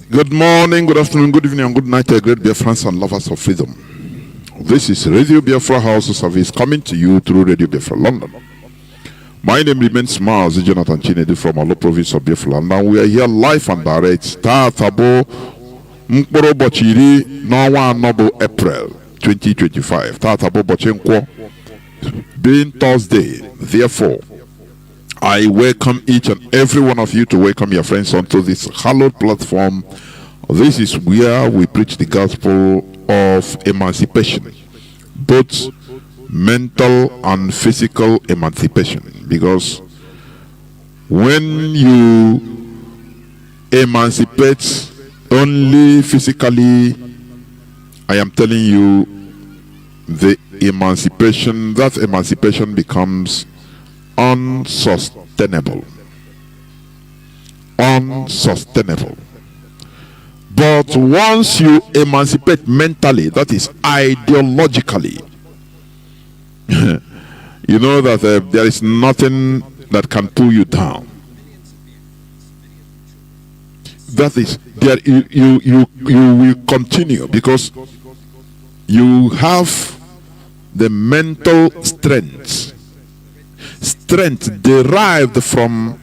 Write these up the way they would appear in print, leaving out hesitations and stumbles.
Good morning, good afternoon, good evening, and good night, great Biafrans and lovers of freedom. This is Radio Biafra House of Service coming to you through Radio Biafra London. My name remains Mazi Jonathan Chinedu from Alo province of Biafra, and we are here live and direct. Start about Mkporo Bochiri, Nawa Noble April 2025. Start about Bochenko, being Thursday. Therefore, I welcome each and every one of you to welcome your friends onto this hallowed platform. This is where we preach the gospel of emancipation, both mental and physical emancipation. Because when you emancipate only physically, I am telling you, that emancipation becomes unsustainable. But once you emancipate mentally, that is ideologically, you know that there is nothing that can pull you down. That is, there you will continue because you have the mental strength derived from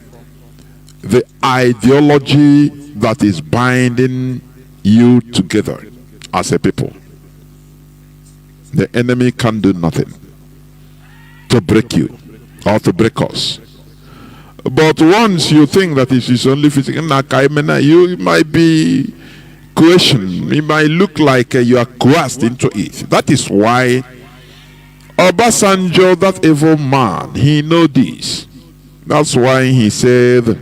the ideology that is binding you together as a people. The enemy can do nothing to break you or to break us. But once you think that it is only physical, you might be questioned. It might look like you are coerced into it. That is why Obasanjo, that evil man, he know this. That's why he said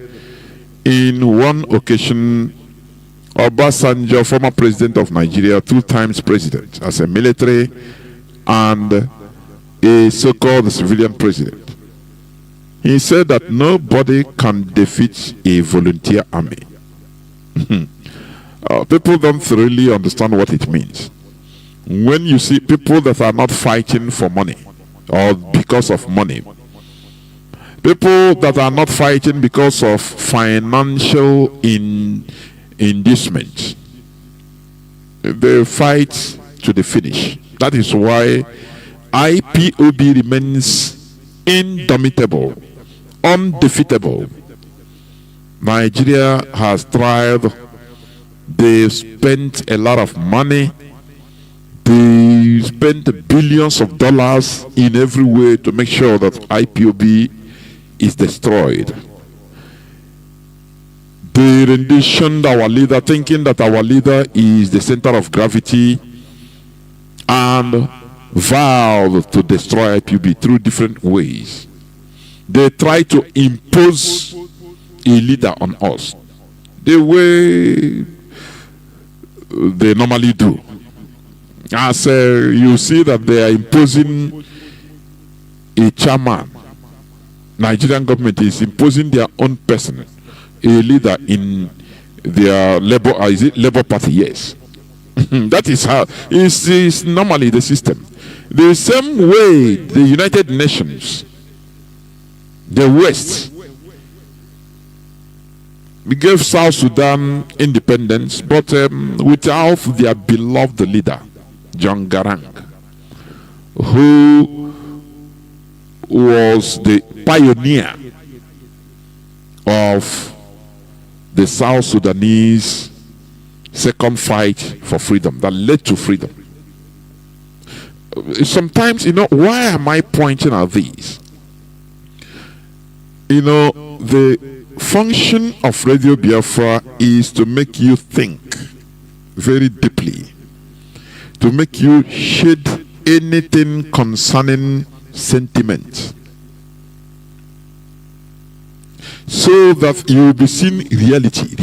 in one occasion, Obasanjo, former president of Nigeria, 2 times president as a military and a so-called civilian president, he said that nobody can defeat a volunteer army. People don't really understand what it means. When you see people that are not fighting for money or because of money, people that are not fighting because of financial inducement, they fight to the finish. That is why IPOB remains indomitable, undefeatable. Nigeria has tried. They've spent a lot of money. They spent billions of dollars in every way to make sure that IPOB is destroyed. They renditioned our leader, thinking that our leader is the center of gravity, and vowed to destroy IPOB through different ways. They tried to impose a leader on us the way they normally do. As you see that they are imposing a chairman, Nigerian government is imposing their own person, a leader in their Labour Party. Yes, that is how is normally the system. The same way the United Nations, the West, we gave South Sudan independence, but without their beloved leader, John Garang, who was the pioneer of the South Sudanese second fight for freedom that led to freedom. Sometimes, why am I pointing at these? The function of Radio Biafra is to make you think very deeply, to make you shed anything concerning sentiment, so that you will be seeing reality.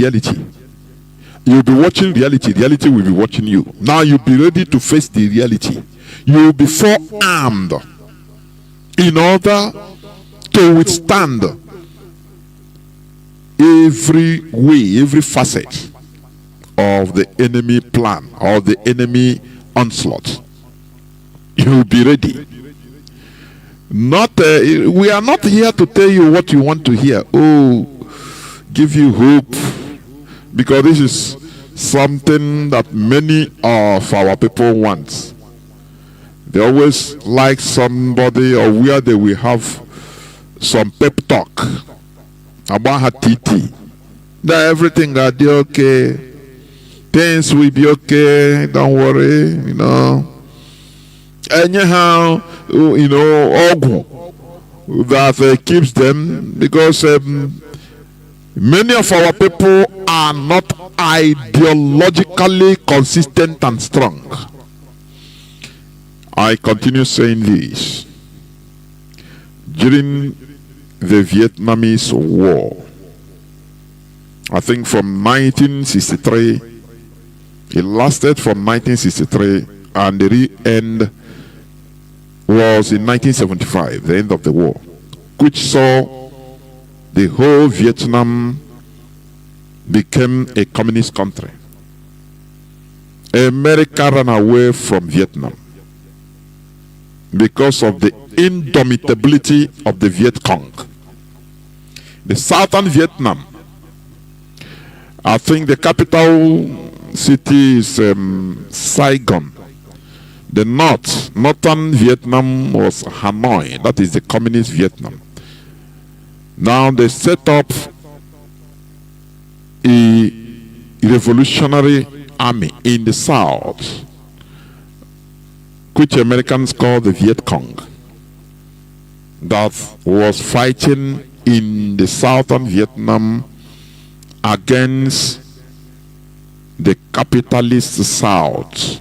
You will be watching reality will be watching you. Now you'll be ready to face the reality. You will be forearmed in order to withstand every way, every facet of the enemy plan or the enemy onslaught. You will be ready. We are not here to tell you what you want to hear. Give you hope, because this is something that many of our people want. They always like somebody or where they will have some pep talk about her TT. That everything will be okay. Things will be okay. Don't worry, you know. Anyhow, you know, that keeps them, because many of our people are not ideologically consistent and strong. I continue saying this. During the Vietnamese War, I think from 1963, it lasted from 1963, and the re-end was in 1975, the end of the war, which saw the whole Vietnam became a communist country. America ran away from Vietnam because of the indomitability of the Viet Cong. The southern Vietnam, I think the capital city is Saigon. The northern Vietnam was Hanoi. That is the communist Vietnam. Now they set up a revolutionary army in the south, which Americans call the Viet Cong, that was fighting in the southern Vietnam against the capitalist south.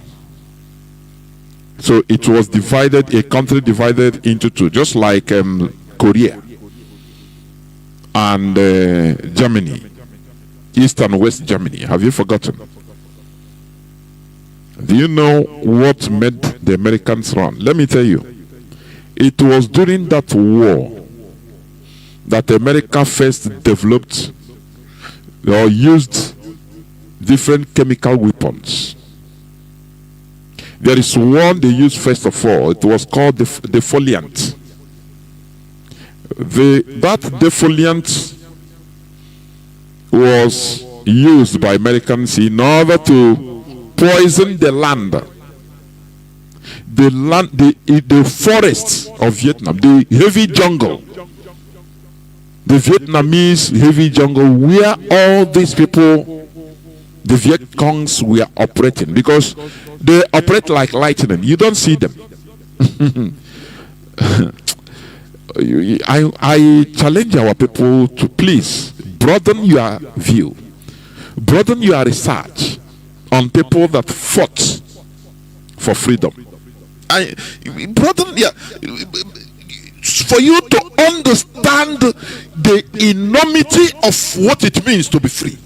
So it was divided, a country divided into two, just like Korea and Germany, East and West Germany. Have you forgotten? Do you know what made the Americans run? Let me tell you. It was during that war that America first developed or used different chemical weapons. There is one they used first of all. It was called the defoliant. That defoliant was used by Americans in order to poison the land. The forests of Vietnam, the heavy jungle, the Vietnamese heavy jungle, where all these people, the Viet Congs, were operating, because they operate like lightning. You don't see them. I challenge our people to please broaden your view, broaden your research on people that fought for freedom. For you to understand the enormity of what it means to be free.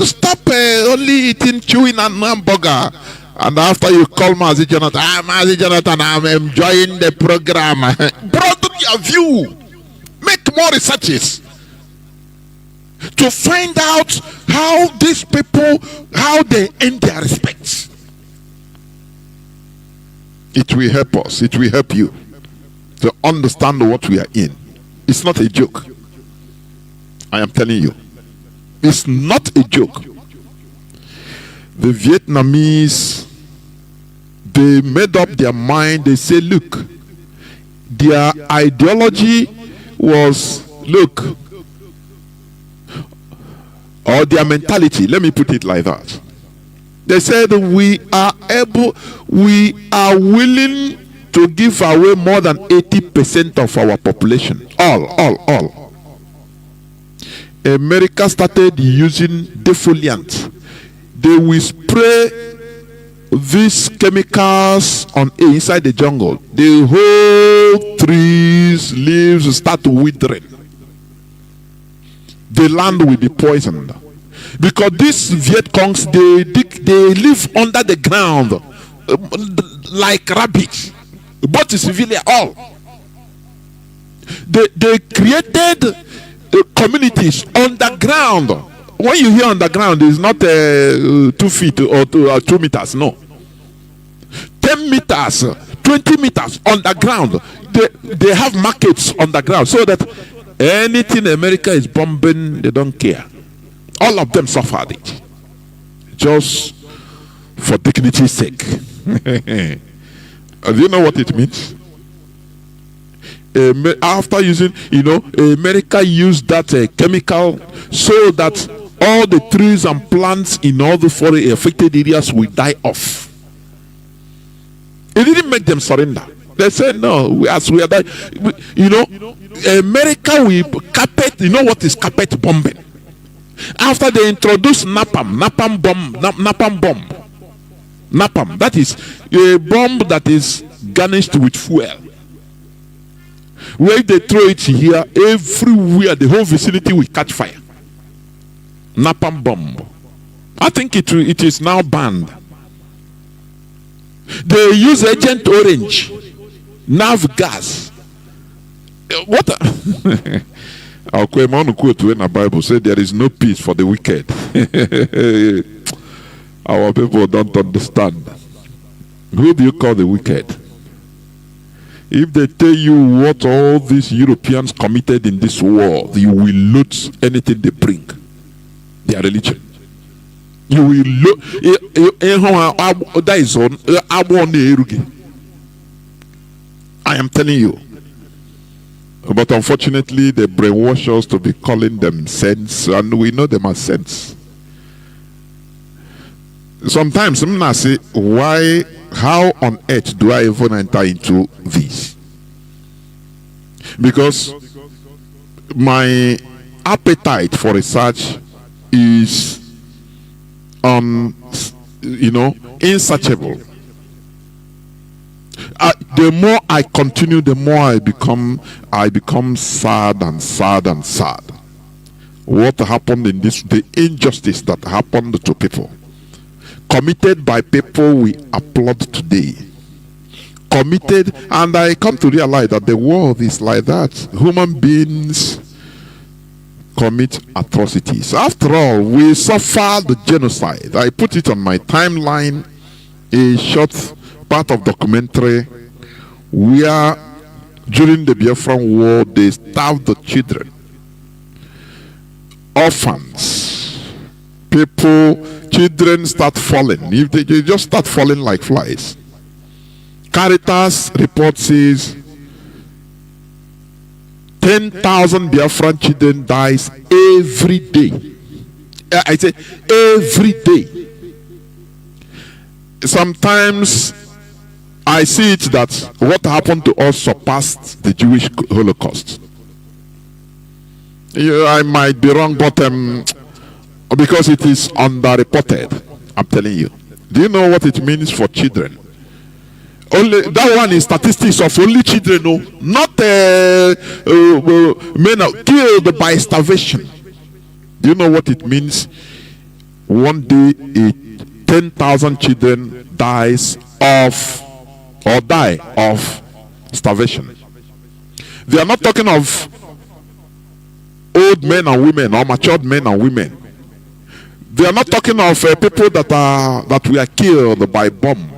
Stop only eating, chewing and hamburger, and after you call Mazi Jonathan, Mazi Jonathan, I'm enjoying the program. Broaden your view. Make more researches to find out how these people, how they earn their respect. It will help us. It will help you to understand what we are in. It's not a joke. I am telling you. It's not a joke. The Vietnamese, they made up their mind. They say, look, their ideology was, look, or their mentality, let me put it like that. They said, we are willing to give away more than 80% of our population. All. America started using defoliant. They will spray these chemicals on inside the jungle. The whole trees, leaves start withering. The land will be poisoned. Because these Viet Congs, they live under the ground like rabbits. But civilian, all. They created communities underground. When you hear underground, it's not 2 feet or 2 meters, no. 10 meters, 20 meters underground. They have markets underground, so that anything America is bombing, they don't care. All of them suffered it. Just for dignity's sake. Do you know what it means? After using, America used that chemical so that all the trees and plants in all the foreign affected areas will die off. It didn't make them surrender. They said, no, as we are dying. America will carpet, what is carpet bombing? After they introduced napalm bomb. Napalm, that is a bomb that is garnished with fuel. Where they throw it here, everywhere, the whole vicinity will catch fire. Napalm bomb. I think it is now banned. They use Agent Orange, nerve gas. What? I'll quote when the Bible said there is no peace for the wicked. Our people don't understand. Who do you call the wicked? If they tell you what all these Europeans committed in this war, you will loot anything they bring. Their religion. You will loot. I am telling you. But unfortunately, they brainwash us to be calling them saints, and we know them as saints. Sometimes I say, how on earth do I even enter into this? Because my appetite for research is insatiable. The more I continue, the more I become sad and sad and sad. What happened in this, the injustice that happened to people, committed by people we applaud today, committed, and I come to realize that the world is like that. Human beings commit atrocities. After all, we suffered the genocide. I put it on my timeline, a short part of documentary where during the Biafran war they starved the children, orphans, children start falling. If they just start falling like flies. Caritas report says 10,000 Biafran children dies every day. I say every day. Sometimes I see it that what happened to us surpassed the Jewish Holocaust. I might be wrong, but because it is underreported, I'm telling you. Do you know what it means for children? Only that one is statistics of only children, not men killed by starvation. Do you know what it means? One day, 10,000 children die of starvation. They are not talking of old men and women or matured men and women. They are not talking of people that were killed by bomb.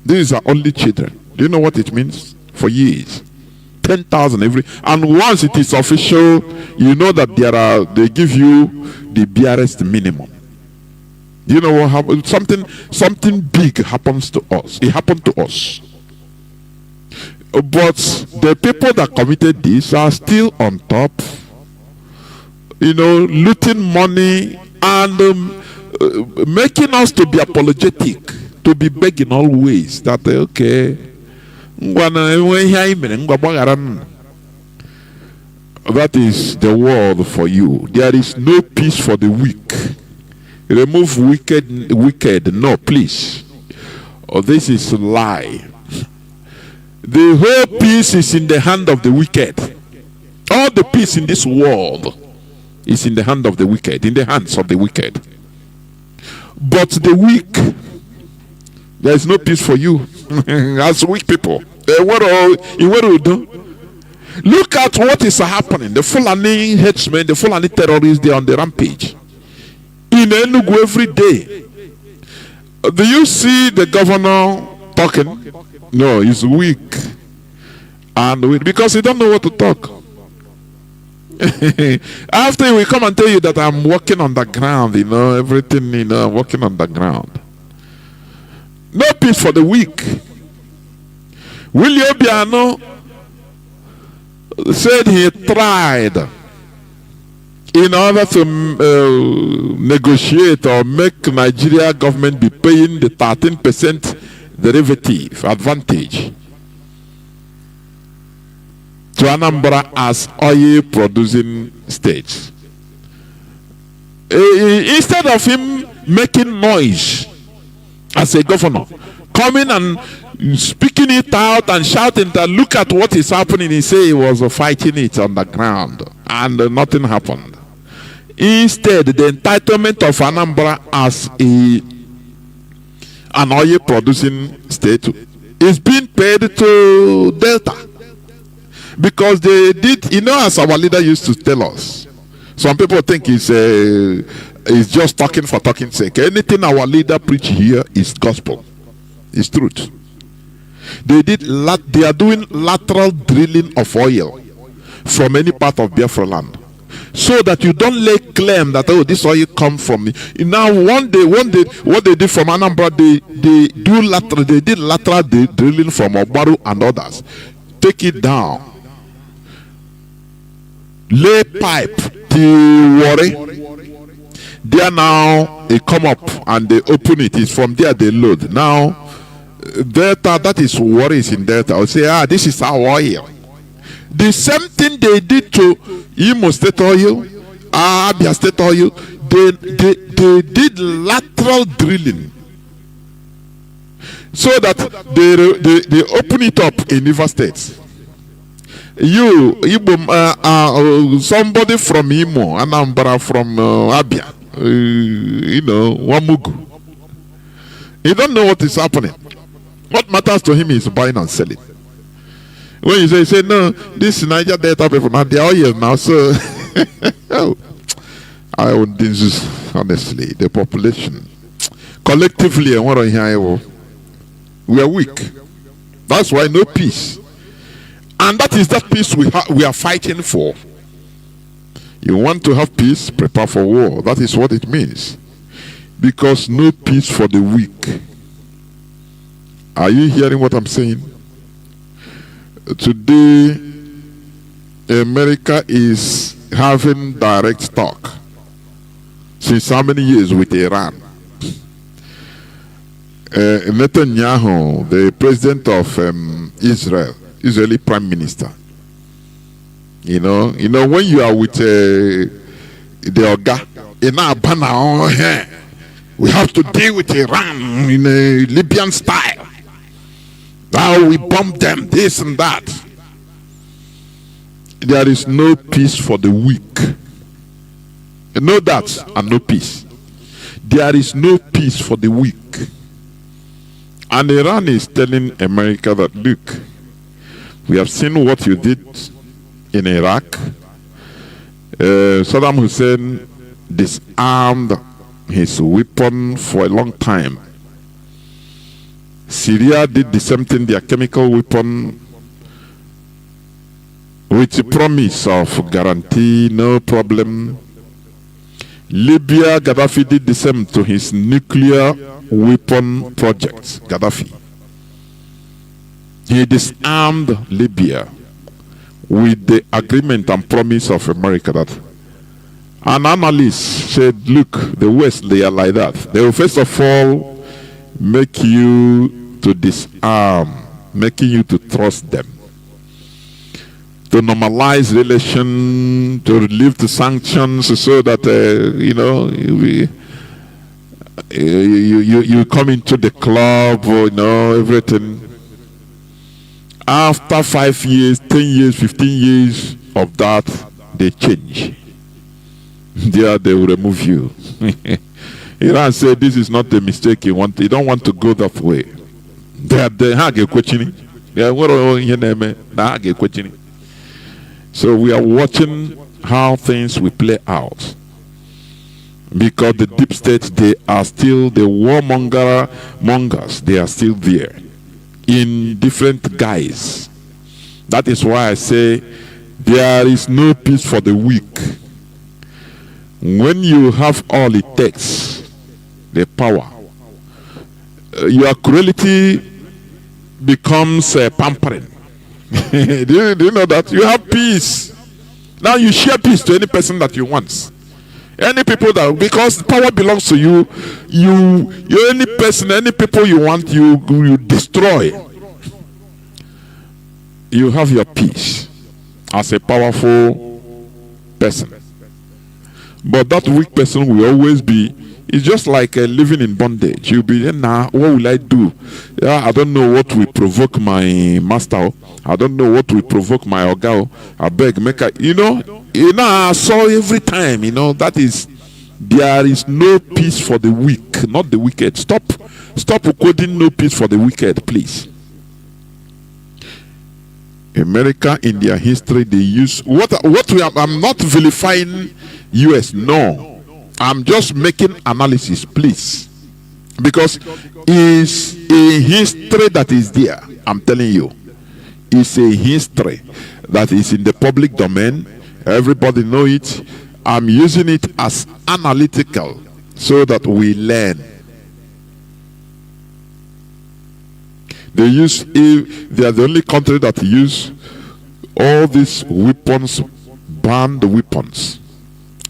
These are only children. Do you know what it means? For years, 10,000 every. And once it is official, you know that they give you the barest minimum. Do you know what happened? Something big happens to us. It happened to us. But the people that committed this are still on top, looting money and making us to be apologetic, to be begging always that okay, that is the world for you. There is no peace for the weak. Remove wicked. No, please. This is a lie. The whole peace is in the hand of the wicked. All the peace in this world is in the hand of the wicked, in the hands of the wicked. But the weak, there is no peace for you. As weak people. Look at what is happening. The Fulani headsmen, the Fulani terrorists, they are on the rampage. In Enugu every day. Do you see the governor talking? No, he's weak. And weak because he don't know what to talk. After he will come and tell you that I'm walking on the ground, everything, I'm walking on the ground. No peace for the weak. Willie Obiano said he tried in order to negotiate or make Nigeria government be paying the 13% derivative advantage to Anambra as oil producing states. Instead of him making noise as a governor, coming and speaking it out and shouting that look at what is happening, he said he was fighting it on the ground and nothing happened. Instead, the entitlement of Anambra as an oil producing state is being paid to Delta. Because they did, as our leader used to tell us, some people think he's just talking for talking's sake. Anything our leader preach here is gospel, is truth. They are doing lateral drilling of oil from any part of Biafra land, so that you don't lay claim that this oil come from me. Now one day, what they did from Anambra, they did lateral drilling from Obaru and others. Take it down, lay pipe till Worry. There now they come up and they open it. It's from there they load. Now Delta, that is what is in Delta, will say, this is our oil. The same thing they did to Imo State Oil, Abia State Oil, they did lateral drilling, so that they open it up in River States. Somebody from Imo, Anambra from Abia, Wamugu, he don't know what is happening. What matters to him is buying and selling. When you say no, this Niger Delta people now they are oil now, so I would insist, honestly, the population collectively we are weak. That's why no peace, and that is that peace we are fighting for. You want to have peace, prepare for war. That is what it means, because no peace for the weak. Are you hearing what I'm saying? Today, America is having direct talk since how many years with Iran? Netanyahu, the president of Israel, Israeli prime minister. When you are with the Oga, we have to deal with Iran in a Libyan style. Now we bomb them, this and that. There is no peace for the weak. No that and no peace. There is no peace for the weak. And Iran is telling America that, look, we have seen what you did in Iraq. Saddam Hussein disarmed his weapon for a long time. Syria did the same thing, their chemical weapon, with the promise of guarantee, no problem. Libya, Gaddafi did the same to his nuclear weapon projects. Gaddafi, he disarmed Libya with the agreement and promise of America that an analyst said, look, the West, they are like that. They will first of all make you to disarm, making you to trust them, to normalize relation, to relieve the sanctions, so that you come into the club, everything. After 5 years, 10 years, 15 years of that, they change. There they will remove you. Iran said this is not the mistake you want. You don't want to go that way. So we are watching how things will play out, because the deep state, they are still the warmongers. They are still there in different guise. That is why I say There is no peace for the weak. When you have all it takes, the power, your cruelty becomes pampering. do you know that? You have peace. Now you share peace to any person that you want. Any people that, because power belongs to you, any person, any people you want, you destroy. You have your peace as a powerful person. But that weak person will always be, it's just like living in bondage. You'll be, nah, what will I do? Yeah, I don't know what will provoke my master. I don't know what will provoke my oga. I beg, make a, I saw every time, that is, there is no peace for the weak, not the wicked. Stop quoting no peace for the wicked, please. America, in their history, they use I'm not vilifying US, no. I'm just making analysis, please, because it's a history that is there. I'm telling you, it's a history that is in the public domain. Everybody know it. I'm using it as analytical so that we learn. They are the only country that use all these weapons, banned weapons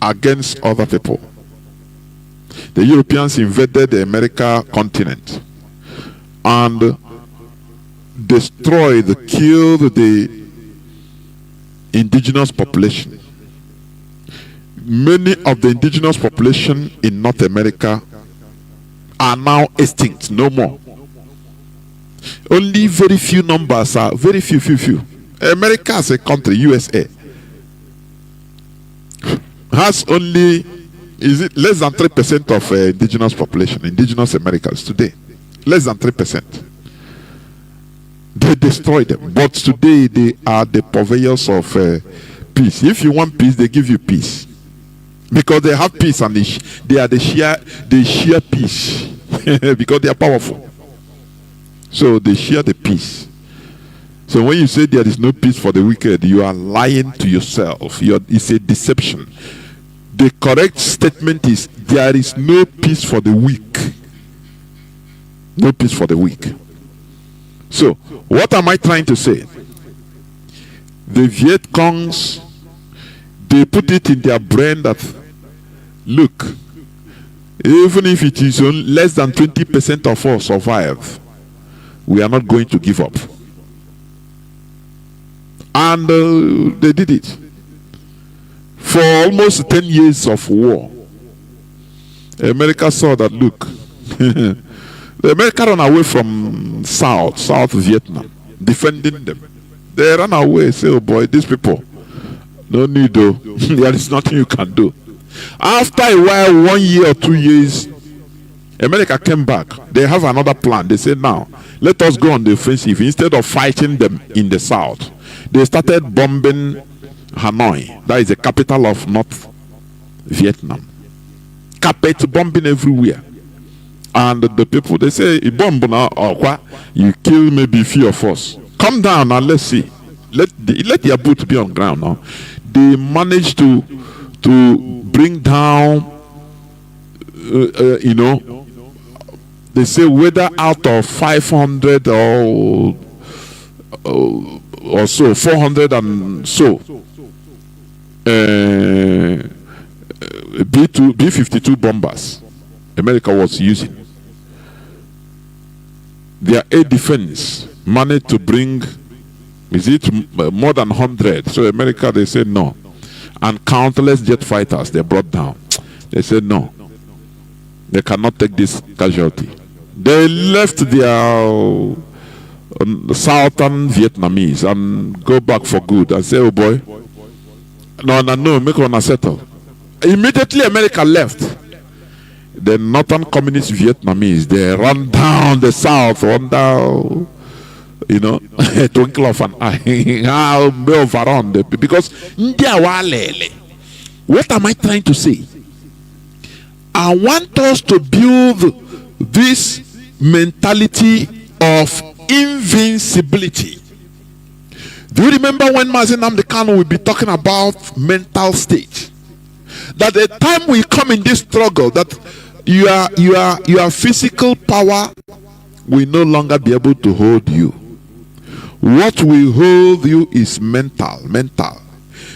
against other people. The Europeans invaded the American continent and destroyed, killed the indigenous population. Many of the indigenous population in North America are now extinct, no more. Only very few numbers are, very few. America as a country, USA, has only, is it less than 3% of indigenous population, indigenous Americans today. Less than 3%. They destroyed them. But today they are the purveyors of peace. If you want peace, they give you peace. Because they have peace and they share peace. Because they are powerful. So they share the peace. So when you say there is no peace for the wicked, you are lying to yourself. It's a deception. The correct statement is there is no peace for the weak. No peace for the weak. So what am I trying to say? The Viet Congs, they put it in their brain that, look, even if it is only less than 20% of us survive, we are not going to give up. And they did it. For almost 10 years of war, America saw that, look, the America ran away from South Vietnam, defending them. They ran away, say, oh boy, these people, no need though. There is nothing you can do. After a while, 1 year or 2 years, America came back. They have another plan. They said, now, let us go on the offensive. Instead of fighting them in the south, they started bombing Hanoi. That is the capital of North Vietnam. Carpet bombing everywhere. And the people, they say, you kill maybe few of us. Come down and let's see. Let their boot be on ground now. They managed to bring down, they say whether out of 500 or so, 400 and so, B-52 bombers America was using. Their air defense managed to bring, is it more than 100? So America, they said no. And countless jet fighters they brought down. They said no. They cannot take this casualty. They left their southern Vietnamese and go back for good and say, oh boy, no, make one settle. Immediately America left. The northern communist Vietnamese, they run down the south under, a twinkle of an eye. Because what am I trying to say? I want us to build this mentality of invincibility. Do you remember when Mazi Nnamdi Kanu will be talking about mental state? That the time will come in this struggle that your physical power will no longer be able to hold you. What will hold you is mental.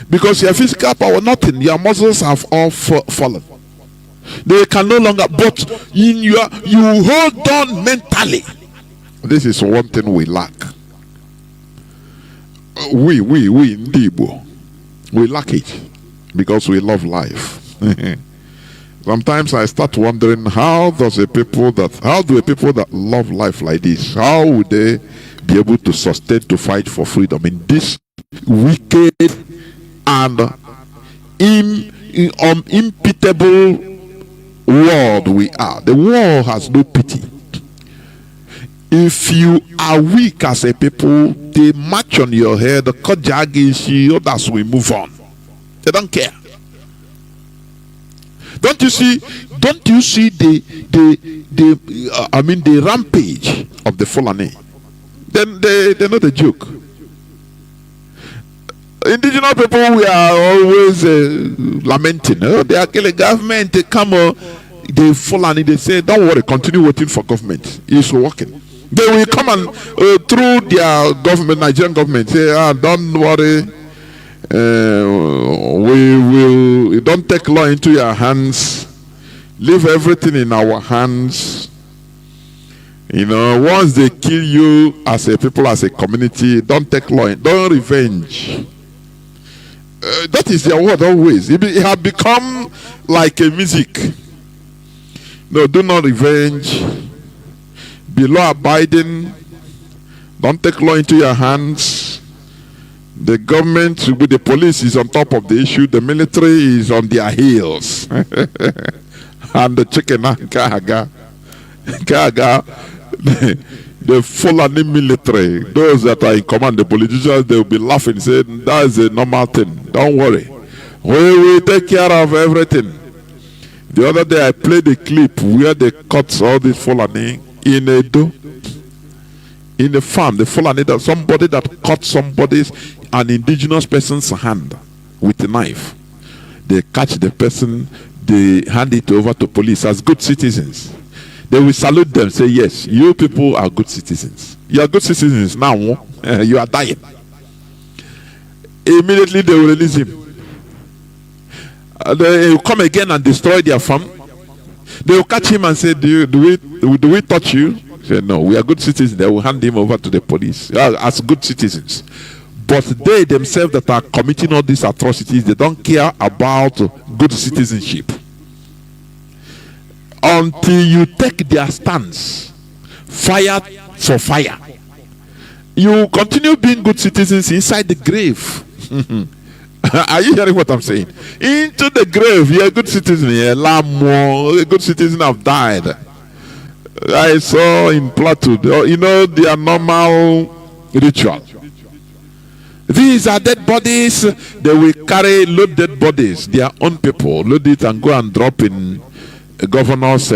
Because your physical power, nothing. Your muscles have all fallen. They can no longer, but you hold on mentally. This is one thing we lack. We in Igbo, we lack it because we love life. Sometimes I start wondering, how do a people that love life like this, how would they be able to sustain to fight for freedom in this wicked and impitiable world we are? The world has no pity. If you are weak as a people, they march on your head, cut your against you, others will move on. They don't care. Don't you see the rampage of the Fulani? Then they're not a joke. Indigenous people, we are always lamenting. Oh, they are killing government. They come, they Fulani. They say, don't worry, continue waiting for government. It's working. They will come and through their government, Nigerian government, say, don't worry. We don't take law into your hands. Leave everything in our hands. You know, once they kill you as a people, as a community, don't take law in. Don't revenge. That is their word always. It has become like a music. No, do not revenge. Be law abiding. Don't take law into your hands. The government, the police is on top of the issue. The military is on their heels. And the chicken, the Fulani military, those that are in command, the politicians, they will be laughing, saying, that is a normal thing. Don't worry. We will take care of everything. The other day I played a clip where they cut all these Fulani in a do. In the farm, the Fulani, somebody that cut an indigenous person's hand with a knife. They catch the person, they hand it over to police as good citizens. They will salute them, say, yes, you people are good citizens. You are good citizens now. You are dying. Immediately they will release him. They will come again and destroy their farm. They will catch him and say, do we touch you? He said, no, we are good citizens. They will hand him over to the police as good citizens. But they themselves that are committing all these atrocities, they don't care about good citizenship. Until you take their stance, fire for fire, you continue being good citizens inside the grave. Are you hearing what I'm saying? Into the grave, you're a good citizen. A good citizen have died. I saw in Plateau, you know, their normal ritual. These are dead bodies. They will load dead bodies, their own people, load it and go and drop in a governor's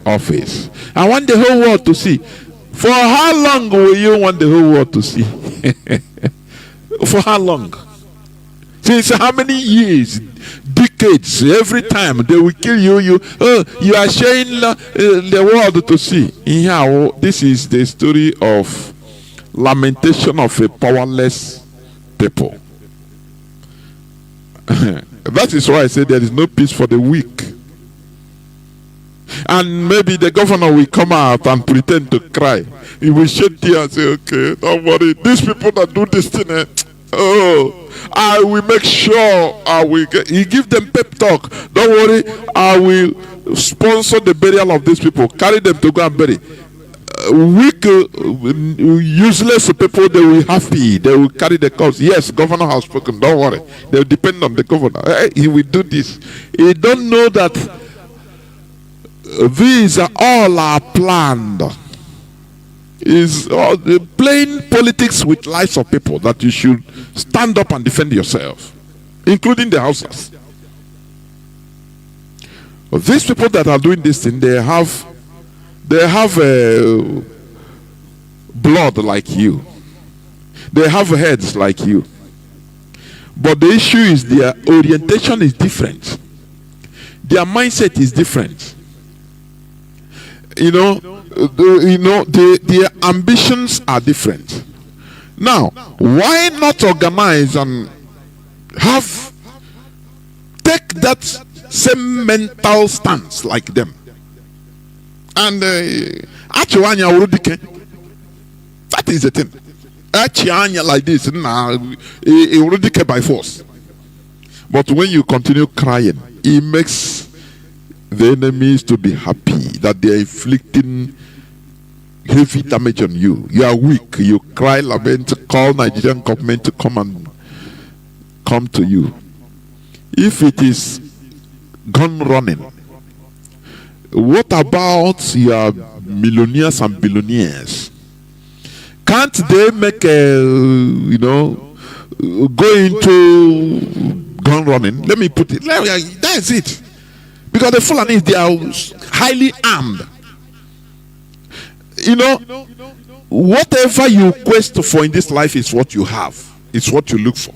office. I want the whole world to see. For how long will you want the whole world to see? For how long? Since how many years, decades, every time they will kill you, you are sharing the world to see. Here, this is the story of lamentation of a powerless people. That is why I say there is no peace for the weak. And maybe the governor will come out and pretend to cry. He will shed tears and say, okay, don't worry. These people that do this thing, I will make sure he give them pep talk. Don't worry, I will sponsor the burial of these people. Carry them to go and bury. Weak, useless people, they will happy. They will carry the cause. Yes, governor has spoken. Don't worry. They will depend on the governor. He will do this. He don't know that these are all planned. Is playing politics with lives of people that you should stand up and defend yourself, including the houses. These people that are doing this thing, they have blood like you. They have heads like you. But the issue is their orientation is different. Their mindset is different. Their ambitions are different. Now, why not organize and take that same mental stance like them? And that is the thing. Like this, it already came by force. But when you continue crying, it makes the enemies to be happy that they are inflicting heavy damage on you. You are weak. You cry, lament, call Nigerian government to come to you. If it is gun running, what about your millionaires and billionaires? Can't they make go into gun running? Let me put it. That's it. Because the Fulani, they are highly armed. Whatever you quest for in this life is what you have. It's what you look for.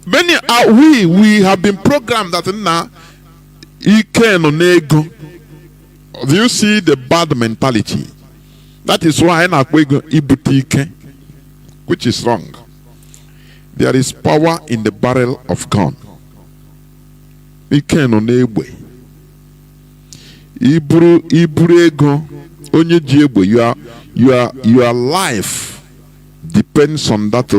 Many are we have been programmed that now do you see the bad mentality? That is why which is wrong. There is power in the barrel of gun. Your life depends on that.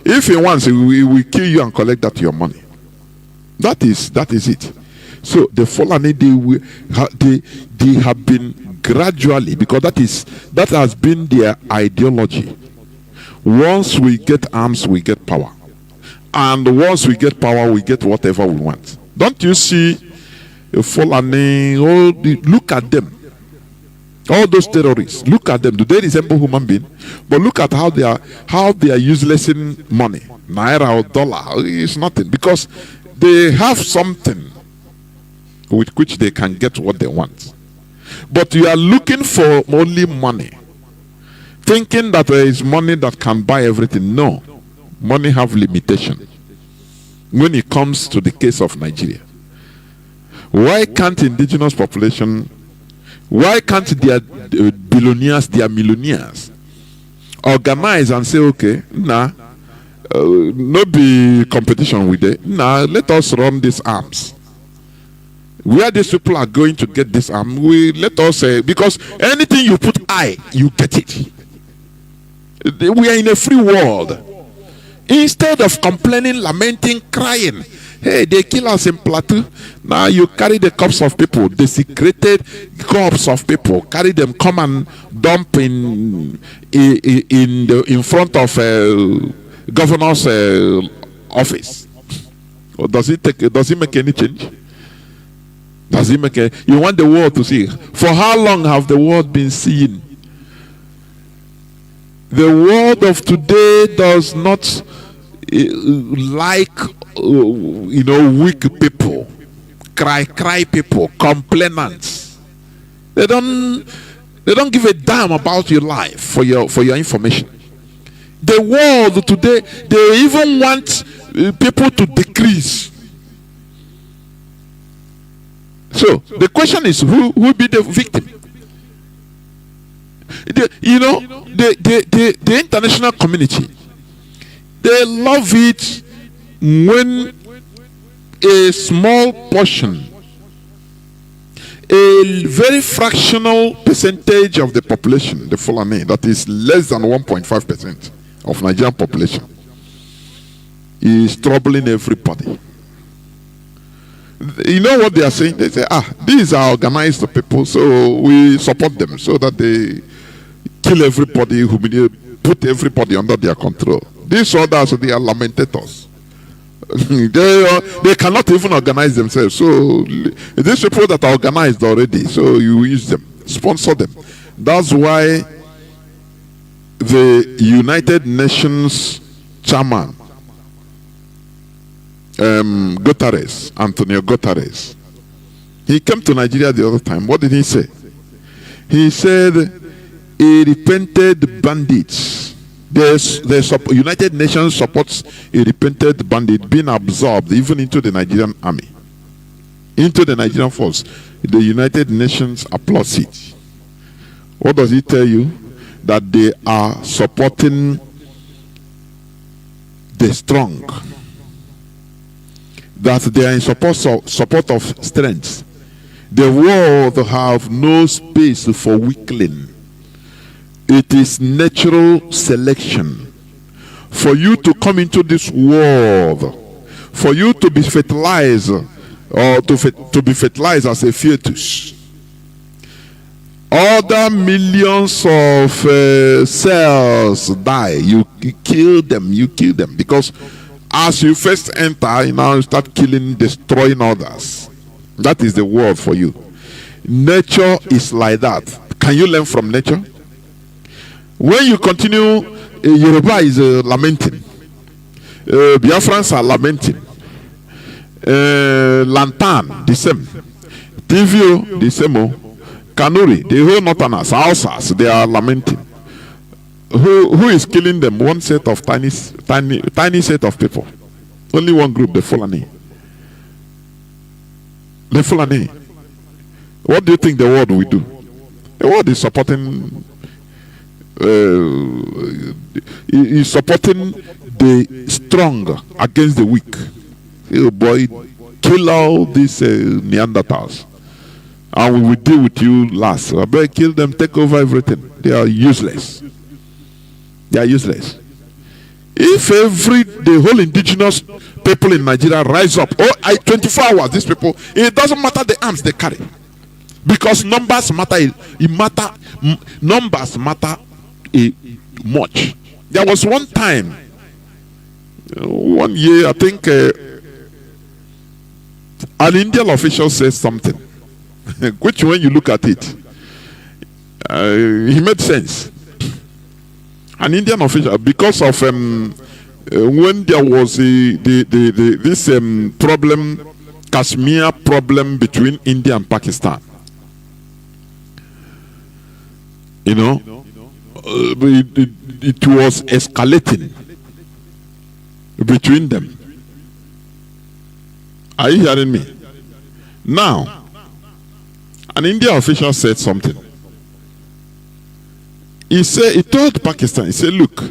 If he wants, we will kill you and collect that your money. That is it. So the Fulani, they have been gradually, because that has been their ideology. Once we get arms, we get power, and once we get power, we get whatever we want. Don't you see Fulani? Look at them. All those terrorists, look at them. Do they resemble human beings? But look at how they are useless in money, naira or dollar. It's nothing, because they have something with which they can get what they want. But you are looking for only money, thinking that there is money that can buy everything. No, money have limitation. When it comes to the case of Nigeria, why can't indigenous population, why can't their billionaires, their millionaires organize and say, okay, no be competition with it. Let us run these arms. Where these people are going to get this arm, let us say, because anything you put you get it. We are in a free world. Instead of complaining, lamenting, crying, hey, they kill us in Plateau. Now you carry the corpse of people, desecrated corpse of people, carry them, come and dump in front of governor's office. Or does it make any change? Does it make you want the world to see? For how long have the world been seeing? The world of today does not like weak people, cry people, complainants. They don't give a damn about your life for your information. The world today, they even want people to decrease. So the question is, who will be the victim? The international community, they love it when a small portion, a very fractional percentage of the population, the Fulani, that is less than 1.5% of Nigerian population, is troubling everybody. You know what they are saying? They say, these are organized people, so we support them so that they kill everybody, humiliate, put everybody under their control. These others, they are lamentators. They cannot even organize themselves. So these people that are organized already, so you use them, sponsor them. That's why the United Nations chairman, Antonio Guterres, he came to Nigeria the other time. What did he say? He said a repented bandit. United Nations supports a repented bandit being absorbed even into the Nigerian army, into the Nigerian force. The United Nations applauds it. What does it tell you? That they are supporting the strong, that they are in support of strength. The world have no space for weakling. It is natural selection. For you to come into this world, for you to be fertilized, or to be fertilized as a fetus, other millions of cells die. You kill them because as you first enter, you now start killing, destroying others. That is the world for you. Nature is like that. Can you learn from nature? When you continue, Yoruba is lamenting, Biafrans are lamenting, Lantan the same, Tivio the same, Kanuri, the whole Northerners, Hausas, they are lamenting. Who is killing them? One set of tiny set of people. Only one group, the Fulani. The Fulani. What do you think the world will do? The world is supporting the strong against the weak. Oh boy, kill all these Neanderthals, and we will deal with you last. I better kill them, take over everything. They are useless. They are useless. If the whole indigenous people in Nigeria rise up, 24 hours, these people, it doesn't matter the arms they carry, because numbers matter. Numbers matter much. There was one time, 1 year, I think, an Indian official said something, which when you look at it, he made sense. An Indian official, because of when there was this problem, Kashmir problem between India and Pakistan. You know, it was escalating between them. Are you hearing me? Now, an Indian official said something. He told Pakistan, he said, look,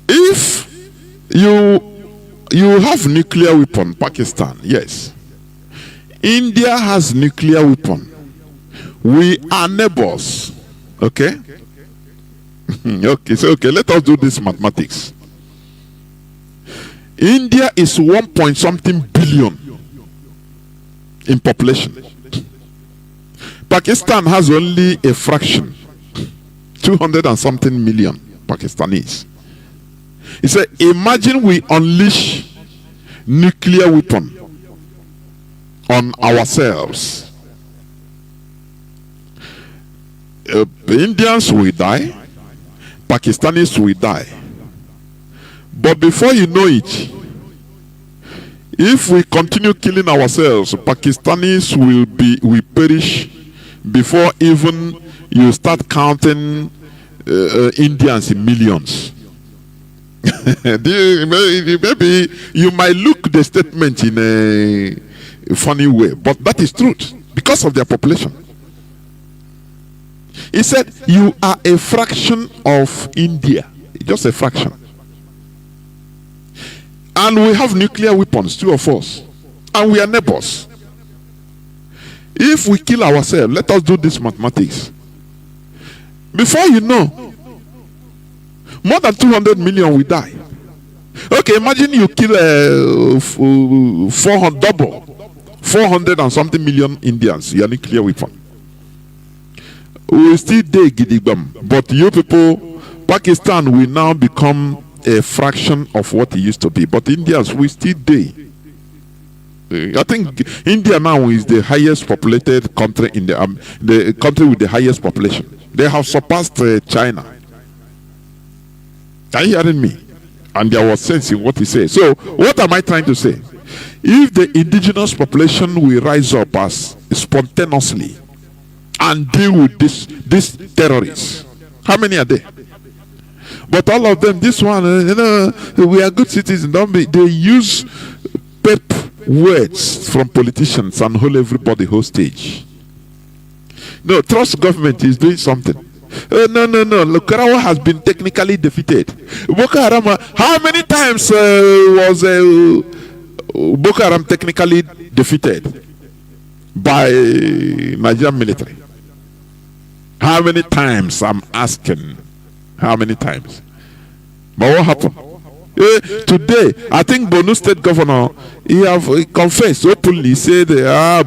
if you have nuclear weapon, Pakistan, yes. India has nuclear weapon. We are neighbors. Okay? Okay, let us do this mathematics. India is 1 point something billion in population. Pakistan has only a fraction, 200 and something million Pakistanis. He said, imagine we unleash nuclear weapon on ourselves. Indians will die, Pakistanis will die. But before you know it, if we continue killing ourselves, Pakistanis will perish before even you start counting Indians in millions. Maybe you might look the statement in a funny way, but that is truth because of their population. He said, you are a fraction of India, just a fraction. And we have nuclear weapons, two of us, and we are neighbors. If we kill ourselves, let us do this mathematics. Before you know, more than 200 million will die. Okay, imagine you kill 400 and something million Indians, your nuclear weapon. We will still dig gidigbam, but you people, Pakistan will now become a fraction of what it used to be. But Indians will still die. I think India now is the highest populated country in the country with the highest population. They have surpassed China. Are you hearing me? And there was sense in what he said. So what am I trying to say? If the indigenous population will rise up as spontaneously and deal with these terrorists, how many are there? But all of them, this one, we are good citizens. They use pep words from politicians and hold everybody hostage. No, trust government is doing something. No. Lukarawa has been technically defeated. Boko Haram, how many times was Boko Haram technically defeated by Nigerian military? How many times? I'm asking. How many times? But what happened? Today, I think Borno State Governor, he confessed openly, said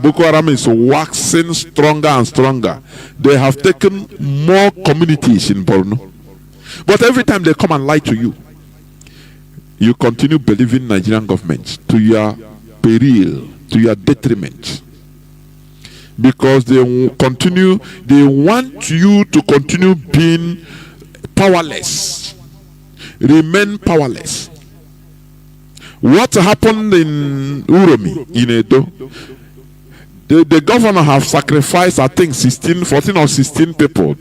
Boko Haram is waxing stronger and stronger. They have taken more communities in Borno. But every time they come and lie to you, you continue believing Nigerian government to your peril, to your detriment. Because they want you to continue being powerless, remain powerless. What happened in Uromi, in Edo? The governor have sacrificed, I think, 14 or 16 people,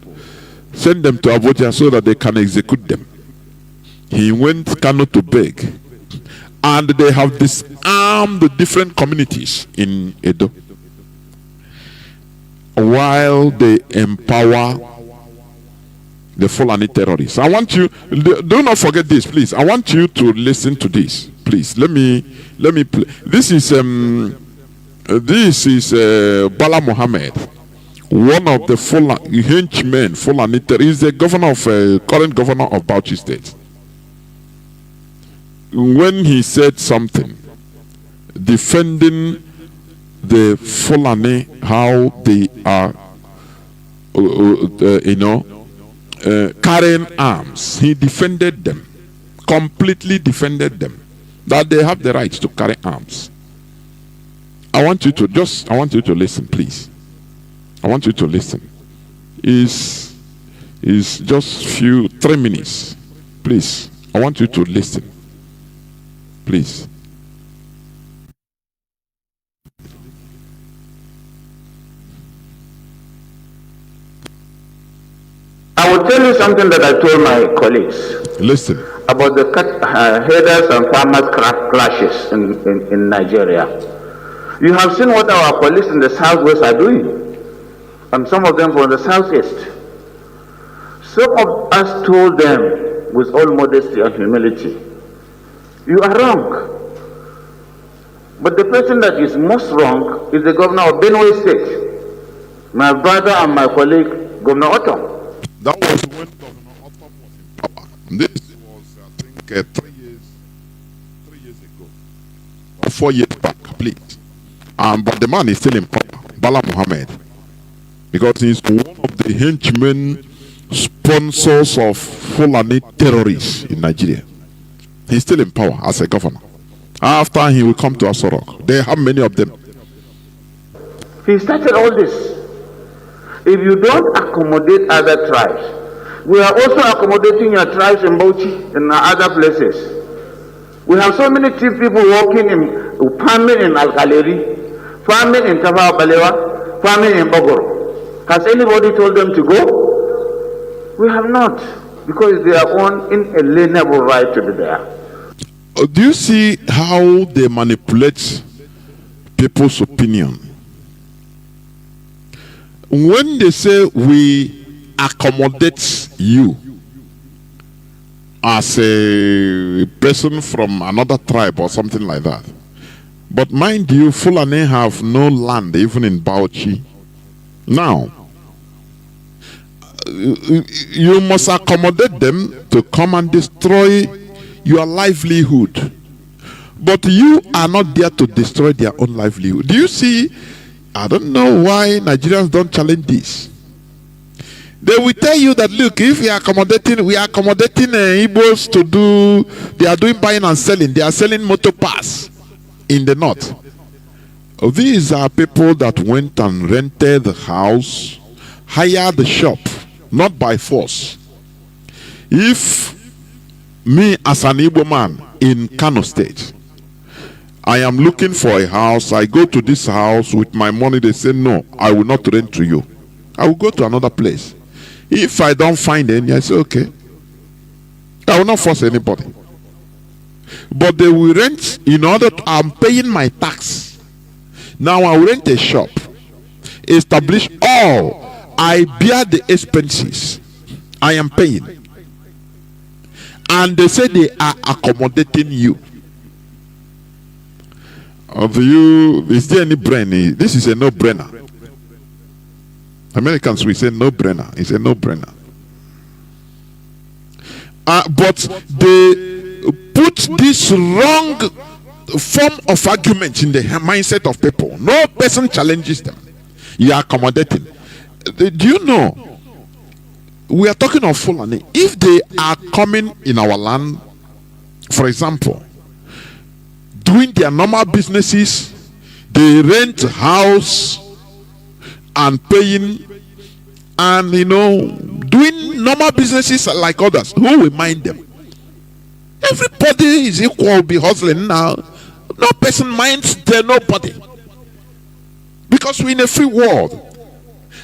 send them to Abuja so that they can execute them. He went Kano to beg, and they have disarmed the different communities in Edo, while they empower the Fulani terrorists. I want you, do not forget this, please. I want you to listen to this, please. Let me play. This is Bala Mohammed, one of the Fulani henchmen. Fulani terrorists, the governor of current governor of Bauchi State. When he said something defending the Fulani, how they are, carrying arms, he defended them, completely defended them, that they have the right to carry arms. I want you to listen, please. I want you to listen. It's just 3 minutes, please. I want you to listen, please. I will tell you something that I told my colleagues. Listen. About the herders and farmers clashes in Nigeria. You have seen what our police in the southwest are doing, and some of them from the southeast. Some of us told them with all modesty and humility, you are wrong. But the person that is most wrong is the governor of Benue State, my brother and my colleague, Governor Otto. That was when Governor Otto was in power. This was, I think, 3 years ago, or 4 years back, please. But the man is still in power, Bala Mohammed, because he's one of the henchmen, sponsors of Fulani terrorists in Nigeria. He's still in power as a governor. After he will come to Asorok. They have many of them. He started all this. If you don't accommodate other tribes, we are also accommodating your tribes in Bauchi and other places. We have so many chief people working farming in Al-Kaleri, farming in Tafawa Balewa, farming in Bogoro. Has anybody told them to go? We have not, because it's their own inalienable right to be there. Do you see how they manipulate people's opinion? When they say we accommodate you as a person from another tribe or something like that, but mind you, Fulani have no land even in Bauchi. Now, you must accommodate them to come and destroy your livelihood. But you are not there to destroy their own livelihood. Do you see? I don't know why Nigerians don't challenge this. They will tell you that, look, if we are accommodating Igbos to do, they are doing buying and selling. They are selling motor pass in the north. These are people that went and rented the house, hired the shop, not by force. If me as an Igbo man in Kano State, I am looking for a house. I go to this house with my money. They say, no, I will not rent to you. I will go to another place. If I don't find any, I say, okay. I will not force anybody. But they will rent in order to, I'm paying my tax. Now I will rent a shop. Establish all. I bear the expenses. I am paying. And they say they are accommodating you. Is there any brain? This is a no-brainer. Americans, we say no-brainer. It's a no-brainer. But they put this wrong form of argument in the mindset of people. No person challenges them. You are accommodating. Do you know? We are talking of Fulani. If they are coming in our land, for example, doing their normal businesses, they rent house and paying, and doing normal businesses like others, who will mind them? Everybody is equal, be hustling now. No person minds nobody, because we're in a free world.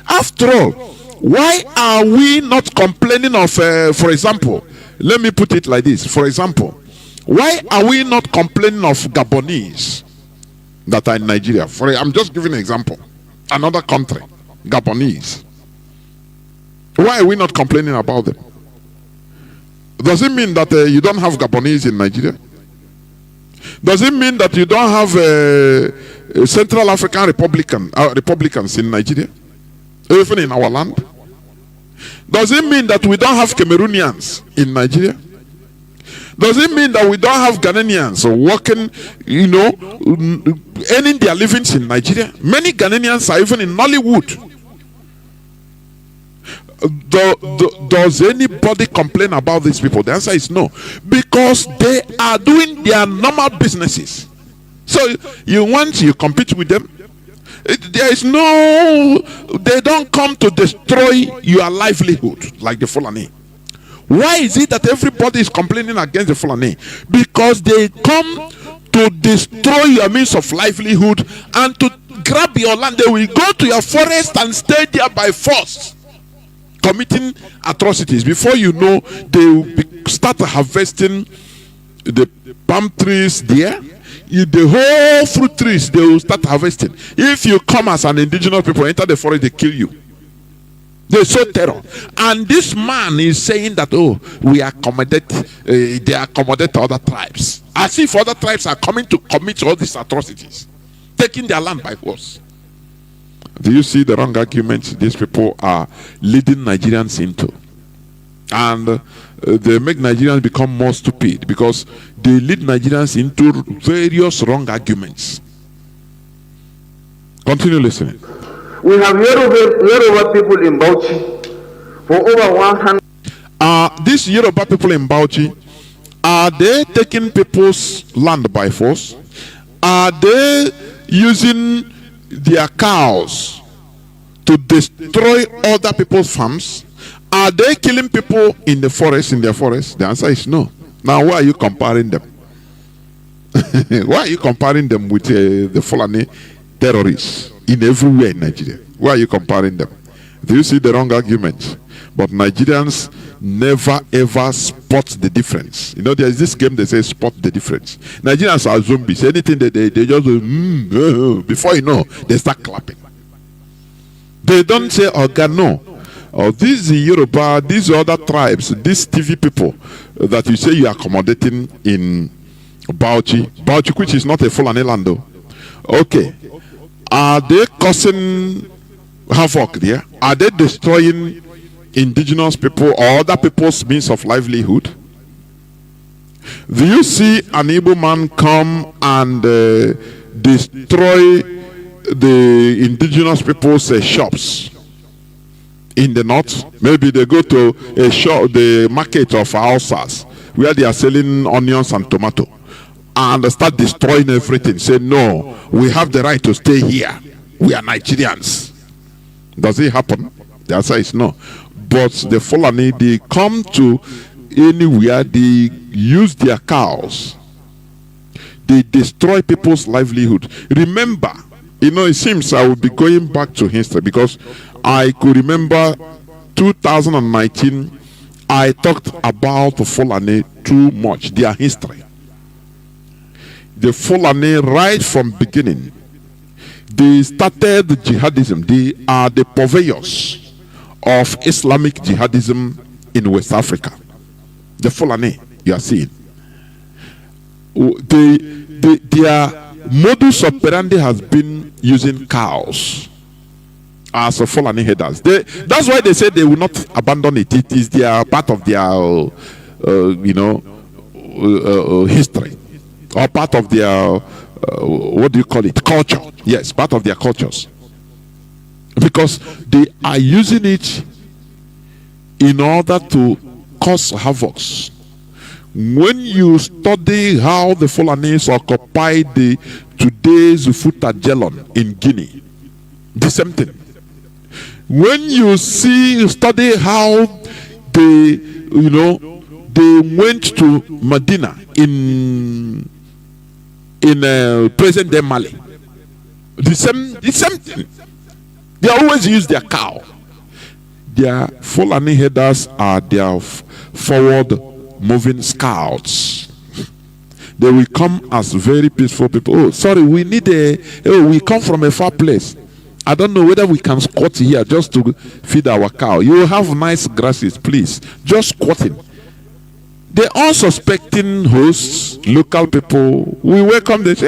After all, why are we not complaining of, for example, let me put it like this, for example, why are we not complaining of Gabonese that are in Nigeria? I'm just giving an example. Another country, Gabonese. Why are we not complaining about them? Does it mean that you don't have Gabonese in Nigeria? Does it mean that you don't have Central African Republicans in Nigeria? Even in our land? Does it mean that we don't have Cameroonians in Nigeria? Does it mean that we don't have Ghanaians working, earning their livings in Nigeria? Many Ghanaians are even in Nollywood. Does anybody complain about these people? The answer is no, because they are doing their normal businesses. So you compete with them. There is they don't come to destroy your livelihood like the Fulani. Why is it that everybody is complaining against the Fulani? Because they come to destroy your means of livelihood and to grab your land. They will go to your forest and stay there by force, committing atrocities. Before you know, they will start harvesting the palm trees there. The whole fruit trees, they will start harvesting. If you come as an indigenous people, enter the forest, they kill you. They sow terror. And this man is saying that, we accommodate, they accommodate other tribes. As if other tribes are coming to commit all these atrocities, taking their land by force. Do you see the wrong arguments these people are leading Nigerians into? And they make Nigerians become more stupid, because they lead Nigerians into various wrong arguments. Continue listening. We have Yoruba people in Bauchi for over 100. These Yoruba people in Bauchi, are they taking people's land by force? Are they using their cows to destroy other people's farms? Are they killing people in the forest, in their forest? The answer is no. Now, why are you comparing them? Why are you comparing them with the Fulani terrorists in everywhere in Nigeria? Why are you comparing them? Do you see the wrong argument? But Nigerians never ever spot the difference. There's this game they say spot the difference. Nigerians are zombies. Anything they just before you know, they start clapping. They don't say, oh God, no. Or these Yoruba, these other tribes, these TV people that you say you are accommodating in Bauchi, which is not a Fulani land though. Okay. Are they causing havoc there? Are they destroying indigenous people or other people's means of livelihood? Do you see an Igbo man come and destroy the indigenous people's shops in the north? Maybe they go to a shop, the market of Hausas, where they are selling onions and tomato, and start destroying everything. Say, no, we have the right to stay here. We are Nigerians. Does it happen? The answer is no. But the Fulani, they come to anywhere, they use their cows, They destroy people's livelihood. Remember, it seems I will be going back to history because I could remember 2019, I talked about the Fulani too much, their history. The Fulani, right from beginning, they started jihadism. They are the purveyors of Islamic jihadism in West Africa. The Fulani, you are seeing. Their modus operandi has been using cows as a Fulani headers. That's why they say they will not abandon it. It is their part of their, history, or part of their, what do you call it? Culture. Yes, part of their cultures. Because they are using it in order to cause havocs. When you study how the Fulanese occupied today's Futa Jelon in Guinea, the same thing. When you study how they went to Medina in present day Mali, the same thing. They always use their cow. Their Fulani headers are their forward moving scouts. They will come as very peaceful people. Oh, sorry, we need we come from a far place. I don't know whether we can squat here just to feed our cow. You have nice grasses, please. Just squatting. The unsuspecting hosts, local people, we welcome them. Say,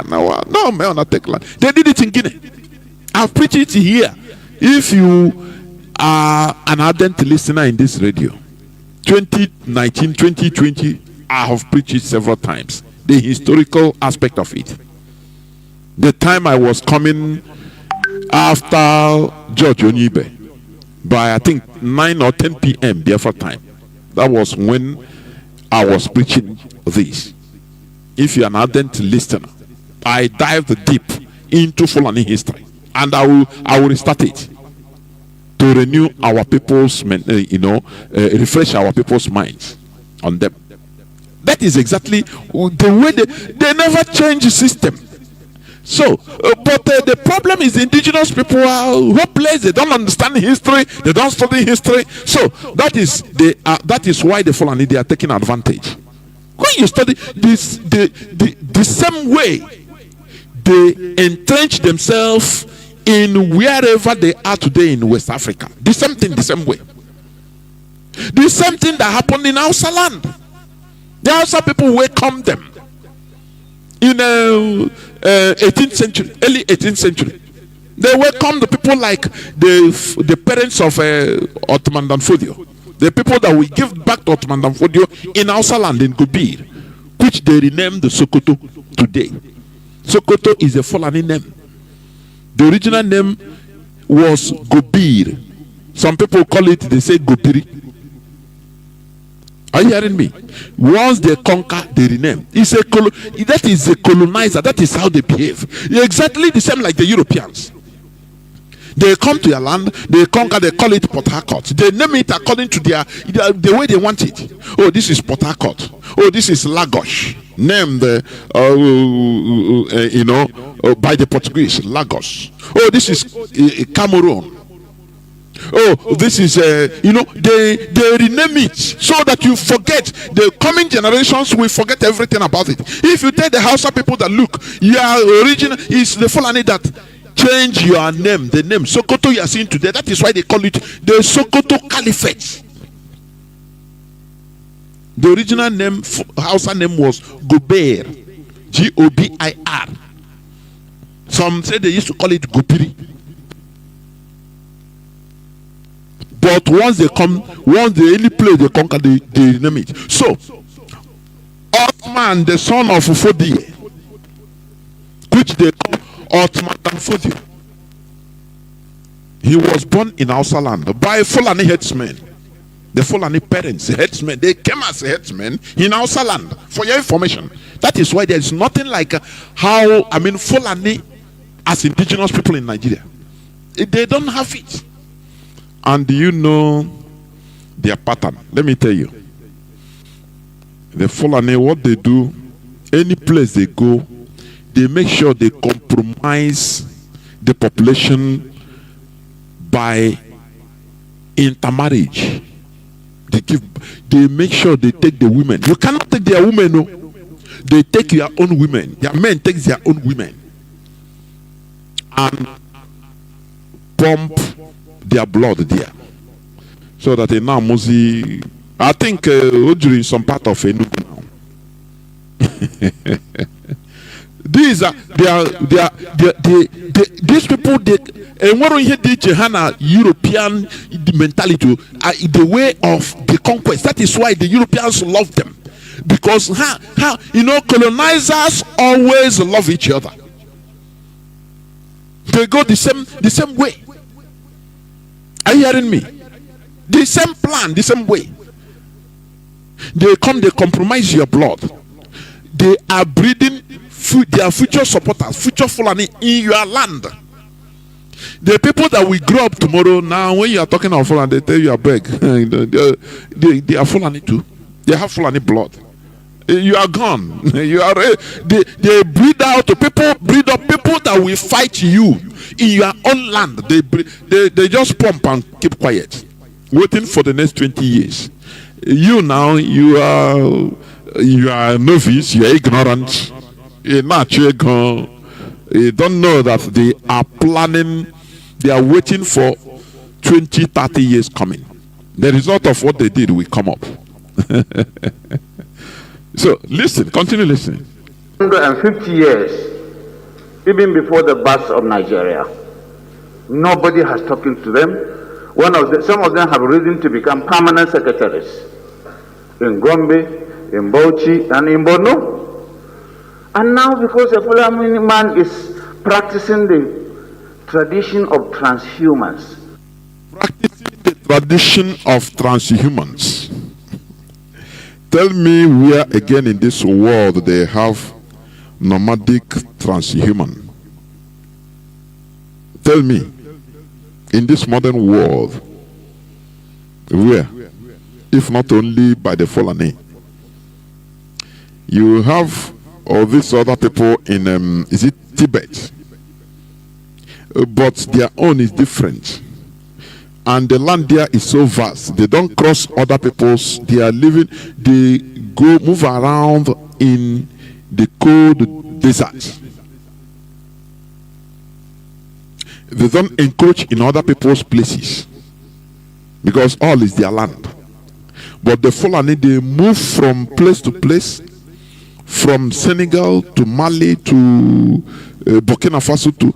no, man, not take land. They did it in Guinea. I've preached it here. If you are an ardent listener in this radio, 2019, 2020, I have preached it several times. The historical aspect of it. The time I was coming after George Onibe by I think 9 or 10 p.m. Biafra time. That was when I was preaching this. If you're an ardent listener, I dived deep into Fulani history, and I will restart it to renew our people's, refresh our people's minds on them. That is exactly the way they never change the system. So, but the problem is the indigenous people are hopeless. They don't understand history. They don't study history. So that is why the Fulani, they are taking advantage. When you study this, the same way they entrench themselves in wherever they are today in West Africa. The same thing, the same way. The same thing that happened in Hausa land. The Hausa people welcomed them in 18th century, early 18th century. They welcomed the people like the parents of Ottoman Danfodio, the people that we give back to Ottoman Danfodio in Hausa land in Gobir, which they renamed the Sokoto today. Sokoto is a Fulani name. The original name was Gobir. Some people call it, they say Gobiri. Are you hearing me? Once they conquer, they rename. That is a colonizer. That is how they behave. They're exactly the same like the Europeans. They come to your land, they conquer, they call it Port Harcourt. They name it according to the way they want it. Oh, this is Port Harcourt. Oh, this is Lagos. Named by the Portuguese, Lagos. Oh, this is Cameroon. Oh, this is they rename it so that you forget. The coming generations will forget everything about it. If you tell the Hausa people that look, your origin is the Fulani that change your name, the name Sokoto you are seeing today. That is why they call it the Sokoto Caliphate. The original name, Hausa name, was Gobir, Gobir. Some say they used to call it Gobiri. But once they any place they conquer, they rename it. So, Othman, the son of Ufodie, which they call Othman Danfodio, he was born in Hausa land by Fulani headsmen. The Fulani parents, the headsmen, they came as headsmen in Hausa land. For your information, that is why there is nothing like Fulani as indigenous people in Nigeria. They don't have it. And you know their pattern. Let me tell you. The Fulani, what they do any place they go, they make sure they compromise the population by intermarriage. They make sure they take the women. You cannot take their women, no. They take your own women. Their men take their own women and pump their blood there, so that now Mazi, I think during some part of Enugu now. These are these people, and what we hear the European mentality, the way of the conquest. That is why the Europeans love them, because colonizers always love each other. They go the same way. Are you hearing me? The same plan, the same way. They compromise your blood. They are breeding their future supporters, future Fulani in your land. The people that will grow up tomorrow, now when you are talking of Fulani, they tell you, I beg. They are Fulani too. They have Fulani blood. You are gone. You are. They breed out people, breed up people that will fight you in your own land. They just pump and keep quiet, waiting for the next 20 years. You now, you are a novice. You are ignorant. You don't know that they are planning. They are waiting for 20, 30 years coming. The result of what they did will come up. So listen, continue listening. 150 years, even before the birth of Nigeria, nobody has talking to them. Some of them have risen to become permanent secretaries in Gombe, in Bauchi, and in Borno. And now, because a Fulani man is practicing the tradition of transhumance. Practicing the tradition of transhumance. Tell me where again in this world they have nomadic transhuman. Tell me, in this modern world, where, if not only by the Fulani, you have all these other people in is it Tibet, but their own is different, and the land there is so vast. They don't cross other people's. They are living. They move around in the cold desert. They don't encroach in other people's places because all is their land. But the Fulani, they move from place to place, from Senegal to Mali to Burkina Faso, to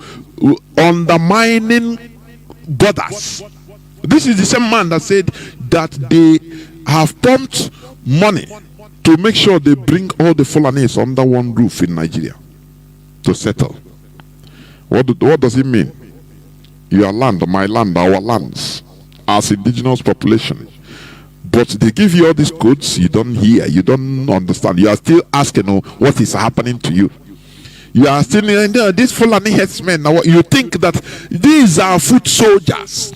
undermining borders. This is the same man that said that they have pumped money to make sure they bring all the Fulanis under one roof in Nigeria to settle. What does it mean? Your land, my land, our lands, as indigenous population. But they give you all these codes, you don't hear, you don't understand. You are still asking what is happening to you. You are still, these Fulani headsmen, now you think that these are foot soldiers.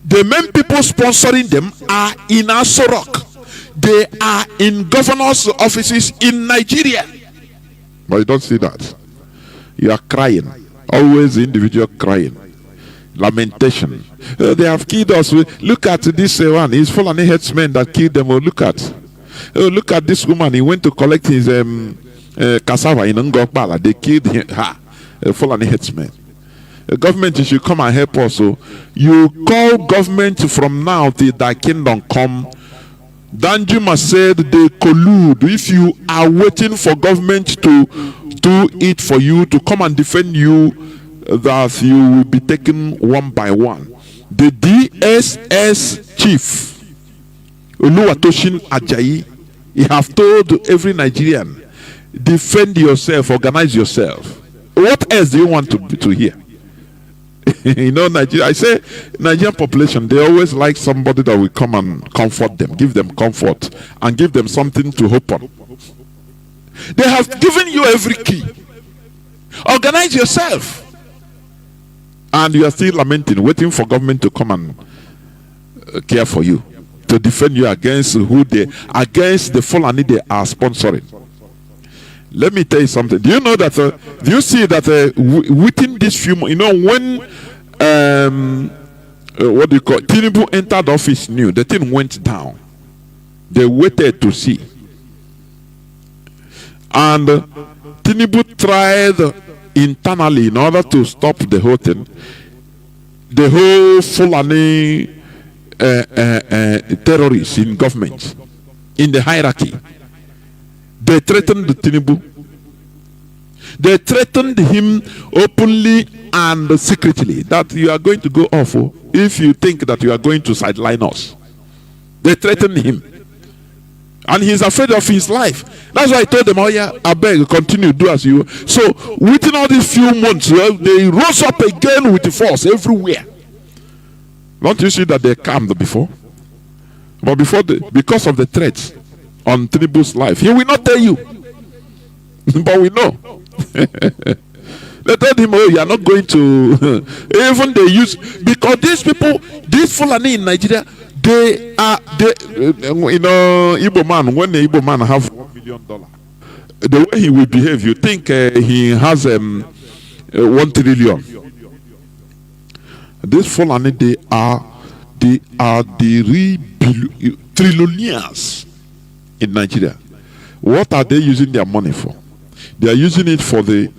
The main people sponsoring them are in Asorok. They are in governors' offices in Nigeria. But you don't see that. You are crying. Always the individual crying. Lamentation. They have killed us. Look at this one. It's Fulani headsmen that killed them. Look at this woman. He went to collect his cassava in Ngokbala. They killed her. Fulani headsmen. The government should come and help us. So you call government from now till thy kingdom come. Danjuma said they collude. If you are waiting for government to do it for you, to come and defend you, that you will be taken one by one. The DSS chief, Oluwatoshin Ajayi, he have told every Nigerian, defend yourself, organize yourself. What else do you want to hear? Nigeria, I say Nigerian population, they always like somebody that will come and comfort them, give them comfort, and give them something to hope on. They have given you every key. Organize yourself. And you are still lamenting, waiting for government to come and care for you, to defend you against against the Fulani they are sponsoring. Let me tell you something. Do you know that? Do you see that within this few months, when what do you call it? Tinubu entered office new, the thing went down. They waited to see, and Tinubu tried internally in order to stop the whole thing. The whole Fulani terrorists in government, in the hierarchy, they threatened Tinubu. They threatened him openly and secretly that you are going to go off if you think that you are going to sideline us. They threatened him. And he's afraid of his life. That's why I told them, oh yeah, I beg, continue, do as you. So within all these few months, they rose up again with the force everywhere. Don't you see that they calmed before? But because of the threats on Tinubu's life, he will not tell you. But we know. They told him, oh, you are not going to. Even they use, because these people, these Fulani in Nigeria, they Igbo man, when the Igbo man have $1 million, the way he will behave, you think he has 1 trillion. These Fulani, they are the trillionaires in Nigeria. What are they using their money for? They are using it for the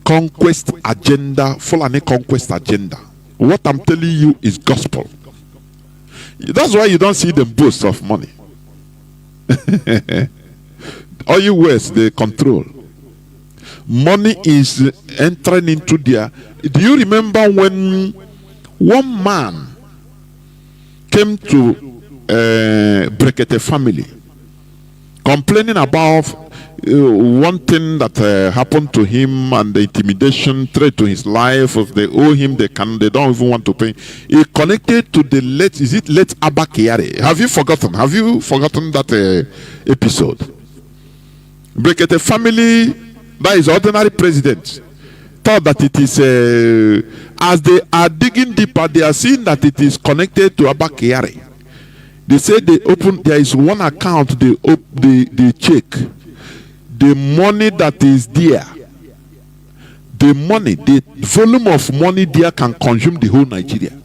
conquest agenda, Fulani conquest agenda. What I'm telling you is gospel. That's why you don't see them boast of money. All you West, they control. Money is entering into their. Do you remember when one man came to Brekete family complaining about one thing that happened to him and the intimidation, threat to his life? If they owe him, they don't even want to pay. He connected to the late Abba Kyari. Have you forgotten? Have you forgotten that episode? Brekete family, that is ordinary president, thought that it is as they are digging deeper, they are seeing that it is connected to Abba Kyari. They say they open. There is one account they check. The money that is there, the volume of money there can consume the whole Nigeria.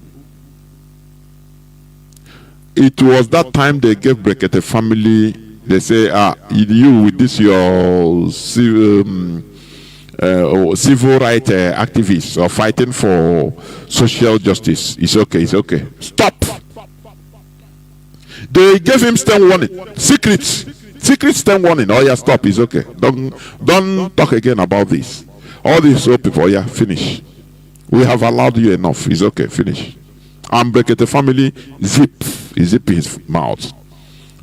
It was that time they gave Brekete family. They say, you with this your civil rights activists or fighting for social justice. It's okay. Stop. They gave him stern warning, secret stern warning. Oh yeah, stop. It's okay. Don't talk again about this. All these old people, yeah, finish. We have allowed you enough. It's okay, finish. And Brekete family zip his mouth,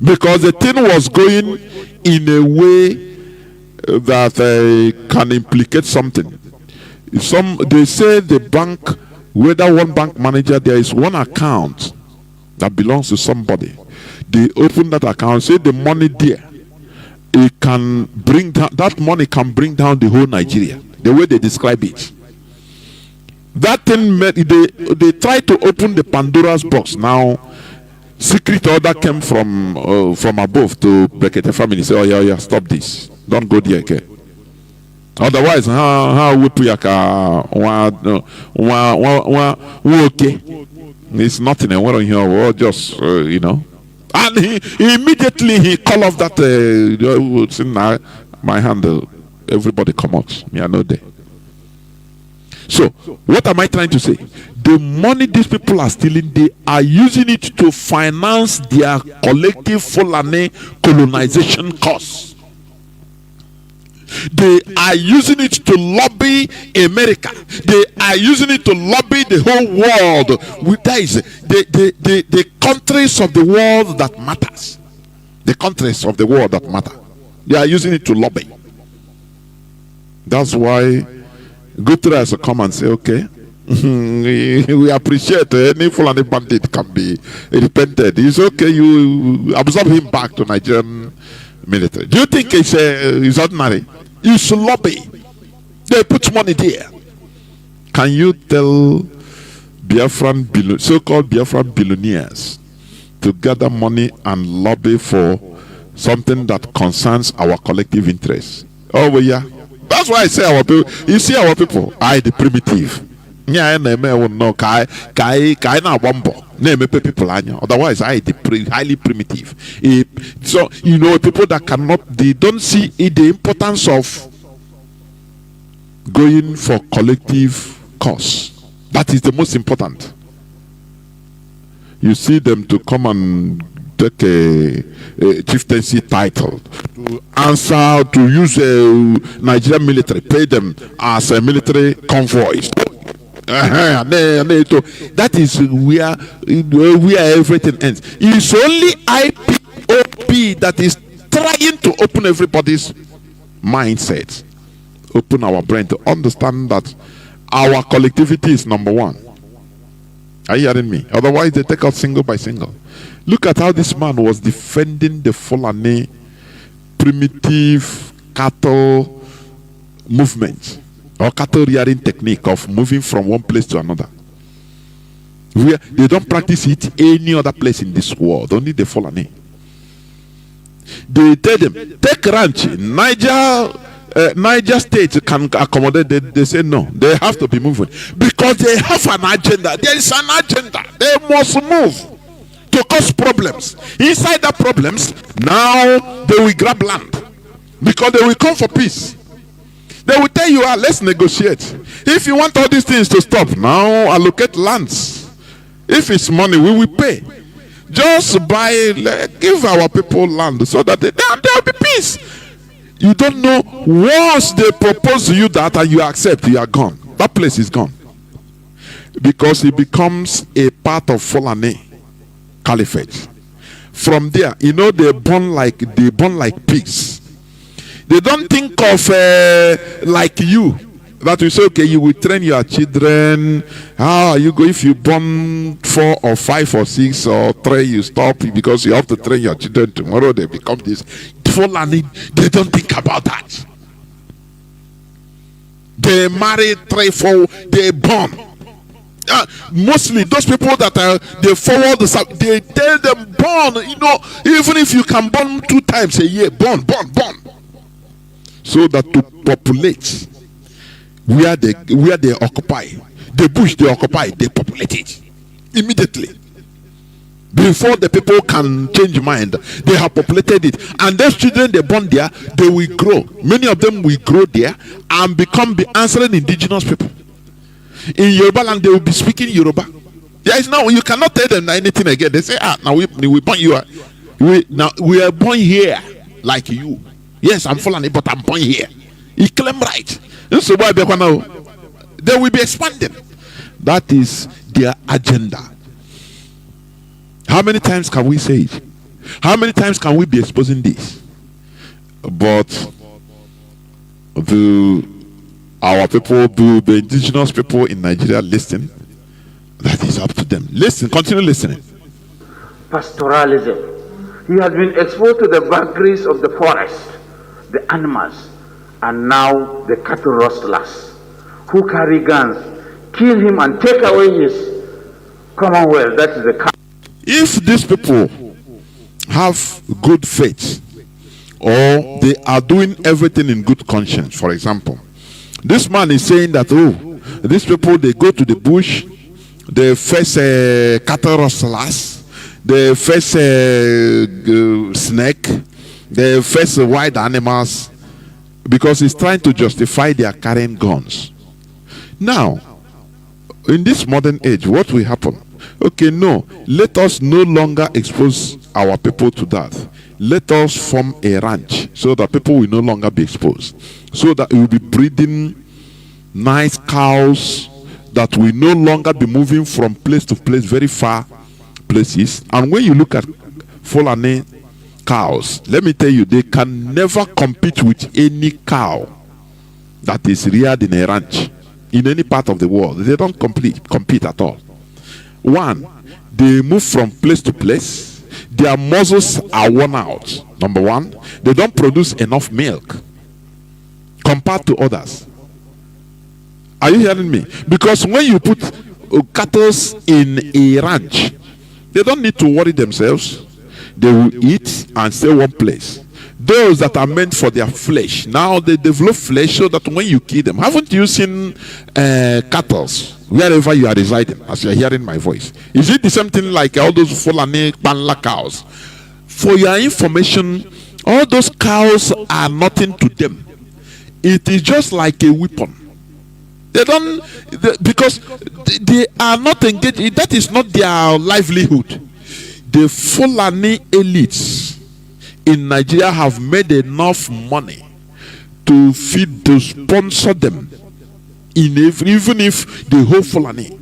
because the thing was going in a way that can implicate something. They say the bank, whether one bank manager, there is one account that belongs to somebody. They open that account, say the money there, it can bring down, that money can bring down the whole Nigeria. The way they describe it, that thing they try to open the Pandora's box. Now secret order came from above to Brekete family. Say, oh yeah, stop this, don't go there again. Otherwise, how would okay, it's nothing. And we're here, we're just And he immediately called off that. My hand, everybody come out. Me, I know there. So, what am I trying to say? The money these people are stealing, they are using it to finance their collective Fulani colonization costs. They are using it to lobby America. They are using it to lobby the whole world. That is the countries of the world that matters. The countries of the world that matter. They are using it to lobby. That's why Guterres will come and say, okay, we appreciate any Fulani bandit can be repented. It's okay, you absorb him back to Nigerian military. Do you think it's ordinary? It's lobby. They put money there. Can you tell Biafran so-called Biafran billionaires to gather money and lobby for something that concerns our collective interests? Oh, well, yeah. That's why I say our people. You see, our people are the primitive. Yeah, no, kai na wambo. Name people otherwise, I the highly primitive. So you know, people that they don't see the importance of going for collective cause. That is the most important. You see them to come and take a chieftaincy title, to answer, to use a Nigerian military, pay them as a military convoys. That is where everything ends. It's only IPOB that is trying to open everybody's mindset, open our brain to understand that our collectivity is number one. Are you hearing me? Otherwise, they take out single by single. Look at how this man was defending the Fulani primitive cattle movement or cattle rearing technique of moving from one place to another. They don't practice it any other place in this world, only the Fulani. They tell them, take ranch. Niger State can accommodate. They say no, they have to be moving because they have an agenda. There is an agenda. They must move to cause problems. Inside the problems, now they will grab land because they will come for peace. They will tell you, let's negotiate. If you want all these things to stop, now allocate lands. If it's money, we will pay. Just give our people land so that there will be peace. You don't know, once they propose to you that and you accept, you are gone. That place is gone. Because it becomes a part of Fulani Caliphate. From there, you know, they born like pigs. They don't think of like you. That you say, okay, you will train your children. How are you going? If you born 4 or 5 or 6 or 3, you stop because you have to train your children. Tomorrow they become this. Fulani, they don't think about that. They marry 3, 4, they born. Mostly those people that they forward the, they tell them born. You know, even if you can born 2 times a year, born, so that to populate where they occupy the bush, they occupy, they populate it immediately. Before the people can change mind, they have populated it. And those children they born there, they will grow. Many of them will grow there and become the answering indigenous people. In Yoruba land, they will be speaking Yoruba. There is no, you cannot tell them anything again. They say, now we born you. We are born here like you. Yes, I'm Fulani, but I'm born here. He claim right. So why they will be expanding. That is their agenda. How many times can we say it? How many times can we be exposing this? But our people, the indigenous people in Nigeria listen? That is up to them. Listen, continue listening. Pastoralism. He has been exposed to the vagaries of the forest, the animals, and now the cattle rustlers who carry guns, kill him and take away his commonwealth. That is the cattle. If these people have good faith or they are doing everything in good conscience, for example, this man is saying that, these people, they go to the bush, they face cattle rustlers, they face snake, they face wild animals, because he's trying to justify their carrying guns. Now, in this modern age, what will happen? Okay, no, let us no longer expose our people to that. Let us form a ranch so that people will no longer be exposed. So that we will be breeding nice cows that will no longer be moving from place to place, very far places. And when you look at Fulani cows, let me tell you, they can never compete with any cow that is reared in a ranch in any part of the world. They don't compete at all. One, they move from place to place. Their muscles are worn out. Number one, they don't produce enough milk compared to others. Are you hearing me? Because when you put cattle in a ranch, they don't need to worry themselves. They will eat and stay one place. those that are meant for their flesh, now they develop flesh so that when you kill them, haven't you seen cattle wherever you are residing as you are hearing my voice? Is it the same thing like all those Fulani Banla cows? For your information, all those cows are nothing to them. It is just like a weapon. Because they are not engaged. That is not their livelihood. The Fulani elites in Nigeria have made enough money to feed, to sponsor them, even if the whole Fulani,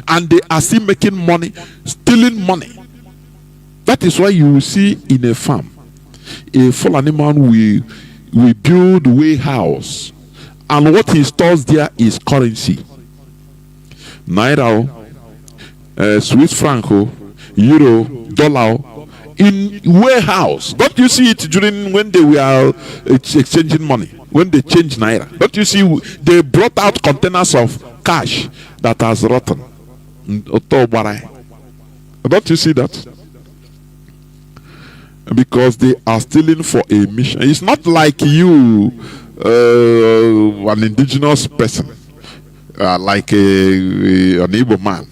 and they are still making money, stealing money. That is why you will see in a farm, a Fulani man will build warehouse, and what he stores there is currency. Naira, Swiss franc, euro, dollar, in warehouse. Don't you see it during when they were exchanging money, when they changed naira? Don't you see they brought out containers of cash that has rotten? Don't you see that? Because they are stealing for a mission. It's not like you, an indigenous person, like an Igbo man.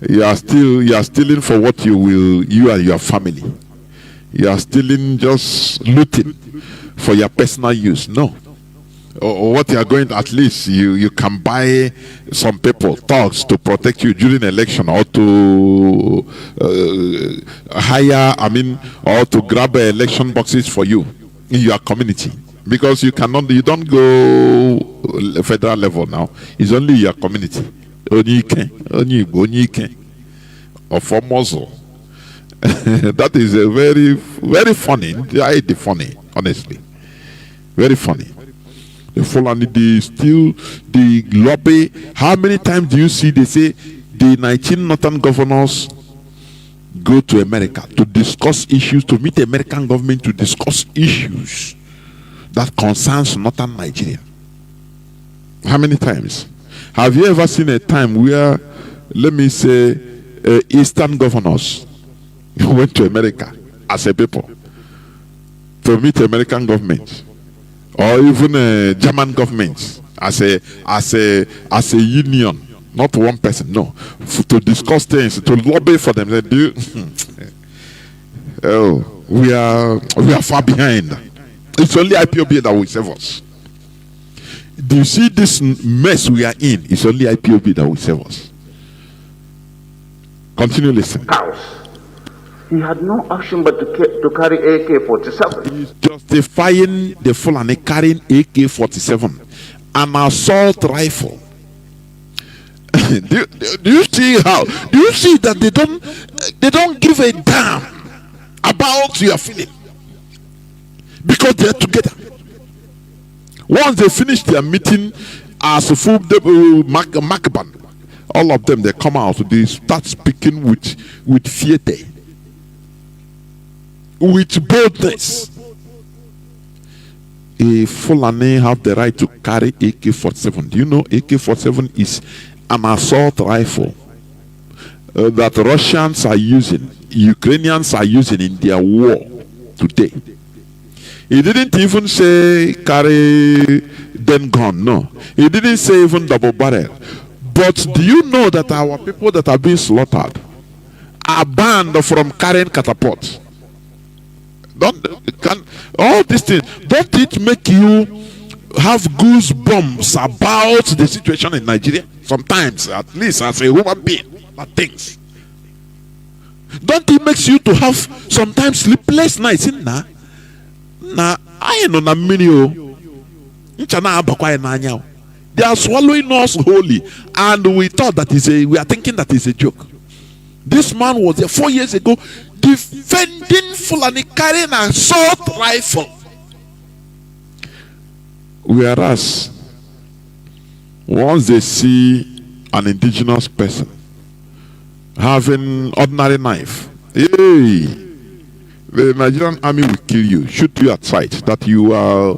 You are stealing for what you and your family. You are stealing, just looting for your personal use. No. Or what you are going to, at least you can buy some people, thugs, to protect you during election, or to hire, or to grab election boxes for you in your community. Because you don't go federal level now. It's only your community. Only or for muzzle. That is a very, very funny. I hate the funny, honestly. Very funny. The Fulani, the lobby. How many times do you see they say the 19 northern governors go to America to discuss issues, to meet the American government to discuss issues that concerns northern Nigeria? How many times? Have you ever seen a time where, let me say, Eastern governors went to America as a people to meet the American government, or even German government as a union, not one person, no, to discuss things, to lobby for them? They do. Oh, we are far behind. It's only IPOB that will save us. Do you see this mess we are in? It's only IPOB that will save us. Continue listening. He had no option but to carry AK-47. He's justifying the Fulani carrying AK-47, an assault rifle. do you see how? Do you see that they don't give a damn about your feeling, because they're together. Once they finish their meeting as a full Makban, all of them, they come out, they start speaking with theater, with boldness. A Fulani have the right to carry AK-47. Do you know AK-47 is an assault rifle that Russians are using, Ukrainians are using in their war today? He didn't even say carry then gun, no. He didn't say even double barrel. But do you know that our people that are being slaughtered are banned from carrying catapults? All these things, don't it make you have goosebumps about the situation in Nigeria? Sometimes, at least as a human being that thinks. Don't it make you to have sometimes sleepless nights? I know na mini. They are swallowing us wholly, and we thought that we are thinking that is a joke. This man was there 4 years ago defending Fulani, carrying an assault rifle. Whereas once they see an indigenous person having ordinary knife, hey, the Nigerian army will kill you, shoot you at sight that you are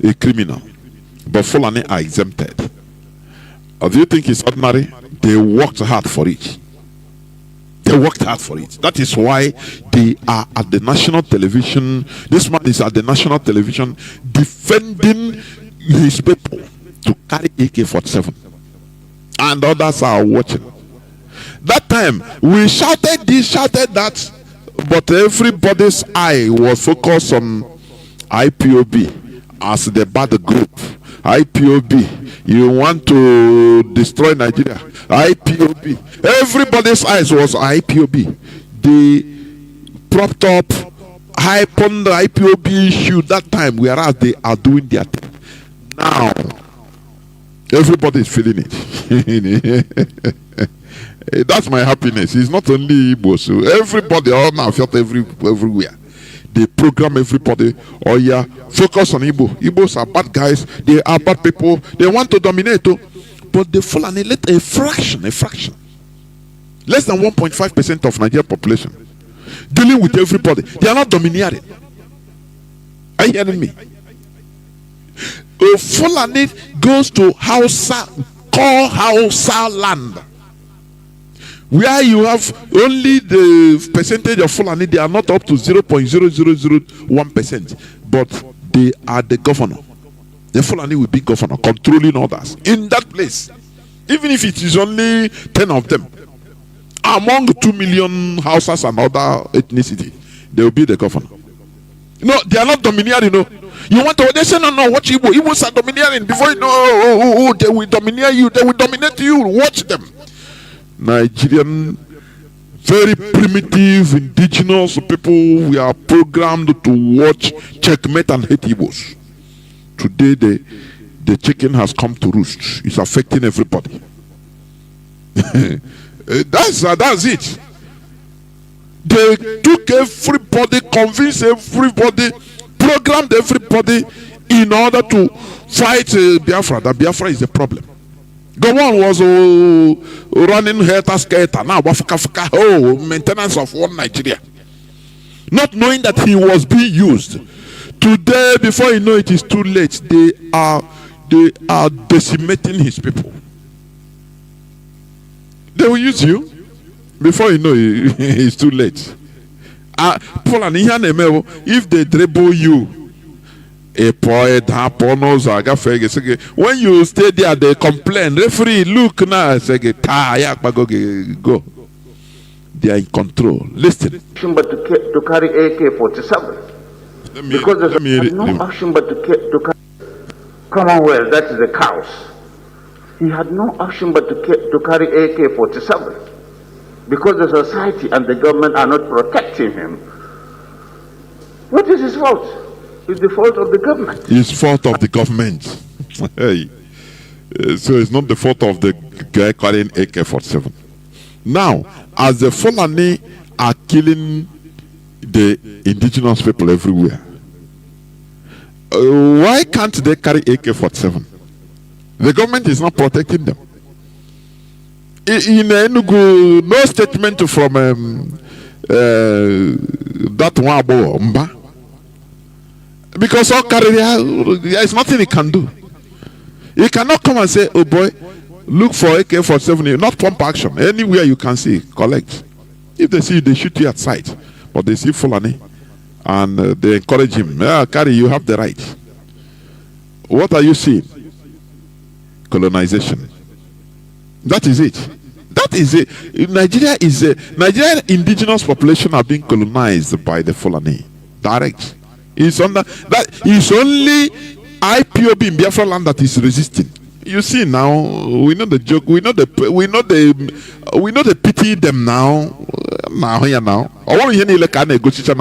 a criminal. But Fulani are exempted. Or do you think it's ordinary? They worked hard for it. They They worked hard for it. That is why they are at the national television. This man is at the national television defending his people to carry AK-47. And others are watching. That time, we shouted this, shouted that, but everybody's eye was focused on IPOB as the bad group. IPOB, you want to destroy Nigeria. IPOB, everybody's eyes was IPOB. They propped up, hype on the IPOB issue that time, whereas they are doing their thing. Now, everybody is feeling it. That's my happiness. It's not only Igbo, so everybody all now felt everywhere. They program everybody. Oh yeah, focus on Igbo. Igbos are bad guys. They are bad people. They want to dominate. But the Fulani let a fraction, less than 1.5% of Nigerian population dealing with everybody. They are not domineering. Are you hearing me? A Fulani goes to Hausa, call Hausa land, where you have only the percentage of Fulani. They are not up to 0.0001%, but they are the governor. The Fulani will be governor, controlling others in that place. Even if it is only 10 of them, among 2 million Hausas and other ethnicity, they will be the governor. No, they are not domineering. You want to? They say no. Watch Igbo. Igbos are domineering. Before you know, they will domineer you. They will dominate you. Watch them. Nigerian, very primitive, indigenous people. We are programmed to watch, checkmate, and hate Igbos. Today, the chicken has come to roost. It's affecting everybody. That's it. They took everybody, convinced everybody, programmed everybody in order to fight Biafra. That Biafra is a problem. Gowon was running helter-skelter. Now, maintenance of one Nigeria. Not knowing that he was being used. Today, before you know it is too late, they are decimating his people. They will use you. Before you know it's too late. If they dribble you, when you stay there, they complain. Referee, look now. Go. They are in control. Listen. But to carry AK-47. Because there's no option but to carry Commonwealth, that is the cows. He had no option but to carry AK-47. Because the society and the government are not protecting him. What is his fault? It's the fault of the government. It's fault of the government. Hey. So it's not the fault of the guy carrying AK-47. Now, as the Fulani are killing the indigenous people everywhere, why can't they carry AK-47? The government is not protecting them. In Enugu, no statement from that one, because all there is nothing he can do. He cannot come and say, "Oh boy, look for AK-47." Not pump action. Anywhere you can see, collect. If they see you, they shoot you at sight. But they see Fulani, and they encourage him. Carry, you have the right. What are you seeing? Colonization. That is it. That is it. Nigeria is Nigerian indigenous population are being colonized by the Fulani. Direct. It's under that. It's only IPOB in Biafran land that is resisting. You see now, we know the joke. We know the pity them now. Now. I want to hear you like negotiation.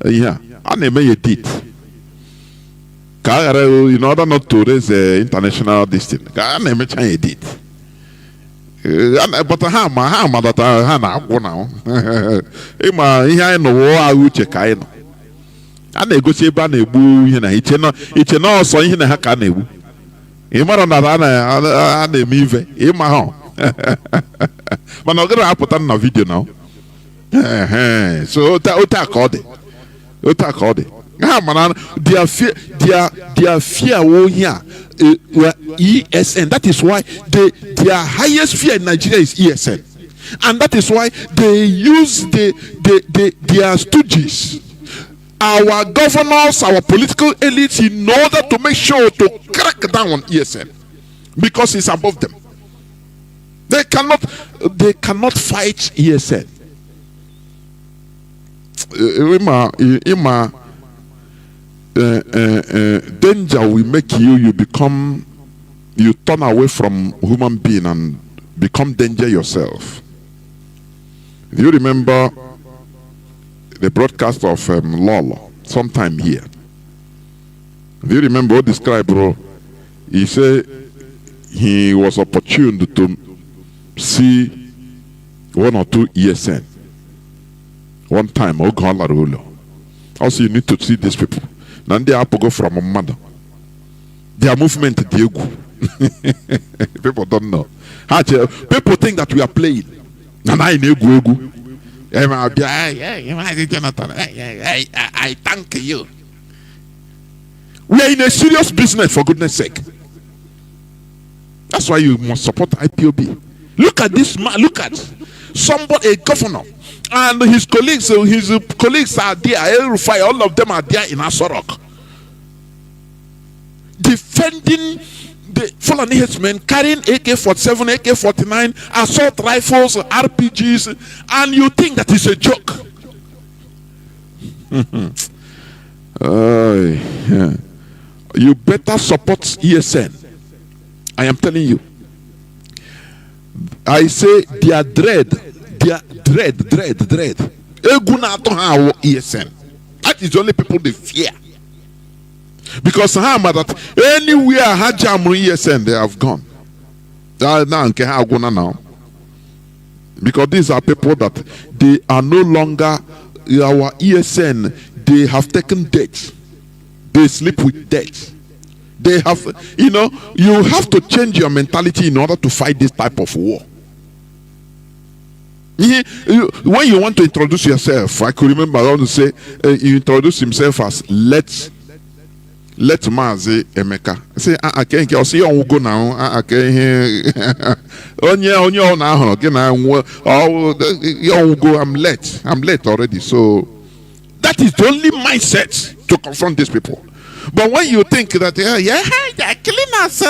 Yeah, I never did. In order not to raise the international distance, I never did. But that now. Here no war uche kaino. I negotiate ban a boo, it's no so in a hakanebu. Imara na mive, home. But I'm gonna put on a video now. So Ota called it. Their fear here ESN. That is why their highest fear in Nigeria is ESN. And that is why they use their stooges, our governors, our political elites, in order to make sure to crack down on ESN, because it's above them. They cannot fight ESN. Danger will make you turn away from human being and become danger yourself. Do you remember the broadcast of Lolo sometime here? Do you remember what described, bro? He said he was opportune to see one or two ESN one time. Oh God, also you need to see these people. Now they have to go from a mother. Their movement, people don't know. People think that we are playing. And I thank you. We are in a serious business, for goodness sake. That's why you must support IPOB. Look at this man. Look at somebody, a governor, and his colleagues. His colleagues are there. All of them are there in Asorok, defending the Fulani headsmen, carrying AK-47, AK-49, assault rifles, RPGs, and you think that is a joke. You better support ESN. I am telling you. I say their dread. ESN. That is the only people they fear. Because that anywhere Hajamu ESN, they have gone. Now. Because these are people that they are no longer our ESN. They have taken debt. They sleep with debt. They have, you have to change your mentality in order to fight this type of war. When you want to introduce yourself, I could remember I want to say, you introduce himself as let Mazi Emeka. Say, I can't see you go now. I can't. I'm late already. So that is the only mindset to confront these people. But when you think that they're killing us,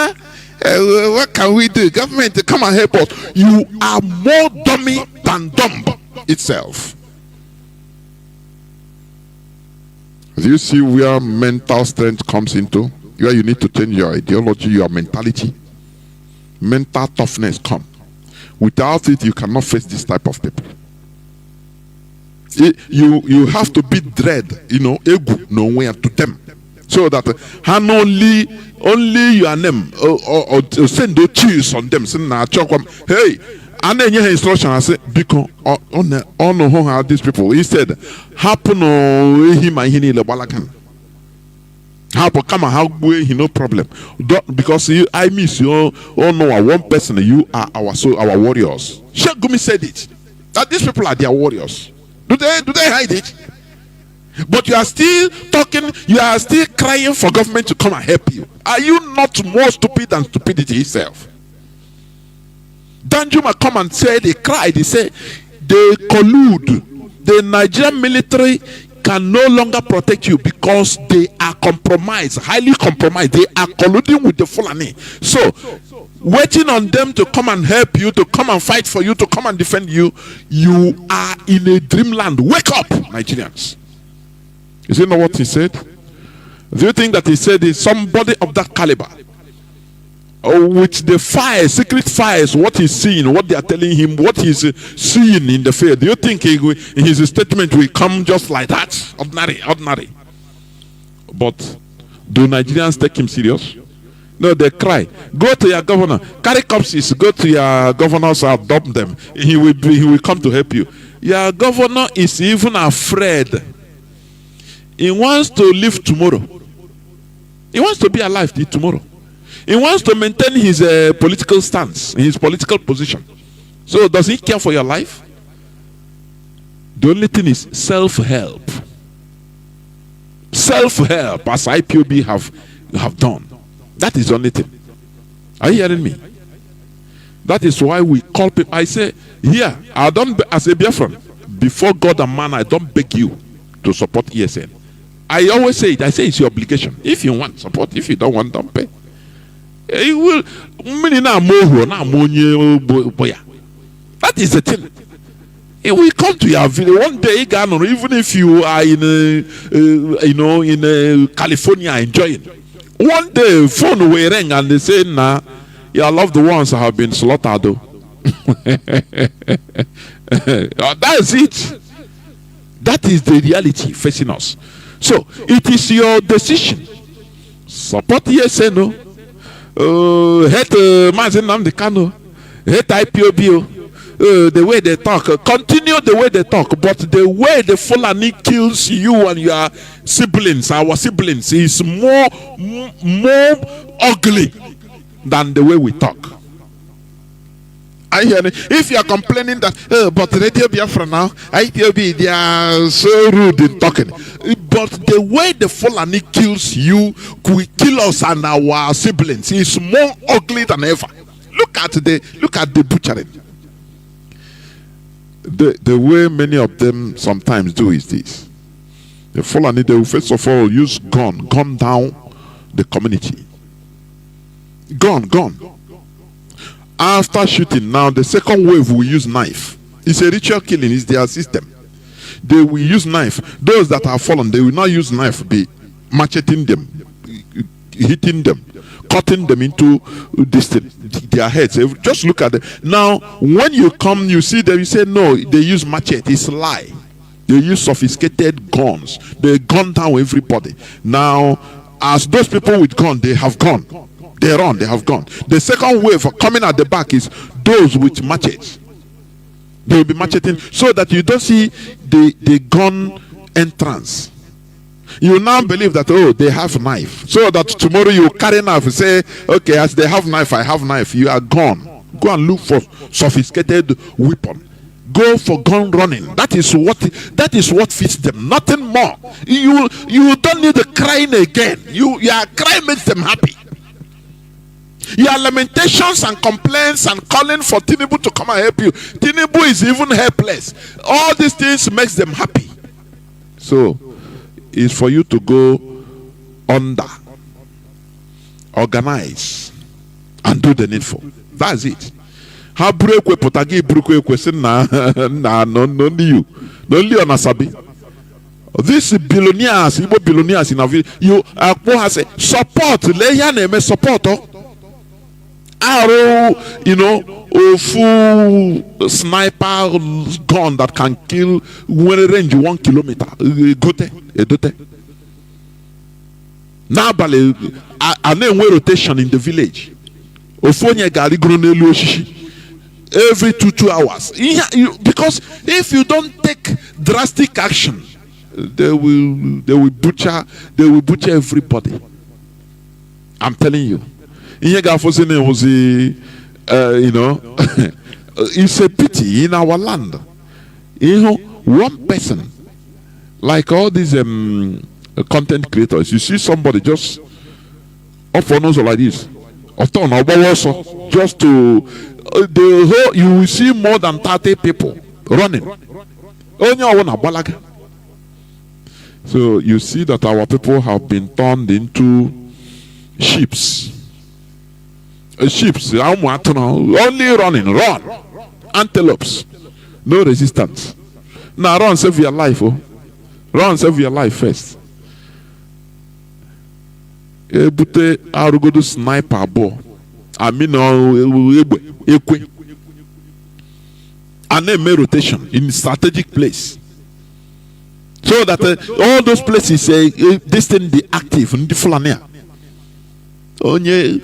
what can we do? Government, come and help us. You are more dummy than dumb itself. Do you see where mental strength comes into? Where you need to change your ideology, your mentality. Mental toughness come. Without it, you cannot face this type of people. You have to be dread, ego, nowhere to them. So that only your name or send those cheese on them. Hey, and then your instruction I say because on who are these people? He said, happen him and he the balakan. Happen come and help no problem. Because I miss you. Oh no, one person. You are our warriors. Shagumi said it. That these people are their warriors. Do they hide it? But you are still talking, you are still crying for government to come and help you. Are you not more stupid than stupidity itself? Danjuma come and say, they cry, they say, they collude. The Nigerian military can no longer protect you because they are compromised, highly compromised. They are colluding with the Fulani. So, waiting on them to come and help you, to come and fight for you, to come and defend you, you are in a dreamland. Wake up, Nigerians. Is it not what he said? Do you think that he said is somebody of that caliber? With the fires, secret fires, what he's seeing, what they are telling him, what he's seeing in the field. Do you think his statement will come just like that? Ordinary. But do Nigerians take him serious? No, they cry. Go to your governor. Carry corpses. Go to your governors and dump them. He will come to help you. Your governor is even afraid. He wants to live tomorrow. He wants to be alive tomorrow. He wants to maintain his political stance, his political position. So does he care for your life? The only thing is self-help. Self-help, as IPOB have done. That is the only thing. Are you hearing me? That is why we call people. I say, here, I don't, as a Biafran, before God and man, I don't beg you to support ESN. I always say it. I say it's your obligation. If you want, support. If you don't want, don't pay. You will. That is the thing. It will come to your village one day, even if you are in, in California enjoying. One day, phone will ring and they say, "Nah, your loved ones have been slaughtered." That's it. That is the reality facing us. So it is your decision. Support ESN, hate Mazi Nnamdi Kanu, hate IPOB. The way they talk, continue the way they talk, but the way the Fulani kills you and your siblings, our siblings, is more ugly than the way we talk. I hear it. If you are complaining that, but Radio Biafra now, IPOB, they are so rude in talking. But the way the Fulani kills you, will kill us and our siblings, is more ugly than ever. Look at the butchering. The way many of them sometimes do is this. The Fulani, they will first of all use gun down the community. Gun. After shooting, now the second wave will use knife. It's a ritual killing, it's their system. They will use knife. Those that are fallen, they will not use knife, be macheting them, hitting them, cutting them into their heads. Just look at them. Now, when you come, you see them, you say, no, they use machete. It's a lie. They use sophisticated guns. They gun down everybody. Now, as those people with gun, they have gone. They run, they have gone. The second wave coming at the back is those with machetes. They will be macheting so that you don't see the gun entrance. You now believe that, oh, they have knife. So that tomorrow you carry knife and say, okay, as they have knife, I have knife. You are gone. Go and look for sophisticated weapon. Go for gun running. That is what fits them. Nothing more. You don't need the crying again. Your cry makes them happy. Your lamentations and complaints and calling for Tinubu to come and help you. Tinubu is even helpless. All these things makes them happy. So it's for you to go under, organize, and do the needful. That's it. How break we potagi break we question na no you. No only on Asabi. These billionaires, Igbo billionaires in our village, you has a support, name support. Arrow, full sniper gun that can kill when a range 1 kilometer. Gote. Now, I name rotation in the village. Every 2 hours. Because if you don't take drastic action, they will butcher everybody. I'm telling you. It's a pity in our land. One person, like all these content creators, you see somebody just up on us like this, just to you will see more than 30 people running. So you see that our people have been turned into sheep. Only run. Antelopes, no resistance. Now run, save your life. Run, save your life first. Ebute arugodo sniper bo. And then rotation in rotating place. So that all those places destined be active in the Fulani. Rotation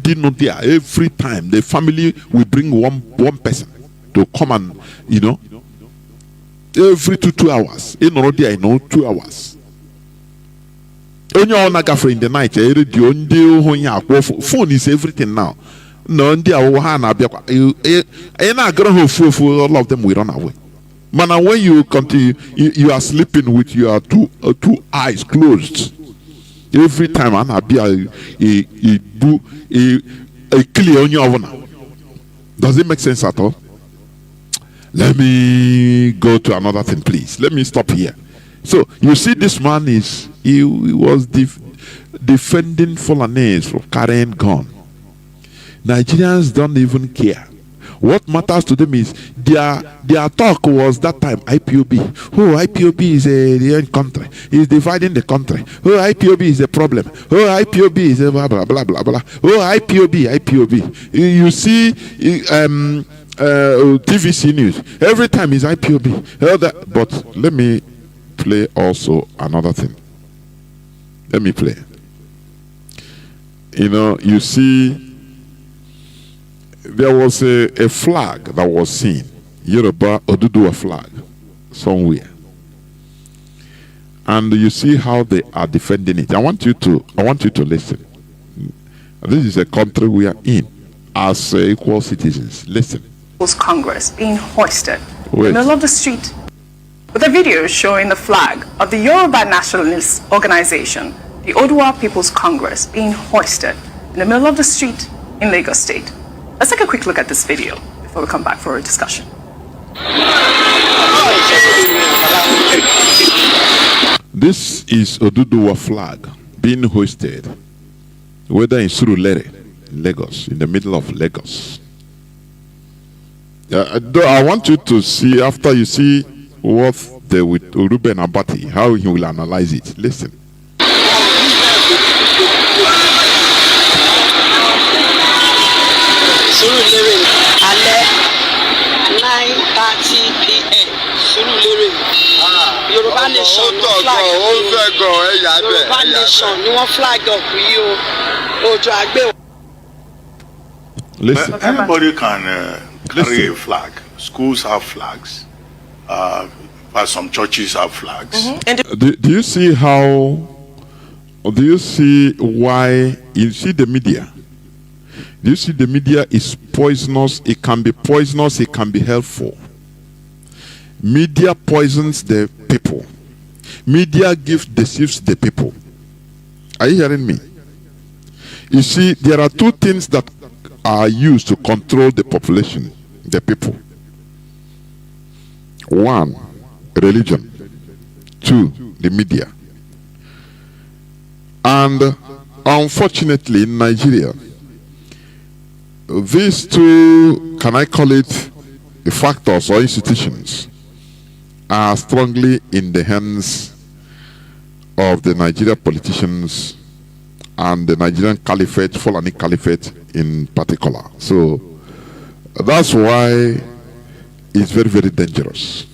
every time the family will bring one person to come and every 2 hours in 2 hours. Only on in the night phone is everything now. No, all of them will run away. Man, when you continue, you are sleeping with your two eyes closed. Every time I be a a clear on your own. Does it make sense at all? Let me go to another thing, please. Let me stop here. So you see, this man he was defending Fulanese from carrying gun. Nigerians don't even care. What matters to them is their talk was that time IPOB. Oh, IPOB is the country. He's dividing the country. Oh, IPOB is a problem. Oh, IPOB is a blah blah blah blah blah. Oh, IPOB. You see, TVC news every time is IPOB. But let me play also another thing. Let me play. You see. There was a flag that was seen, Yoruba Oduduwa flag, somewhere, and you see how they are defending it. I want you to listen. This is a country we are in as equal citizens. Listen. Congress being hoisted in Wait. the middle of the street with a video showing the flag of the Yoruba nationalist organization, the Oduduwa People's Congress, being hoisted in the middle of the street in Lagos State. Let's take a quick look at this video before we come back for a discussion. This is Oduduwa flag being hoisted, whether in Surulere, Lagos, in the middle of Lagos. I want you to see, after you see what they with Ruben Abati, how he will analyze it. Listen. Surulere, alẹ́ 9:30 p.m. Surulere. Yoruba Nation no flag. Yoruba Nation ni wọ́n flag up yìí o. Ojo agbe. Listen. Anybody can carry a flag. Schools have flags. Some churches have flags. Do you see how? Do you see why? You see the media. Do you see the media is poisonous? It can be poisonous, it can be helpful. Media poisons the people. Media deceives the people. Are you hearing me? You see, there are two things that are used to control the population, the people. One, religion. Two, the media. And unfortunately, in Nigeria, these two, can I call it the factors or institutions, are strongly in the hands of the Nigerian politicians and the Nigerian caliphate, Fulani caliphate in particular. So that's why it's very, very dangerous.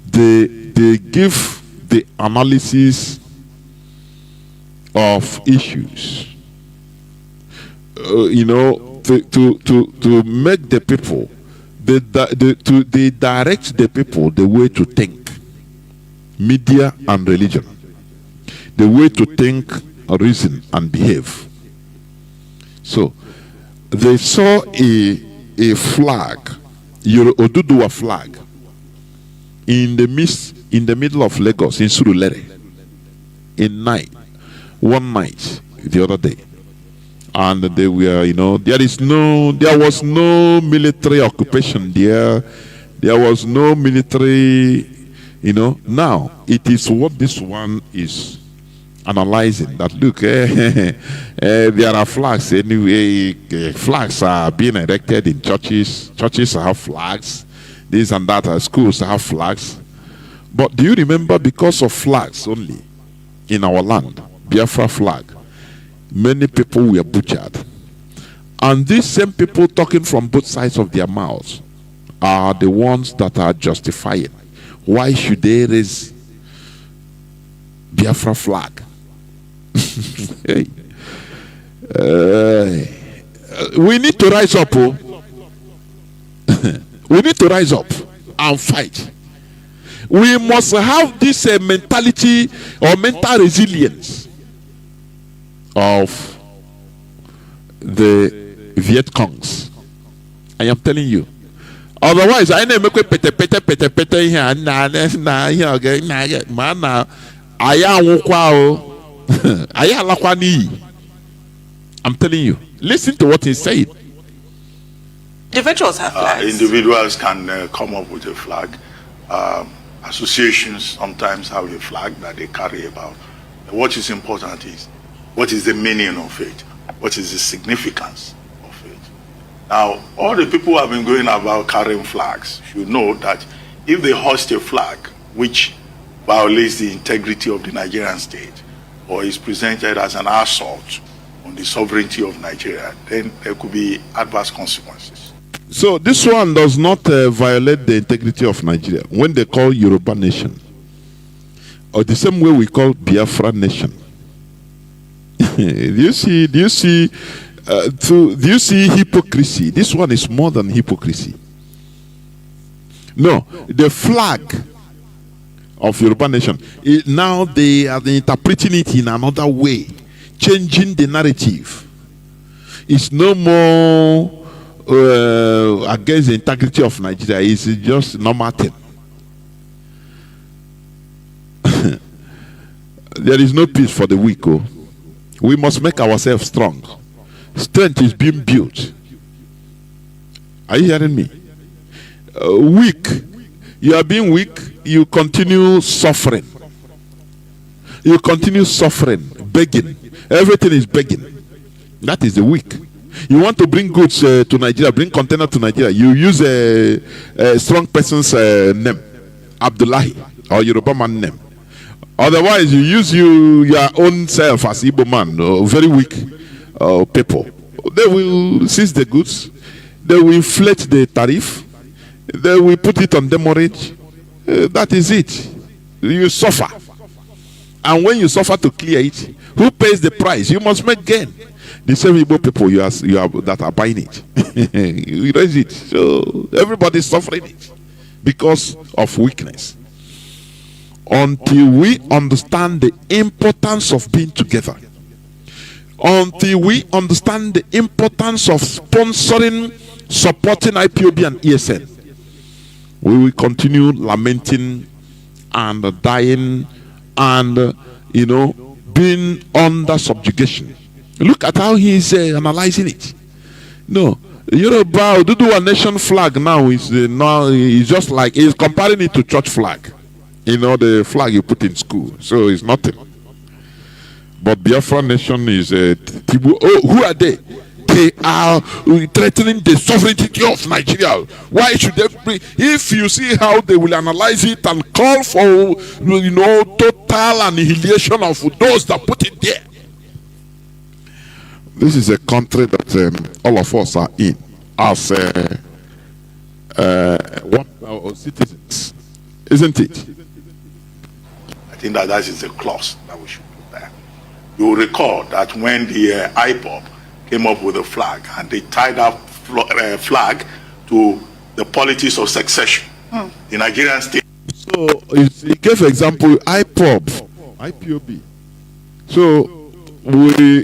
They give the analysis of issues, to make the people, they direct the people the way to think. Media and religion, the way to think, reason, and behave. So they saw a flag, Oduduwa flag, in the middle of Lagos, in Surulere, one night the other day. And they were, there was no military occupation there. There was no military, Now, it is what this one is analyzing. That, look, there are flags anyway. Flags are being erected in churches. Churches have flags. This and that. Schools have flags. But do you remember, because of flags only in our land, Biafra flag, many people were butchered. And these same people talking from both sides of their mouths are the ones that are justifying. Why should they raise Biafra flag? Hey. We need to rise up. We need to rise up and fight. We must have this mentality or mental resilience of the Viet Congs. I am telling you. Otherwise, I never make pete here. I'm telling you. Listen to what he's saying. Individuals have flags. Individuals can come up with a flag. Associations sometimes have a flag that they carry about. What is important is, what is the meaning of it? What is the significance of it? Now, all the people who have been going about carrying flags should know that if they hoist a flag which violates the integrity of the Nigerian state or is presented as an assault on the sovereignty of Nigeria, then there could be adverse consequences. So this one does not violate the integrity of Nigeria when they call Yoruba nation, or the same way we call Biafran nation. Do you see hypocrisy? This one is more than hypocrisy. No, the flag of Yoruba nation, now they are interpreting it in another way, changing the narrative. It's no more against the integrity of Nigeria. It's just normal thing. There is no peace for the weak. Oh. We must make ourselves strong. Strength is being built. Are you hearing me? Weak. You are being weak. You continue suffering. You continue suffering, begging. Everything is begging. That is the weak. You want to bring goods to Nigeria, bring container to Nigeria. You use a strong person's name, Abdullahi, or Yoruba man name. Otherwise, you use your own self as Igbo man, very weak people. They will seize the goods. They will inflate the tariff. They will put it on demurrage. That is it. You suffer. And when you suffer to clear it, who pays the price? You must make gain. The same Igbo people you are that are buying it. You raise it. So everybody is suffering it because of weakness. Until we understand the importance of being together, until we understand the importance of sponsoring, supporting IPOB and ESN, we will continue lamenting and dying and being under subjugation. Look at how he is analyzing it. No, Yoruba Oduduwa nation flag now is just like he's comparing it to church flag. The flag you put in school. So it's nothing. But Biafra nation is Tibu. Oh, who are they? They are threatening the sovereignty of Nigeria. Why should they be? If you see how they will analyze it and call for total annihilation of those that put it there. This is a country that all of us are in as citizens, isn't it? I think that is a clause that we should put there. You will recall that when the IPOB came up with a flag and they tied that flag to the politics of succession, the Nigerian state. So he gave example IPOB. So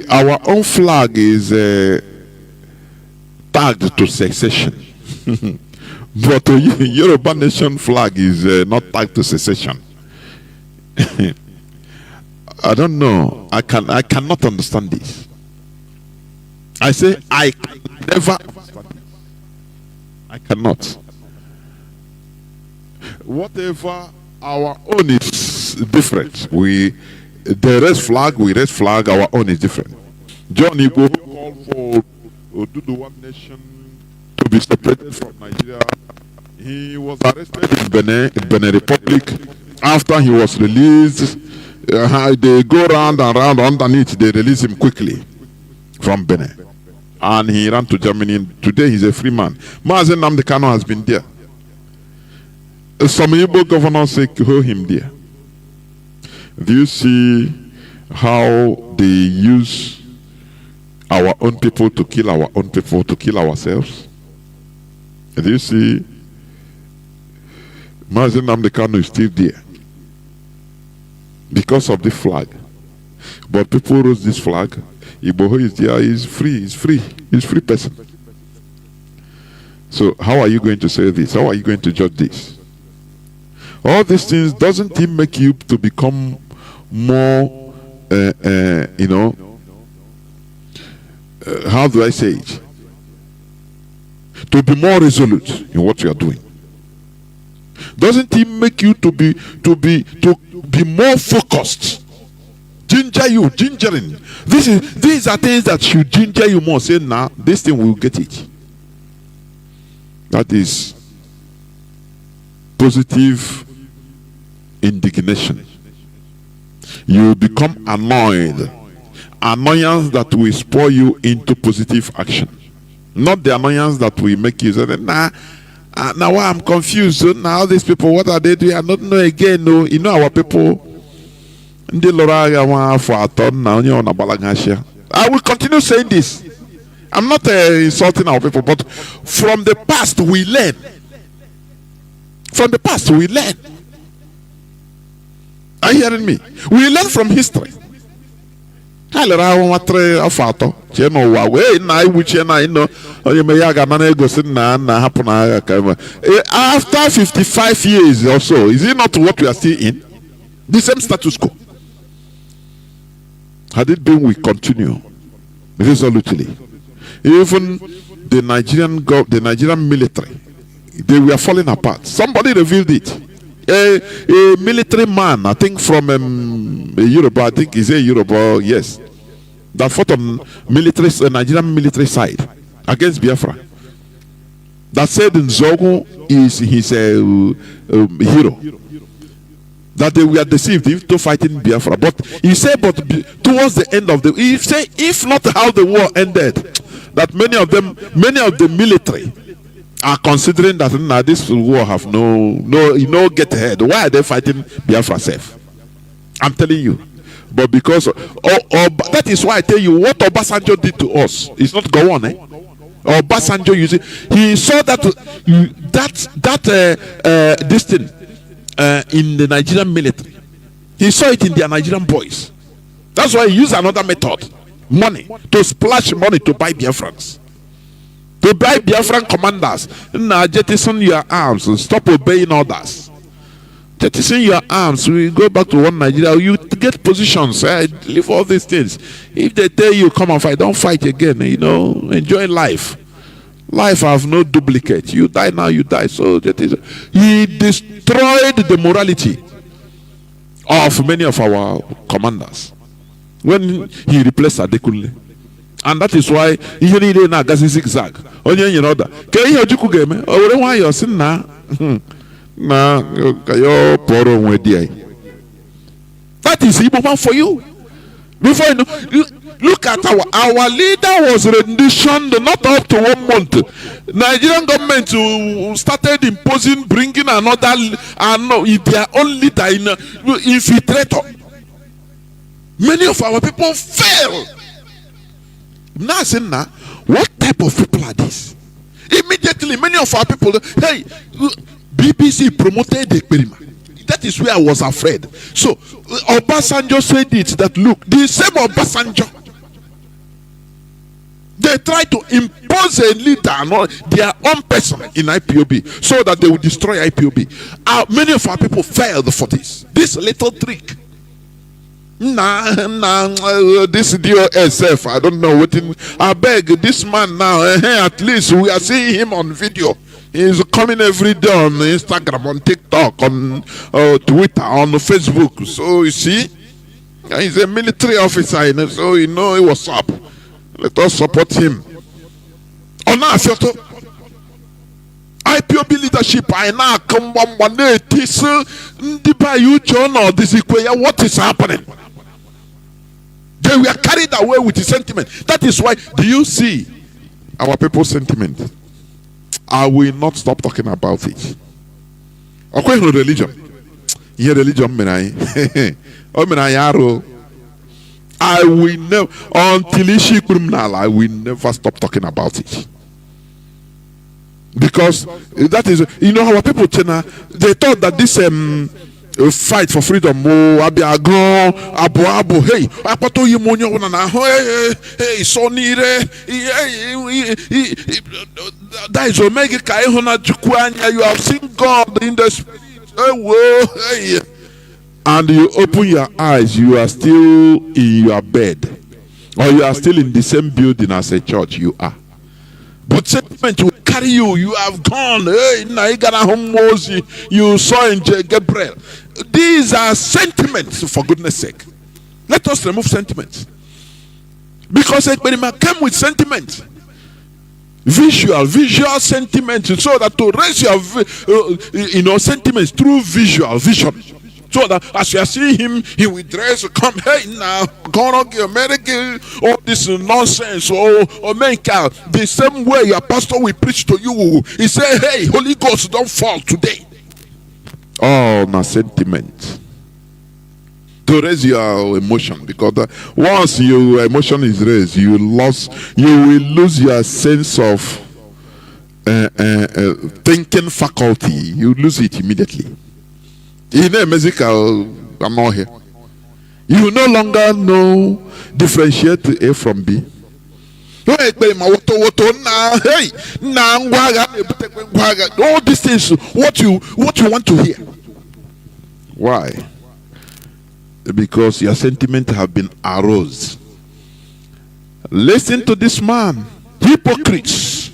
our own flag is tagged to secession, but Yoruba nation flag is not tagged to secession. I don't know. I cannot understand this. I say I can never understand this. I cannot. Whatever our own is different. They raise flag, we raise flag, our own is different. John Igbo called for Oduduwa nation to be separated from Nigeria. He was arrested in Benin Republic. After he was released, they go round and round underneath. They release him quickly from Benin. And he ran to Germany. Today he's a free man. Mazi Nnamdi Kanu has been there. Some Igbo governors say hold him there. Do you see how they use our own people to kill our own people, to kill ourselves? Do you see Mazi Nnamdi Kanu is still there because of the flag? But people rose this flag. Igbo is there, he's free, he's free person. So how are you going to say this? How are you going to judge this? All these things, doesn't it make you to become more, how how do I say it? To be more resolute in what you are doing. Doesn't it make you to be more focused? Ginger you, gingering. These are things that should ginger you more. Say, nah, this thing will get it. That is positive indignation. You become annoyed. Annoyance that will spur you into positive action. Not the annoyance that will make you say, nah, now I'm confused. So now these people, what are they doing? I don't know again. No, you know our people. I will continue saying this. I'm not insulting our people, but from the past we learn. From the past we learn. Are you hearing me? We learn from history. After 55 years or so, is it not what we are still in? The same status quo. Had it been, we continue resolutely. Even the Nigerian military, they were falling apart. Somebody revealed it. A military man, I think from Europe, I think he's a Yoruba, yes, that fought on Nigerian military side against Biafra. That said Nzogu is his hero. That they were deceived into fighting Biafra. But he said, but towards the end of the, he said, if not how the war ended, that many of the military are considering that this war have no get ahead. Why are they fighting Biafra safe? I'm telling you. But because that is why I tell you what Obasanjo did to us. It's not go on, Obasanjo, you see, he saw that this thing in the Nigerian military. He saw it in their Nigerian boys. That's why he used another method, money, to splash money to buy Biafrans. To buy Biafran commanders. Now jettison your arms and stop obeying orders. Jettison your arms, we go back to one Nigeria. You get positions, leave all these things. If they tell you come and fight, don't fight again. Enjoy life. Life have no duplicate. You die now, you die. So that is, he destroyed the morality of many of our commanders when he replaced Adekunle. And that is why he need a gazi zigzag. Onye you know that. Ke ihe ojuku game. Ore wa yo sin na kayo poro nwedi. That is Igbo man for you. Before you know, look at our leader was renditioned not up to 1 month. Nigerian government started imposing, bringing another, their own leader in infiltrator. Many of our people fail. Now saying now, what type of people are these? Immediately, many of our people, hey, BBC promoted the experiment. That is where I was afraid. So Obasanjo said it, that look, the same Obasanjo, they try to impose a leader, their own person in IPOB, so that they will destroy IPOB. Many of our people failed for this little trick. This DOSF, I don't know what. I beg this man now. At least we are seeing him on video. He's coming every day on Instagram, on TikTok, on Twitter, on Facebook. So you see, he's a military officer, so you know what's up. Let us support him. On our IPOB leadership, I now come one day. What is happening? They were carried away with the sentiment. That is why, do you see our people's sentiment? I will not stop talking about it. Okay, no religion. Here religion, I will never, until criminal, I will never stop talking about it. Because that is, our people, they thought that this fight for freedom, hey, that is Omega. You have seen God in the spirit, and you open your eyes, you are still in your bed. or you are still in the same building as a church, you are. But sentiment will carry you. You have gone. Hey, you saw in Gabriel. These are sentiments, for goodness sake. Let us remove sentiments. Because it came with sentiment. Visual sentiment, so that to raise your sentiments through vision. So that as you are seeing him, he will dress, come, hey, now, American, all this nonsense, or make the same way your pastor will preach to you. He say, hey, Holy Ghost, don't fall today. Oh, na sentiment. To raise your emotion, because once your emotion is raised, you will lose your sense of thinking faculty. You lose it immediately. In a musical, I'm not here. You no longer know differentiate A from B. All these things, what you want to hear. Why? Because your sentiments have been aroused. Listen to this man. Hypocrites.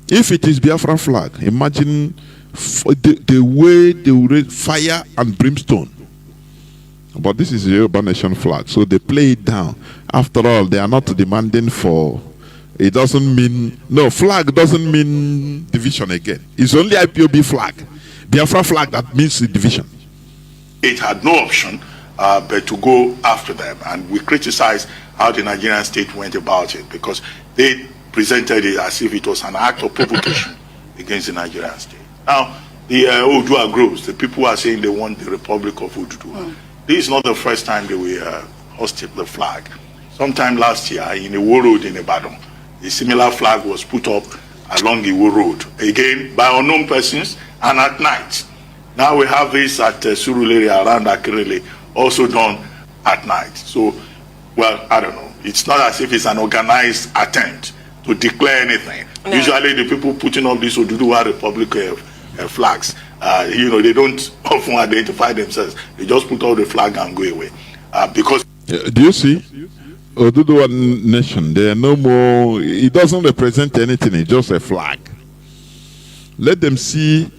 If it is Biafran flag, imagine the way they will raise fire and brimstone. But this is the Yoruba nation flag, so they play it down. After all, they are not demanding for. It doesn't mean flag doesn't mean division again. It's only IPOB flag, Biafra flag that means division. It had no option but to go after them, and we criticize how the Nigerian state went about it, because they presented it as if it was an act of provocation against the Nigerian state. Now, the Odua grows. The people are saying they want the Republic of Odua. This is not the first time they will host the flag. Sometime last year in Iwo Road in Ibadan, a similar flag was put up along Iwo Road, again by unknown persons and at night. Now we have this at Surulere around Akirele, also done at night. So, well, I don't know. It's not as if it's an organized attempt to declare anything. No. Usually the people putting up these Oduduwa Republic flags, they don't often identify themselves. They just put out the flag and go away. Because do you see? Oduduwa nation, they are no more. It doesn't represent anything. It's just a flag. Let them see.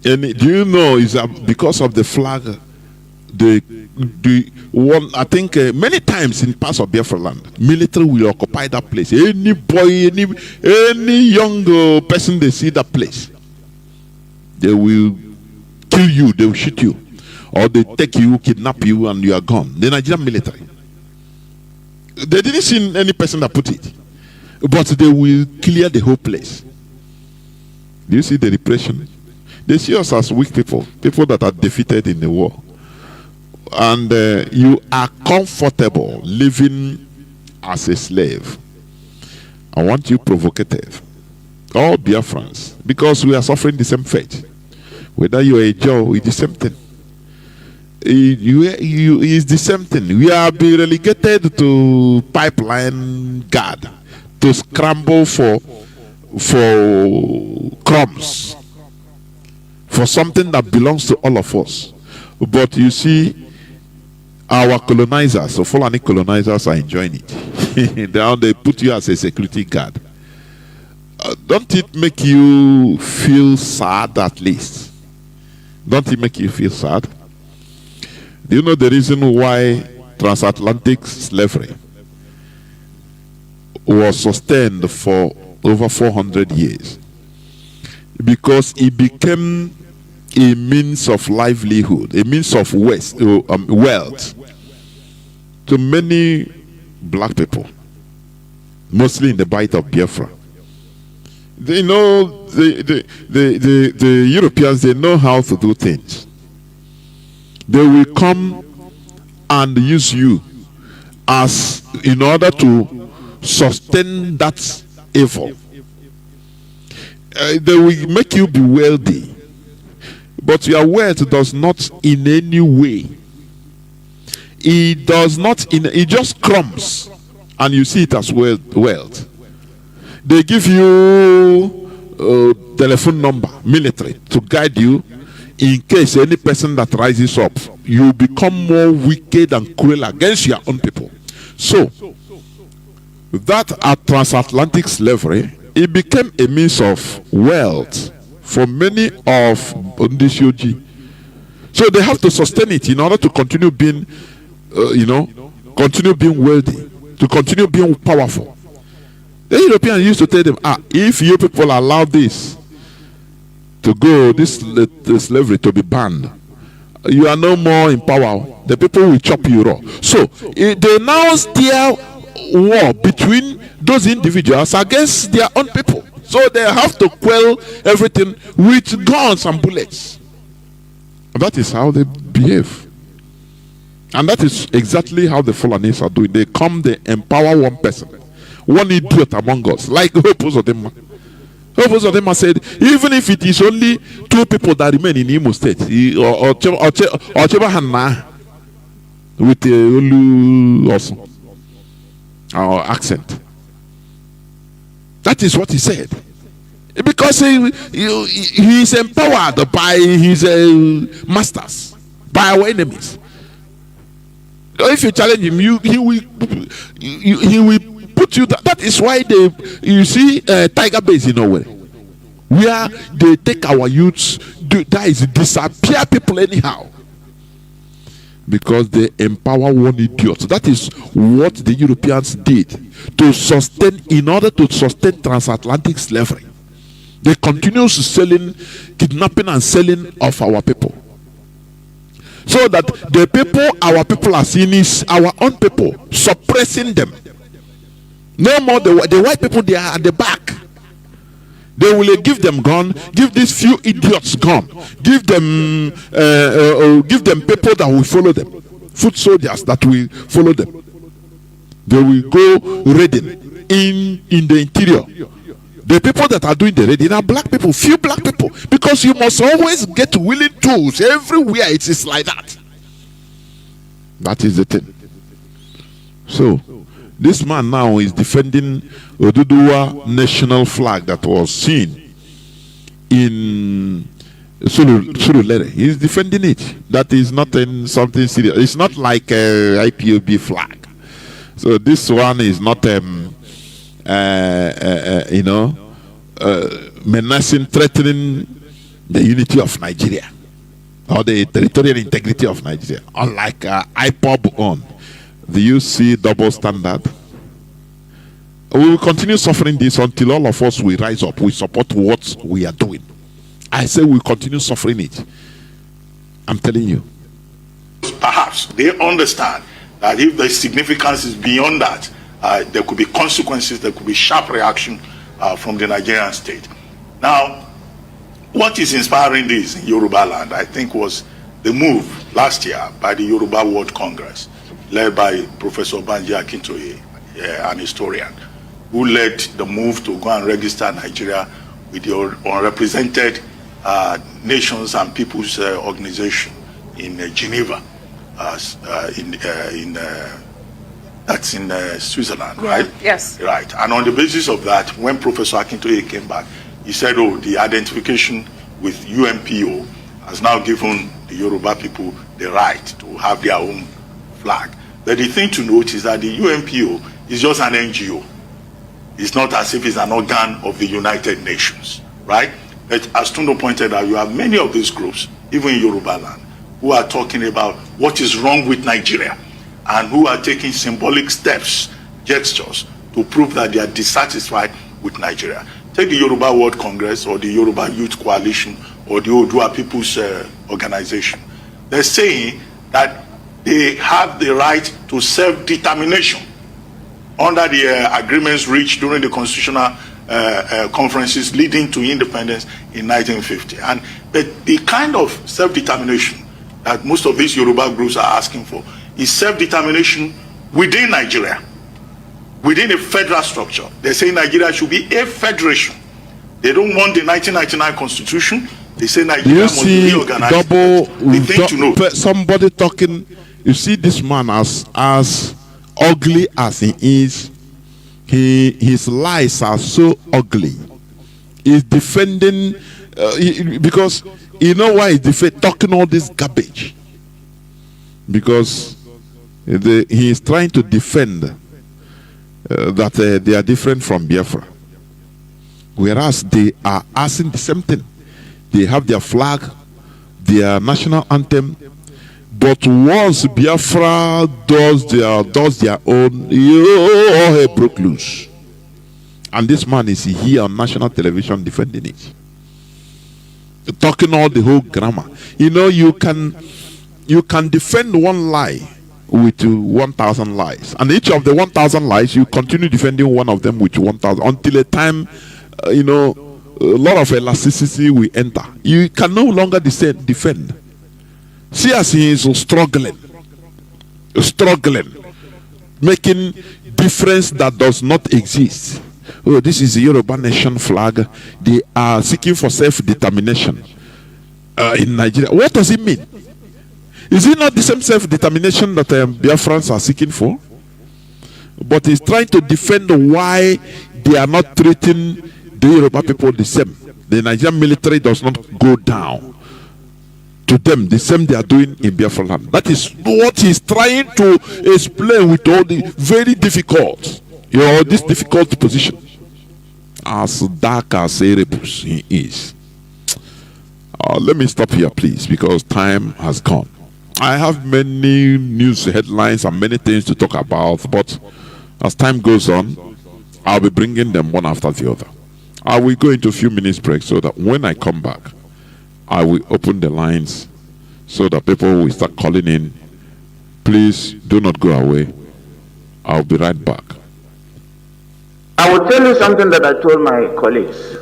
And do you know is that because of the flag, the one I think many times in parts of Biafra land, military will occupy that place. Any boy, any young person they see that place, they will kill you. They will shoot you, or they take you, kidnap you, and you are gone. The Nigerian military. They didn't see any person that put it, but they will clear the whole place. Do you see the repression? They see us as weak people that are defeated in the war. And you are comfortable living as a slave. I want you provocative. All Biafrans, because we are suffering the same fate. Whether you are a Joe, it's the same thing. It's the same thing. We are being relegated to pipeline guard, to scramble for crumbs, for something that belongs to all of us. But you see, our colonizers, so Fulani colonizers, are enjoying it. They put you as a security guard. Don't it make you feel sad at least? Don't it make you feel sad? Do you know the reason why transatlantic slavery was sustained for over 400 years? Because it became a means of livelihood, a means of wealth to many black people, mostly in the Bight of Biafra. They know the Europeans, they know how to do things. They will come and use you as in order to sustain that evil. They will make you be wealthy, but your wealth does not in any way. It does not. It just crumbs, and you see it as wealth. They give you a telephone number, military, to guide you in case any person that rises up, you become more wicked and cruel against your own people. So, that at transatlantic slavery, it became a means of wealth for many of Ondishoji. So they have to sustain it in order to continue being, continue being wealthy, to continue being powerful. The Europeans used to tell them, if you people allow this to go, this slavery to be banned, you are no more in power. The people will chop you raw. So they now steer war between those individuals against their own people. So they have to quell everything with guns and bullets. That is how they behave. And that is exactly how the Fulanis are doing. They come, they empower one person, one idiot among us, like Hope Uzodinma. Hope Uzodinma said, even if it is only 2 people that remain in Imo State, or Chebahanna, with the Olu also, our accent. That is what he said. Because he is empowered by his masters, by our enemies. If you challenge him, he will put you. That is why you see Tiger Base in nowhere, where they take our youths, that is disappear people anyhow, because they empower one idiot. That is what the Europeans did to sustain, in order to sustain transatlantic slavery. They continue selling, kidnapping and selling of our people. So that the people our people are seeing is our own people, suppressing them. No more the white people, they are at the back. They will give them gun, give these few idiots gun, give them people that will follow them, foot soldiers that will follow them. They will go raiding in the interior. The people that are doing the raiding are black people, few black people, because you must always get willing tools everywhere. It is like that. That is the thing. So this man now is defending Oduduwa national flag that was seen in Surulere. He is defending it. That is not in something serious. It's not like a IPOB flag. So this one is not menacing, threatening the unity of Nigeria or the territorial integrity of Nigeria. Unlike IPOB on, do you see double standard? We will continue suffering this until all of us will rise up. We support what we are doing. I say we continue suffering it. I'm telling you. Perhaps they understand that if the significance is beyond that, there could be consequences, there could be sharp reaction from the Nigerian state. Now, what is inspiring this in Yoruba land, I think, was the move last year by the Yoruba World Congress, led by Professor Banji Akintoye, an historian, who led the move to go and register Nigeria with the unrepresented nations and people's organization in Geneva, that's in Switzerland, right? Yes. Right. And on the basis of that, when Professor Akintoye came back, he said, the identification with UNPO has now given the Yoruba people the right to have their own flag. But the thing to note is that the UNPO is just an NGO. It's not as if it's an organ of the United Nations, right? But as Tundo pointed out, you have many of these groups, even in Yoruba land, who are talking about what is wrong with Nigeria, and who are taking symbolic steps, gestures, to prove that they are dissatisfied with Nigeria. Take the Yoruba World Congress or the Yoruba Youth Coalition or the Odua People's Organization. They're saying that they have the right to self-determination under the agreements reached during the constitutional conferences leading to independence in 1950. And the kind of self-determination that most of these Yoruba groups are asking for is self-determination within Nigeria, within a federal structure. They say Nigeria should be a federation. They don't want the 1999 constitution. They say Nigeria must be reorganized. Somebody talking, you see this man as ugly as he is, his lies are so ugly. He's defending, because you know why he's talking all this garbage? Because he is trying to defend that they are different from Biafra. Whereas they are asking the same thing. They have their flag, their national anthem, but once Biafra does their own, all hell broke loose. And this man is here on national television defending it, talking all the whole grammar. You know, you can defend one lie with 1,000 lies, and each of the 1,000 lies you continue defending one of them with 1,000 until a time, a lot of elasticity will enter. You can no longer defend. See, as he is struggling, making difference that does not exist. Oh, this is the Yoruba nation flag. They are seeking for self-determination in Nigeria. What does it mean? Is it not the same self-determination that Biafrans are seeking for? But he's trying to defend why they are not treating the Yoruba people the same. The Nigerian military does not go down to them the same they are doing in Biafra land. That is what he's trying to explain with all the very difficult, this difficult position. As dark as Erebus he is. Let me stop here, please, because time has gone. I have many news headlines and many things to talk about, but as time goes on, I'll be bringing them one after the other. I will go into a few minutes break so that when I come back, I will open the lines so that people will start calling in. Please do not go away. I'll be right back. I will tell you something that I told my colleagues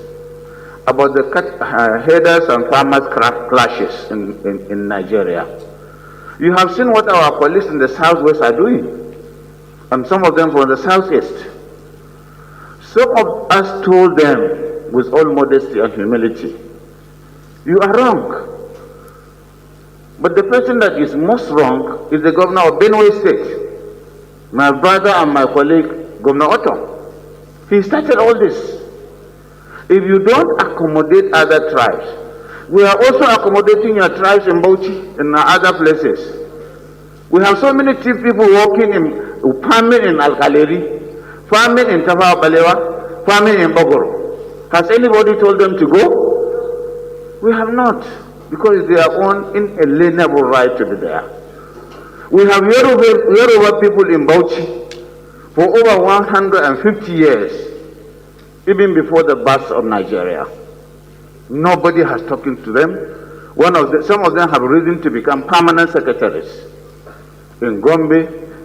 about the headers and farmers clashes in Nigeria. You have seen what our police in the southwest are doing, and some of them from the southeast. Some of us told them with all modesty and humility, you are wrong. But the person that is most wrong is the governor of Benue State, my brother and my colleague, Governor Otto. He started all this. If you don't accommodate other tribes, we are also accommodating your tribes in Bauchi and other places. We have so many chief people working in farming in Alkaleri, farming in Tafawa Balewa, farming in Bogoro. Has anybody told them to go? We have not, because it's their own inalienable right to be there. We have Yoruba people in Bauchi for over 150 years, even before the birth of Nigeria. Nobody has talking to them. Some of them have risen to become permanent secretaries in Gombe,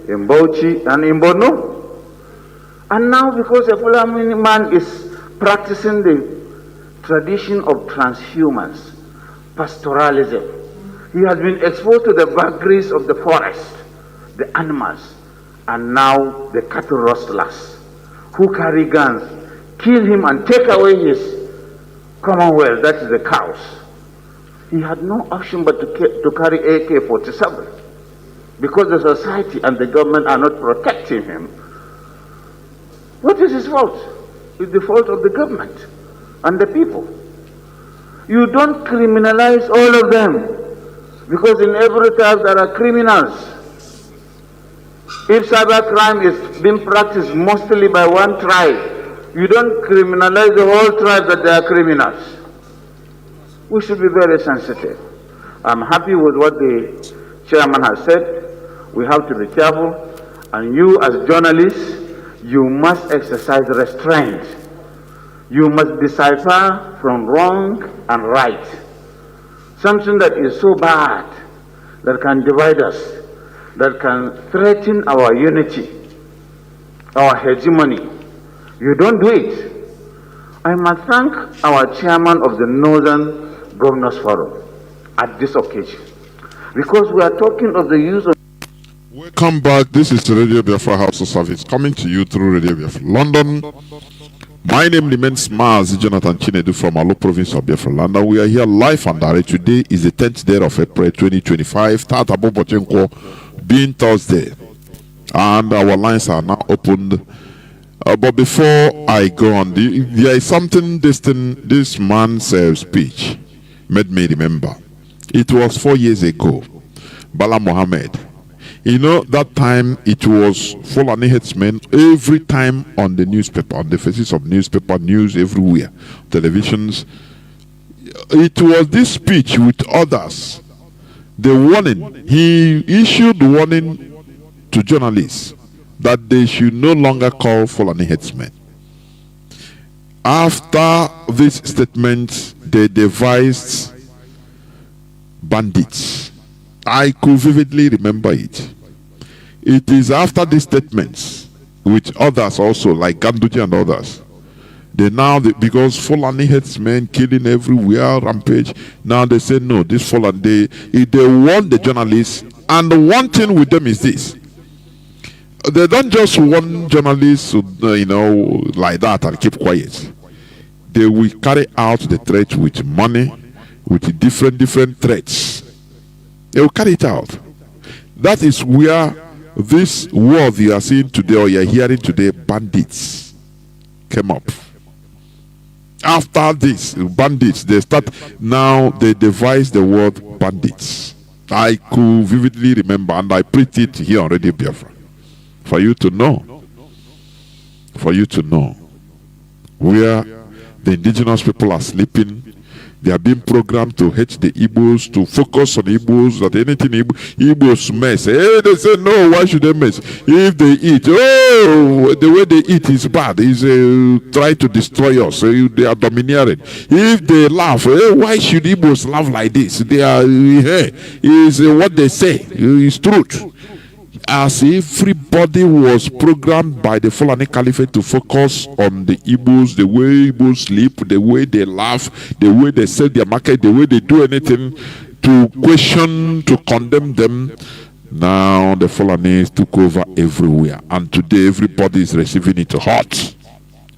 in Bauchi, and in Borno. And now, because a Fulani man is practicing the tradition of transhumance, pastoralism, he has been exposed to the vagaries of the forest, the animals, and now the cattle rustlers who carry guns, kill him and take away his commonwealth, that is the cows. He had no option but to carry AK-47 because the society and the government are not protecting him. What is his fault? It's the fault of the government and the people. You don't criminalize all of them, because in every tribe there are criminals. If cyber crime is being practiced mostly by one tribe, you don't criminalize the whole tribe that they are criminals. We should be very sensitive. I'm happy with what the chairman has said. We have to be careful, and you as journalists, you must exercise restraint. You must decipher from wrong and right. Something that is so bad that can divide us, that can threaten our unity, our hegemony. You don't do it. I must thank our chairman of the Northern Governors Forum at this occasion, because we are talking of the use of... Welcome back. This is the Radio Biafra House of Service, coming to you through Radio Biafra London. My name remains Mazi Jonathan Chinedu from Alo province of Biafra land. We are here live and direct. Today is the 10th day of April 2025. Tata Bobochenko being Thursday. And our lines are now opened. But before I go on, there is something this man's speech. made me remember. It was 4 years ago. Bala Mohammed. You know, that time it was Fulani headsmen every time on the newspaper, on the faces of newspaper, news everywhere, televisions. It was this speech with others. The warning, he issued warning to journalists that they should no longer call Fulani headsmen. After this statement, they devised bandits. I could vividly remember it. It is after these statements, with others also, like Ganduji and others, because Fulani headsmen killing everywhere, rampage, now they say no, this Fulani, they warn the journalists, and one thing with them is this. They don't just warn journalists, like that and keep quiet. They will carry out the threat with money, with different threats. They will carry it out. That is where this word you are seeing today, or you are hearing today, bandits, came up. After this, bandits, they devised the word bandits. I could vividly remember, and I preached it here on Radio Biafra. For you to know where the indigenous people are sleeping. They are being programmed to hate the Igbos, to focus on Igbos, that anything Igbos mess. Hey, they say, no, why should they mess? If they eat, the way they eat is bad. Is try to destroy us. They are domineering. If they laugh, why should Igbos laugh like this? They are, is what they say is truth. As if everybody was programmed by the Fulani Caliphate to focus on the Igbos, the way Igbos sleep, the way they laugh, the way they sell their market, the way they do anything, to question, to condemn them. Now the Fulanis took over everywhere, and today everybody is receiving it hot,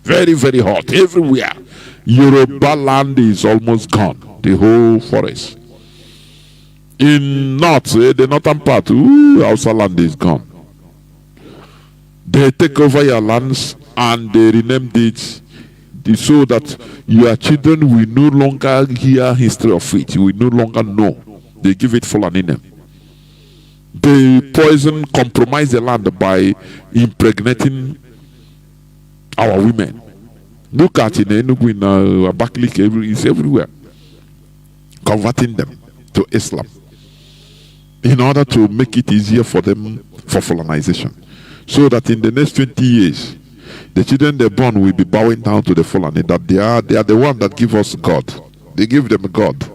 very, very hot, everywhere. Yoruba land is almost gone, the whole forest. In the northern part, Hausa land is gone. They take over your lands and they renamed it so that your children will no longer hear history of it. You will no longer know. They give it Fulani name. They compromise the land by impregnating our women. Look at in Enugu, in Abakaliki, it's everywhere. Converting them to Islam, in order to make it easier for them for Fulanization. So that in the next 20 years, the children they born will be bowing down to the Fulani, that they are the one that give us God. They give them God.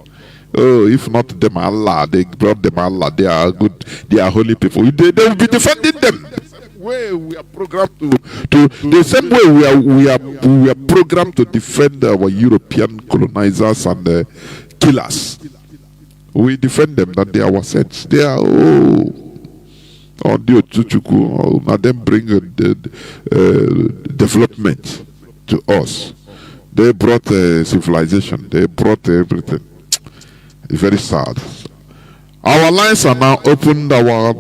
Oh, if not them Allah, they brought them Allah. They are good, they are holy people. They will be defending them. Way we are programmed to the same way we are programmed to defend our European colonizers and killers. We defend them that they are our sets. They are them bring development to us. They brought civilization. They brought everything. It's very sad. Our lines are now opened. Our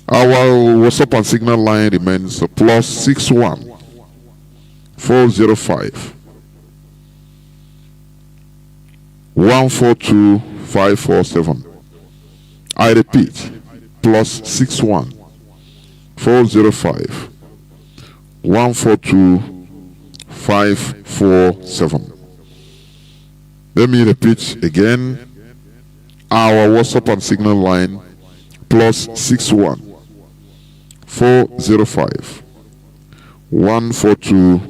WhatsApp and Signal line remains +61 405 142 547. I repeat, +61 405 142 547. Let me repeat again. Our WhatsApp and Signal line +61 405 142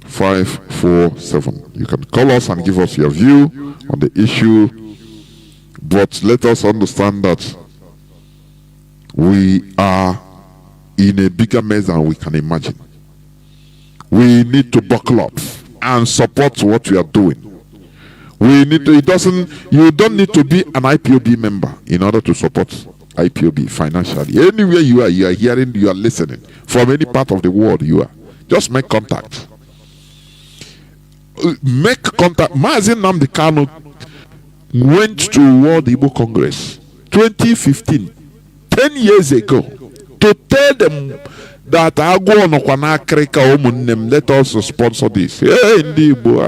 547. You can call us and give us your view on the issue, but let us understand that we are in a bigger mess than we can imagine. We need to buckle up and support what we are doing. We need to. You don't need to be an IPOB member in order to support IPOB financially. Anywhere you are hearing, you are listening from any part of the world you are. Just make contact. Mazi Nnamdi Kanu went to World Igbo Congress 2015, 10 years ago, to tell them that let us sponsor this. Hey, Igbo,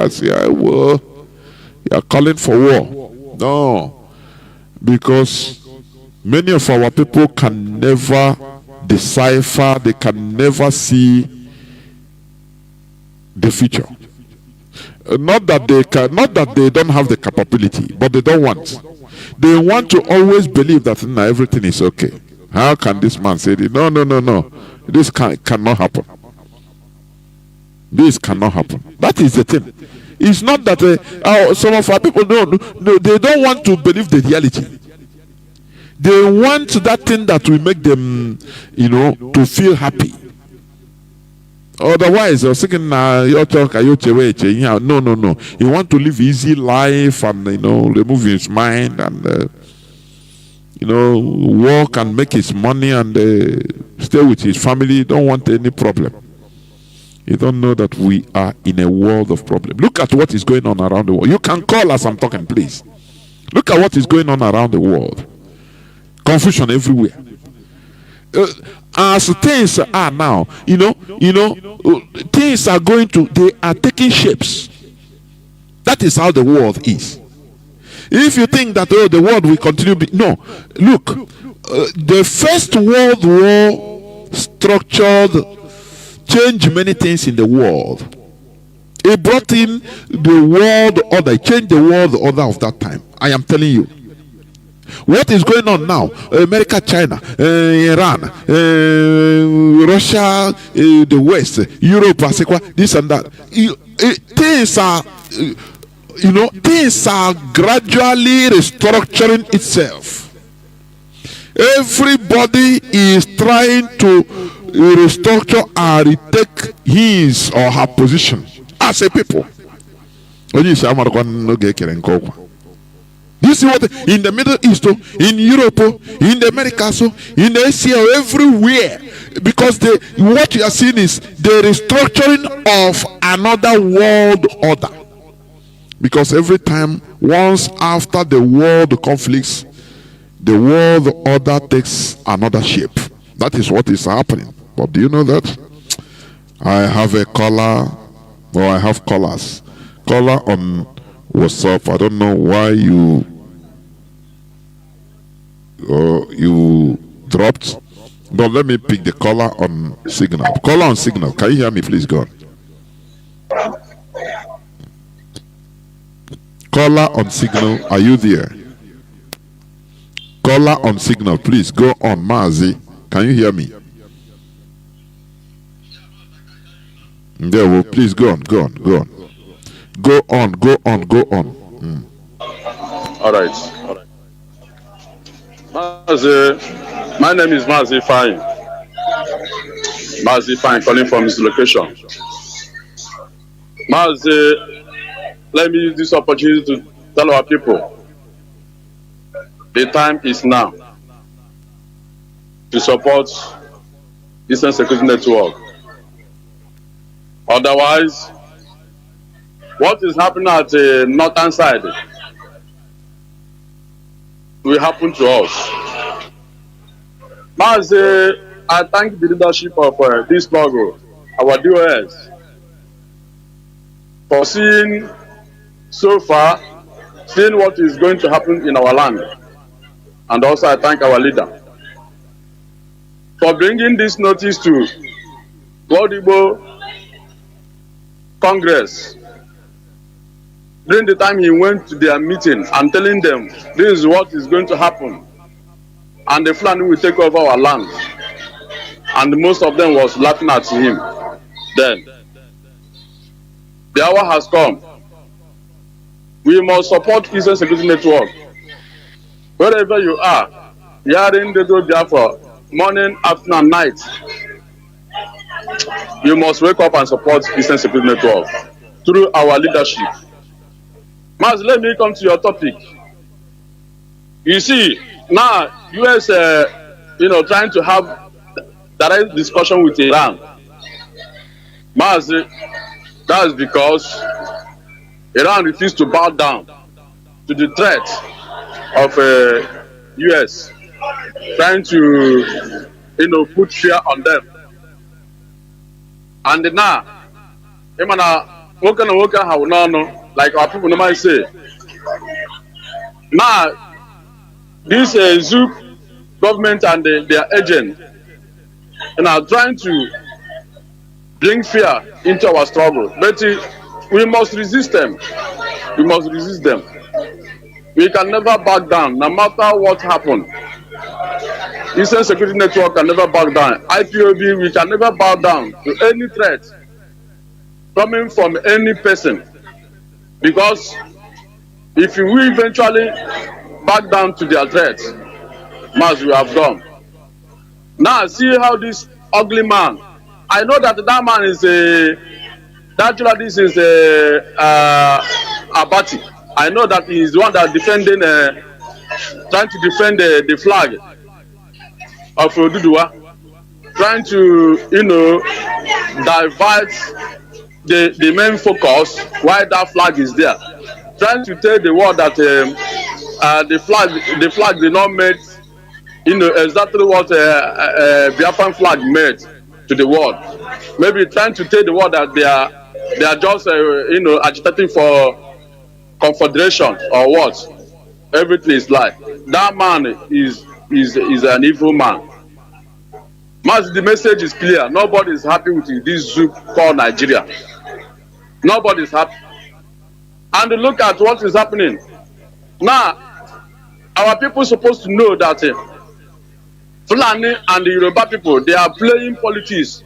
You are calling for war. No. Because many of our people can never decipher, they can never see the future. Not that they don't have the capability, but they don't want. They want to always believe that everything is okay. How can this man say this? No. This cannot happen. This cannot happen. That is the thing. It's not that some of our people they don't want to believe the reality. They want that thing that will make them, to feel happy. Otherwise, you're thinking, no. He want to live easy life and remove his mind and work and make his money and stay with his family. Don't want any problem. You don't know that we are in a world of problems. Look at what is going on around the world. You can call as I'm talking, please. Look at what is going on around the world. Confusion everywhere. As things are now, things are they are taking shapes. That is how the world is. If you think that the world will continue, no. Look, the First World War changed many things in the world. It brought in the world order, it changed the world order of that time. I am telling you. What is going on now? America, China, Iran, Russia, the West, Europe, this and that. Things are gradually restructuring itself. Everybody is trying to restructure and retake his or her position as a people. You see what in the Middle East, in Europe, in the Americas, in Asia, everywhere, because what you are seeing is the restructuring of another world order. Because every time, once after the world conflicts, the world order takes another shape. That is what is happening. But do you know that? I have a caller, or I have callers. Caller on WhatsApp. I don't know why you dropped. But let me pick the caller on signal. Caller on signal. Can you hear me, please? Go on. Caller on signal. Are you there? Caller on signal. Please go on. Mazi, can you hear me? There. Well, please go on. Go on. All right. Mazi, my name is Mazi Fine. Mazi Fine, calling from his location. Mazi, let me use this opportunity to tell our people the time is now to support Eastern Security Network. Otherwise, what is happening at the northern side will happen to us. Mazi, I thank the leadership of this logo, our DOS, for seeing what is going to happen in our land. And also I thank our leader for bringing this notice to World Igbo Congress during the time he went to their meeting and telling them this is what is going to happen and the Fulani will take over our land. And most of them was laughing at him. Then the hour has come. We must support Eastern Security Network. Wherever you are, hearing Radio Biafra, morning, afternoon, and night, you must wake up and support Eastern Security Network through our leadership. Mazi, let me come to your topic. You see, now US, trying to have direct discussion with Iran. Mazi, that's because Iran refused to bow down to the threat of US trying to, put fear on them. And now, like our people normally say, Now, this Zouk government and their agent are trying to bring fear into our struggle. But we must resist them. We must resist them. We can never back down, no matter what happens. Eastern Security Network can never back down. IPOB, we can never bow down to any threat coming from any person. Because if we eventually back down to their threats, as we have done. Now see how this ugly man, I know that that man is this is Abati. I know that he is the one that defending, trying to defend the flag of Oduduwa, trying to, divert the main focus why that flag is there, trying to tell the world that the flag did not make exactly what Biafran flag made to the world. Maybe trying to tell the world that they are just agitating for confederation or what. Everything is lie. That man is an evil man. Mazi, the message is clear. Nobody is happy with this Zouk called Nigeria. Nobody is happy. And look at what is happening now. Our people are supposed to know that Fulani and the Yoruba people, they are playing politics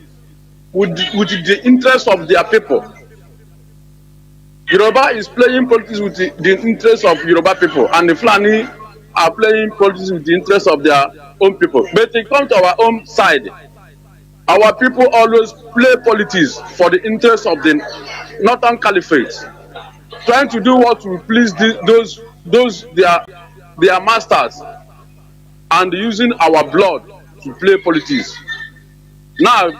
with the interest of their people. Yoruba is playing politics with the interest of Yoruba people, and the Fulani are playing politics with the interest of their own people. But they come to our own side. Our people always play politics for the interest of the Northern Caliphate, trying to do what will please their masters, and using our blood to play politics. Now,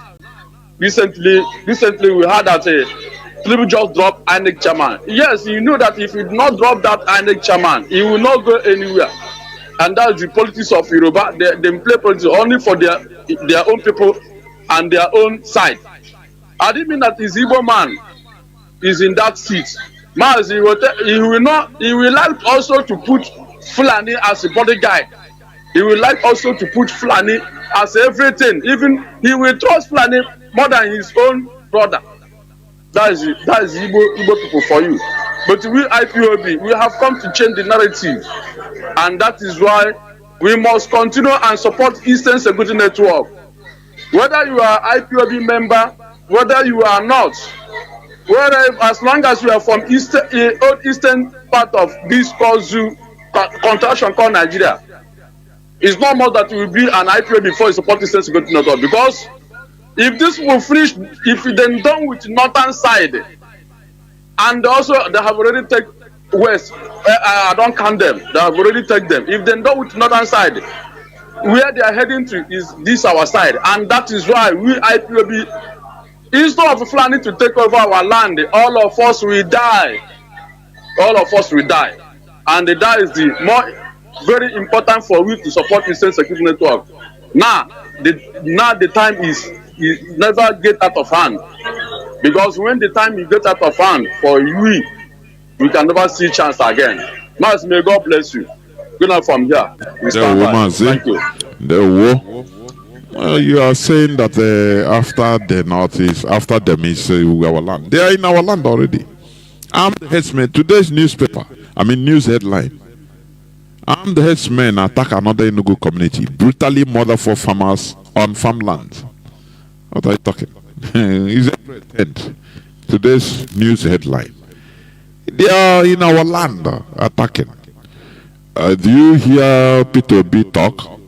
recently we heard that Tinubu just dropped INEC chairman. Yes, you know that if you do not drop that INEC chairman, he will not go anywhere. And that's the politics of Yoruba. They play politics only for their own people and their own side. I didn't mean that his Igbo man is in that seat. Mazi, he will like also to put Fulani as a body guy. He will like also to put Fulani as everything. Even he will trust Fulani more than his own brother. That is Igbo people for you. But we IPOB, we have come to change the narrative. And that is why we must continue and support Eastern Security Network. Whether you are IPOB member, whether you are not, as long as you are from eastern part of this contraction called Nigeria, it's not more that you will be an IPOB before you support Eastern Security Network. Because if this will finish, if they done with northern side, and also they have already taken west, I don't count them. They have already taken them. If they done with northern side, where they are heading to is this our side, and that is why we IPOB, instead of planning to take over our land, all of us will die. All of us will die, and that is the very important for we to support the Eastern Security Network. Now the time is never get out of hand, because when the time is get out of hand for we can never see chance again. Mazi, may God bless you. Good night from here. We stand by. Thank you. You are saying that after the Northeast, after them is our land. They are in our land already. Armed headsmen, today's news headline. Armed headsmen attack another Enugu community, brutally murder 4 farmers on farmland. What are you talking? Is it today's news headline? They are in our land attacking. Do you hear P2B talk?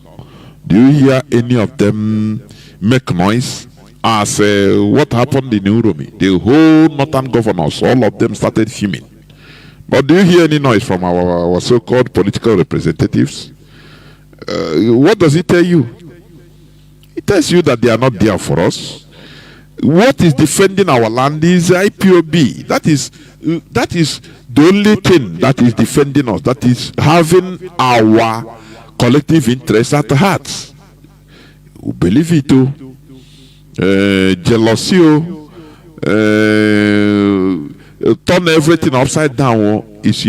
Do you hear any of them make noise? As what happened in Uromi? The whole northern governors, all of them started fuming. But do you hear any noise from our so-called political representatives? What does it tell you? It tells you that they are not there for us. What is defending our land is IPOB. That is the only thing that is defending us. That is having our collective interests at heart. We believe it too. Jealousy, turn everything upside down is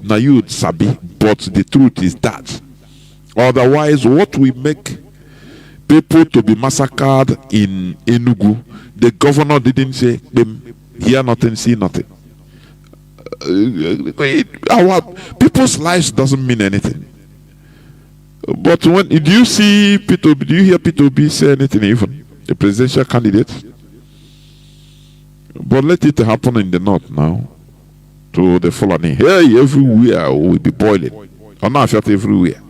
now you sabi, but the truth is that. Otherwise, what we make people to be massacred in Enugu, the governor didn't say, hear nothing, see nothing. Our people's lives doesn't mean anything. But when do you see P2B? Do you hear P2B say anything, even the presidential candidate? But let it happen in the north now to the Fulani. Hey, everywhere will be boiling. Everywhere.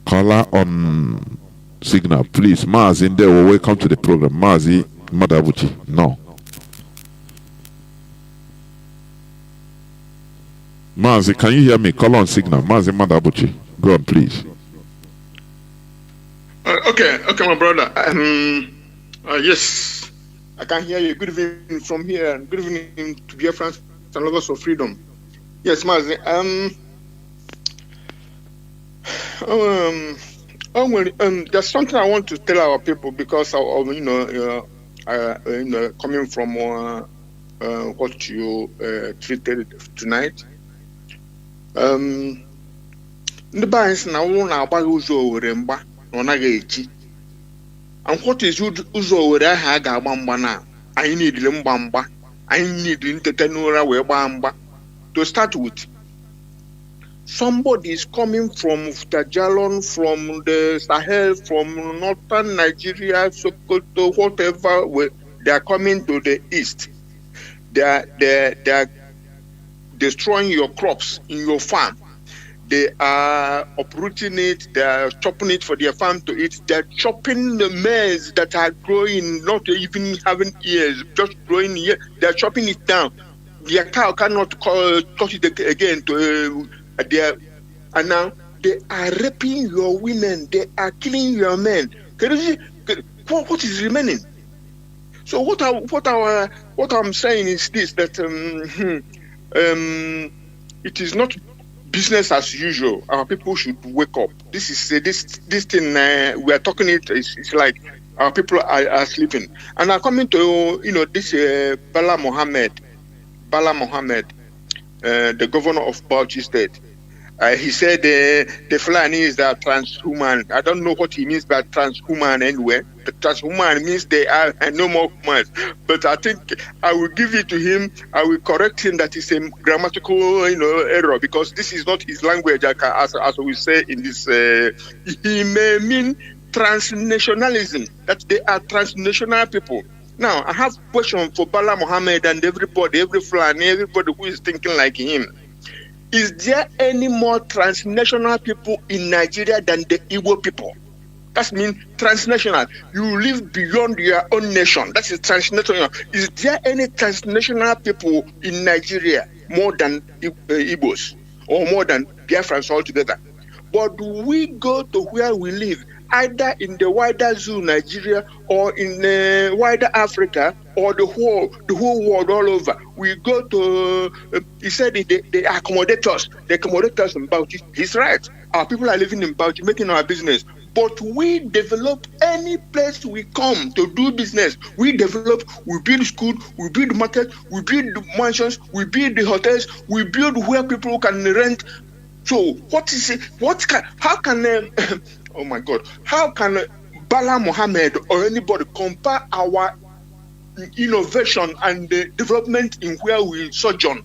Caller on signal, please. Mazi in there. Welcome to the program. Mazi Madabuchi. No. Mazi, can you hear me? Call on signal. Mazi Madabuchi. Go on, please. Okay, my brother. Yes, I can hear you. Good evening from here. Good evening to Biafran and lovers of freedom. Yes, Mazi. There's something I want to tell our people because coming from what you treated tonight. Ndị be anyị sị na ụlọ na-agbaghị ụzọ Owere mgba na ọ naghị eji. And what is ụzọ Owere ahụ a ga-agba mgba na anyị niile mgba anyị niile ntete n'ụra wee gbaa mgba. To start with, somebody is coming from Tajalon, from the Sahel, from northern Nigeria, Sokoto, whatever, they are coming to the east. They are destroying your crops in your farm. They are uprooting it, they are chopping it for their farm to eat. They are chopping the maize that are growing, not even having ears, just growing here. They are chopping it down. Their cow cannot cut it again. And now they are raping your women. They are killing your men. Can you see what is remaining? So what I'm saying is this: that it is not business as usual. Our people should wake up. This is this thing we are talking. It's like our people are sleeping. And I'm coming to this Bala Mohammed, the governor of Bauchi State. He said the Fulanis are transhuman. I don't know what he means by transhuman anyway. The transhuman means they are no more humans. But I think I will give it to him. I will correct him that it's a grammatical error because this is not his language as we say in this. He may mean transnationalism, that they are transnational people. Now, I have a question for Bala Mohammed and everybody, every Fulani, everybody who is thinking like him. Is there any more transnational people in Nigeria than the Igbo people? That means transnational. You live beyond your own nation. That is transnational. Is there any transnational people in Nigeria more than Igbos or more than Biafrans altogether? But we go to where we live, either in the wider zoo Nigeria or in the wider Africa or the whole world all over. We go to, he said they accommodate us. They accommodate us in Bauchi. He's right. Our people are living in Bauchi, making our business. But we develop any place we come to do business. We develop, we build school, we build market, we build mansions, we build the hotels, we build where people can rent. So what is it? How can oh my God, how can Bala Mohammed or anybody compare our innovation and the development in where we sojourn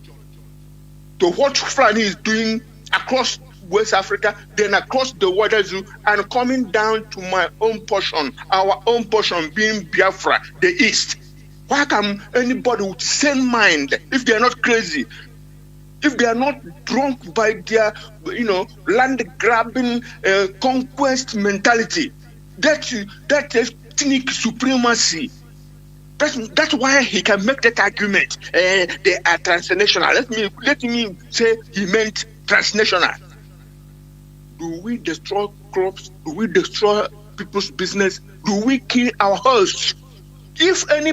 to what Fulani is doing across West Africa, then across the water zoo, and coming down to my own portion, our own portion being Biafra, the East? Why can anybody with sane mind, if they are not crazy, if they are not drunk by their, land grabbing conquest mentality, that ethnic supremacy? That's why he can make that argument. They are transnational. Let me say he meant transnational. Do we destroy crops? Do we destroy people's business? Do we kill our hosts? If any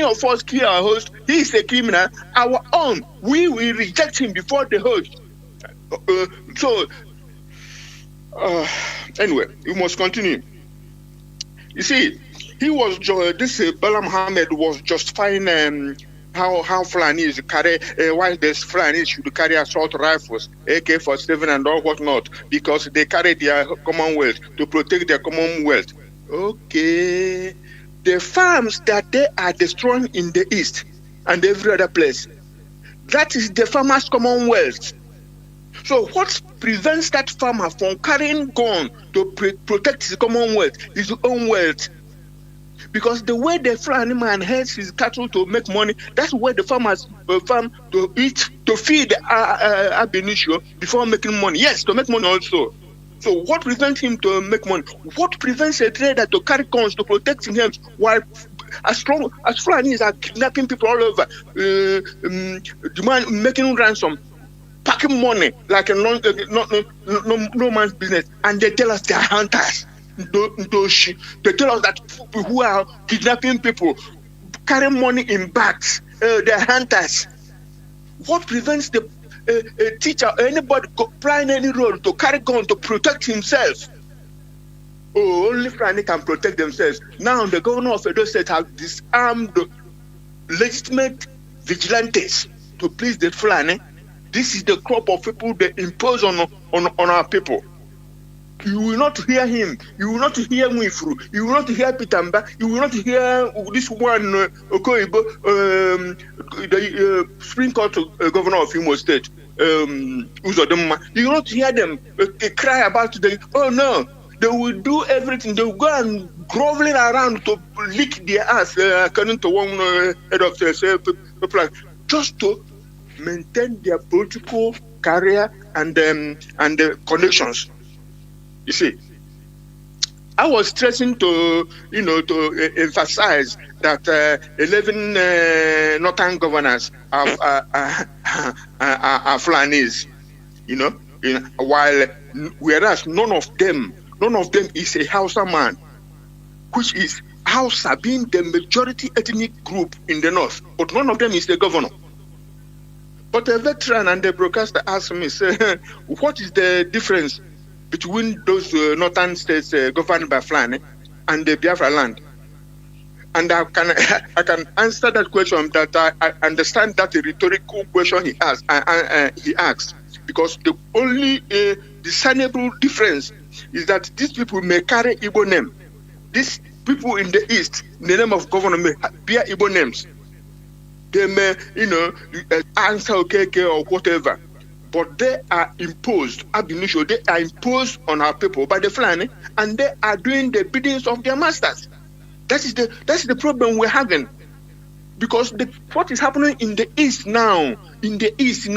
of us kill our host, he is a criminal. Our own, we will reject him before the host. Anyway, we must continue. You see, he was Bala Mohammed was justifying how Fulanis carry, why the Fulanis should carry assault rifles, AK-47 and all whatnot, because they carry their Commonwealth to protect their Commonwealth. Okay. The farms that they are destroying in the East and every other place, that is the farmers' Commonwealth. So what prevents that farmer from carrying gun to protect his Commonwealth, his own wealth? Because the way the Fulani man herds his cattle to make money, that's where the farmers farm to eat, to feed ab initio before making money. Yes, to make money also. So what prevents him to make money? What prevents a trader to carry guns to protect him while as Fulanis are kidnapping people all over, making ransom, packing money like a no man's business, and they tell us they are hunters. They tell us that people who are kidnapping people, carrying money in bags, they're hunters. What prevents the a teacher or anybody playing any role to carry gun to protect himself? Oh, only Fulani can protect themselves. Now the governor of Edo State has disarmed legitimate vigilantes to please the Fulani. This is the crop of people they impose on our people. You will not hear him. You will not hear Mwifru. You will not hear Pitamba. You will not hear this one, Okoibo, the Supreme Court governor of Imo State, Uzodoma. You will not hear them cry about oh no, they will do everything. They will go and groveling around to lick their ass, according to one head of the people, just to maintain their political career and the connections. You see, I was stressing to emphasize that 11 northern governors are Fulanis, while whereas none of them is a Hausa man, which is Hausa being the majority ethnic group in the north, but none of them is the governor. But a veteran and the broadcaster asked me, say, what is the difference between those northern states governed by Fulani and the Biafra land? And I can answer that question. That I understand that a rhetorical question he asked, because the only discernible difference is that these people may carry Igbo name. These people in the East, in the name of government, may bear Igbo names. They may, answer Okeke or whatever. But they are imposed, ab initio, they are imposed on our people by the Fulani, and they are doing the biddings of their masters. That's the problem we're having. Because what is happening in the East now, in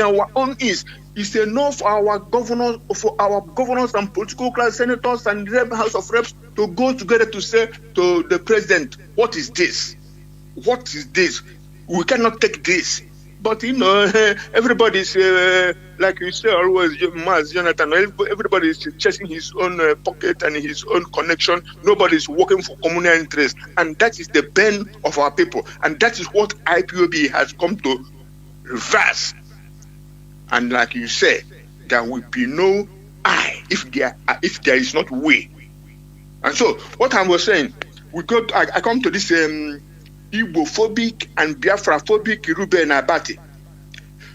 our own East, is enough for our governors and political class senators and the House of Reps to go together to say to the president, what is this? What is this? We cannot take this. But everybody's like you say always, Mazi Jonathan. Everybody's chasing his own pocket and his own connection. Nobody's working for communal interest, and that is the bane of our people. And that is what IPOB has come to reverse. And like you say, there will be no I if there is not we. And so what I was saying, I come to this. Igbo-phobic and Biafra-phobic Ruben Abati.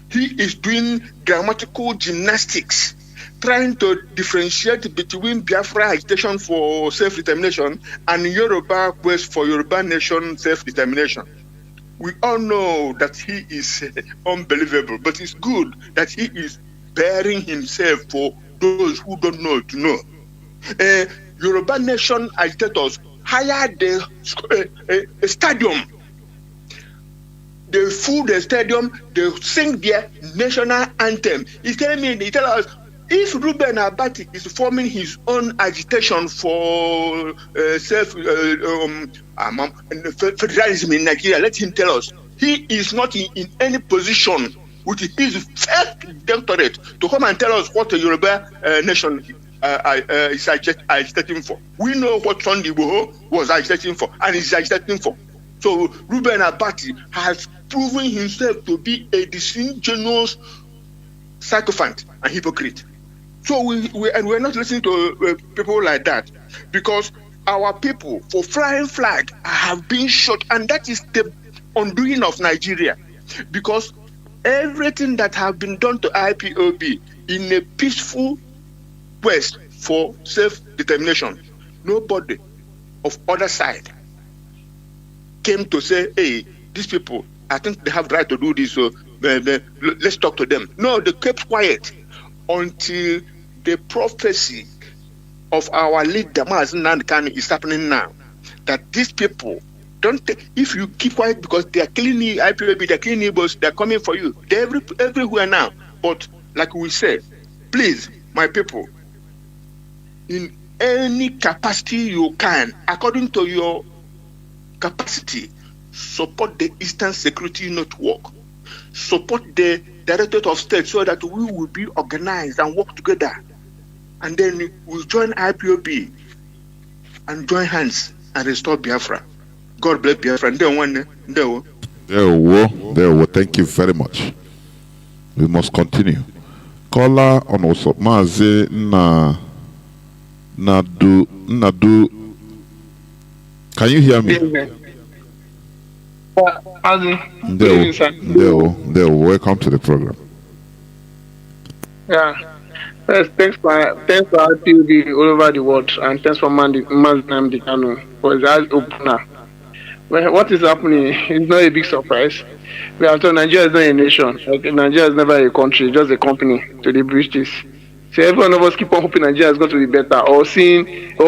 He is doing grammatical gymnastics, trying to differentiate between Biafra agitation for self-determination and Yoruba quest for Yoruba nation self-determination. We all know that he is unbelievable, but it's good that he is bearing himself for those who don't know to know. Yoruba nation agitators hired a stadium. They fill the stadium, they sing their national anthem. He tell us, if Ruben Abati is forming his own agitation for federalism in Nigeria, let him tell us. He is not in any position with his fake doctorate to come and tell us what the Yoruba nation is agitating for. We know what Sunday Igboho was agitating for and is agitating for. So Ruben Abati has proven himself to be a disingenuous sycophant and hypocrite. So we're not listening to people like that, because our people for flying flag have been shot, and that is the undoing of Nigeria. because everything that have been done to IPOB in a peaceful quest for self-determination, nobody of other side came to say, hey, these people, I think they have the right to do this, so let's talk to them. No, they kept quiet until the prophecy of our leader, Mazi Nnamdi Kanu, is happening now. That these people, if you keep quiet, because they are killing the IPOB, they are killing neighbors, they are coming for you. They're everywhere now. But like we said, please, my people, in any capacity you can, according to your capacity, support the Eastern Security Network, support the Directorate of State, so that we will be organized and work together. And then we'll join IPOB and join hands and restore Biafra. God bless Biafra. Thank you very much. We must continue. Caller on also Mazi Nnamdi. Can you hear me? Welcome to the program. Yeah. Yes, thanks for IPOB all over the world, and thanks for Mazi Nnamdi Kanu for his eyes opener. Well, what is happening is not a big surprise. We are told Nigeria is not a nation. Like, Nigeria is never a country, just a company to the British. So every one of us keep on hoping Nigeria is going to be better, or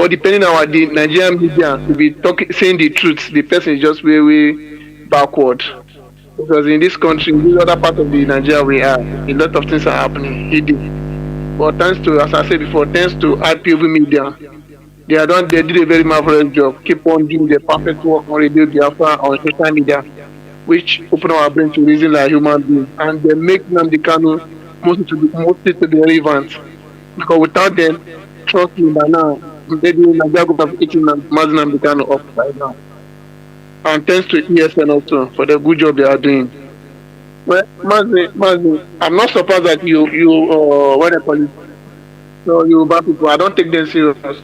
depending on the Nigerian media to be saying the truth. The person is just way backward. Because in this country, in this other part of the Nigeria we are, a lot of things are happening. But thanks to, as I said before, thanks to IPOB media, they did a very marvelous job. Keep on doing the perfect work on Radio Biafra, on social media, which open our brain to reason like human beings, and they make Nnamdi Kanu mostly to be relevant. Because without them, trust me, by now, maybe Nigeria would have eaten Mazi Nnamdi Kanu up right now. And thanks to ESN also for the good job they are doing. Well, Mazi, I'm not surprised that you what they call it. So you bad people, I don't take them serious. I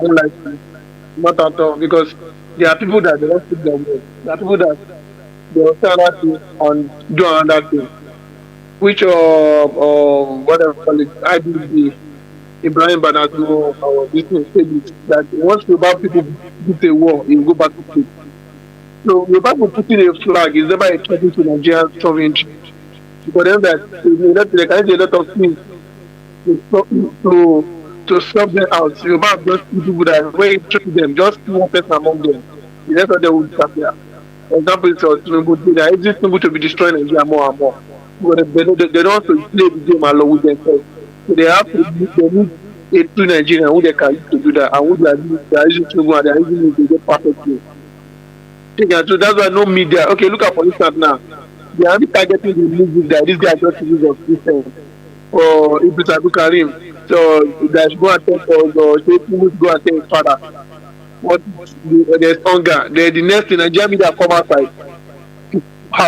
don't like them. Not at all, because there are people that they don't speak their word. There are people that they will say another thing and do another thing. Which whatever call it, IBB, Ibrahim Banazo, or this thing said that once Yoruba people beat a war, you go back to sleep. So Yoruba people putting a flag is never a threat to Nigerian sovereignty. Because then they can do a lot of things to stop them out. Yoruba just people that when you treat them, just one person among them. The rest of them will disappear. For example, it's Tinubu, they are easy to be destroying Nigeria more and more. But they don't want to play the game along with themselves. So they have to need a true Nigerian who they can use to do that, and who they are using Tinubu and they are using it to get perfect game. So that's why no media. Okay, look at for instance now. They are targeting the music that this guy just uses of Christian or Ibn Abu Karim. So they should go and tell us, or Tinubu go and tell his father. What there's hunger. The next thing Nigerian media come outside.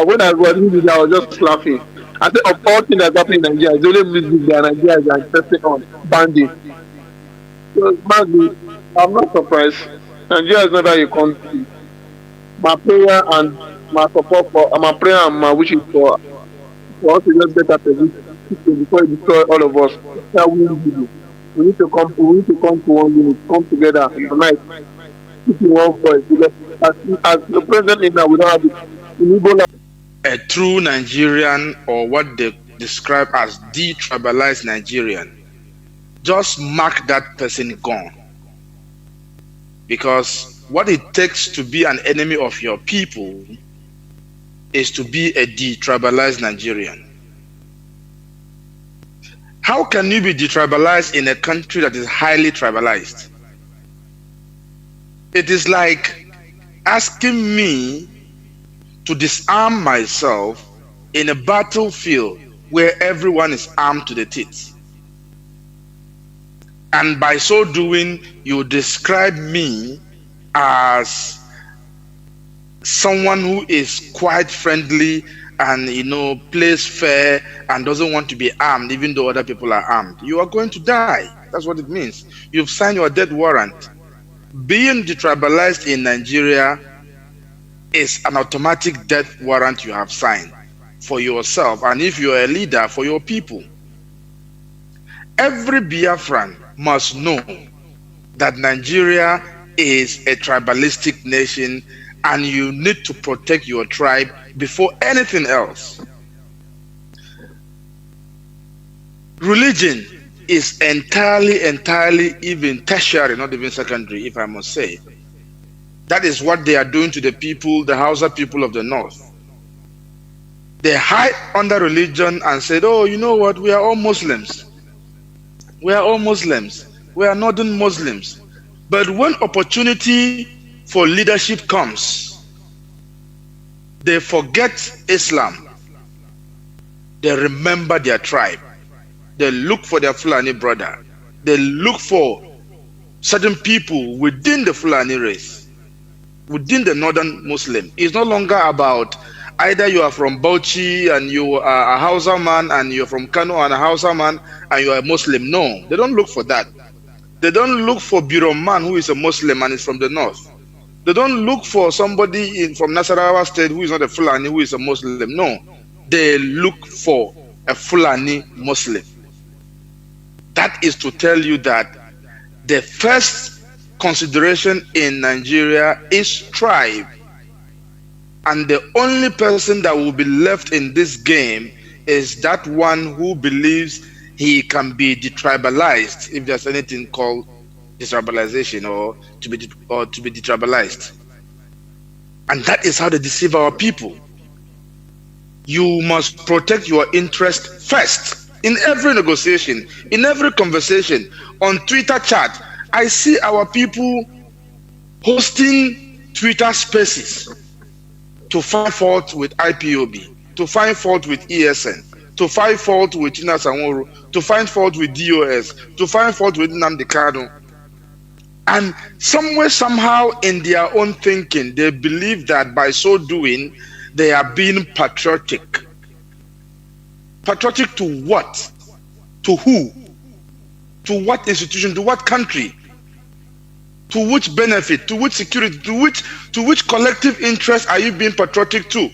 When I was reading, I was just laughing. I said, of all things that's happening in Nigeria, it's only music that Nigeria is insisting on banding. So, Mazi, I'm not surprised. Nigeria is never a country. My prayer and my support my prayer and my wish is for us to just get that position before it destroy all of us. That's what we do. We need to come to one unit, come together, unite, keep in one voice. Because as the president is now, we don't have it. A true Nigerian, or what they describe as detribalized Nigerian, just mark that person gone. Because what it takes to be an enemy of your people is to be a detribalized Nigerian. How can you be detribalized in a country that is highly tribalized? It is like asking me to disarm myself in a battlefield where everyone is armed to the teeth. And by so doing, you describe me as someone who is quite friendly and, plays fair and doesn't want to be armed even though other people are armed. You are going to die. That's what it means. You've signed your death warrant. Being detribalized in Nigeria is an automatic death warrant you have signed. for yourself, and if you're a leader, for your people. Every Biafran must know that Nigeria is a tribalistic nation, and you need to protect your tribe before anything else. Religion is entirely even tertiary, not even secondary, if I must say. That is what they are doing to the people, the Hausa people of the north. They hide under religion and said, oh, you know what, we are all Muslims. We are all Muslims. We are northern Muslims. But when opportunity for leadership comes, they forget Islam. They remember their tribe. They look for their Fulani brother. They look for certain people within the Fulani race, within the northern Muslim. It's no longer about either you are from Bauchi and you are a Hausa man, and you're from Kano and a Hausa man and you are a Muslim. No, they don't look for that. They don't look for Bureau man who is a Muslim and is from the north. They don't look for somebody from Nasarawa state who is not a Fulani who is a Muslim. No, they look for a Fulani Muslim. That is to tell you that the first consideration in Nigeria is tribe. And the only person that will be left in this game is that one who believes he can be detribalized, if there's anything called detribalization, or to be detribalized. And that is how they deceive our people. You must protect your interest first. In every negotiation, in every conversation, on Twitter chat, I see our people hosting Twitter spaces to find fault with IPOB, to find fault with ESN, to find fault with Tina Sanworu, to find fault with DOS, to find fault with Nnamdi Kanu. And somewhere, somehow, in their own thinking, they believe that by so doing, they are being patriotic. Patriotic to what? To who? To what institution? To what country? To which benefit? To which security? To which collective interest are you being patriotic to?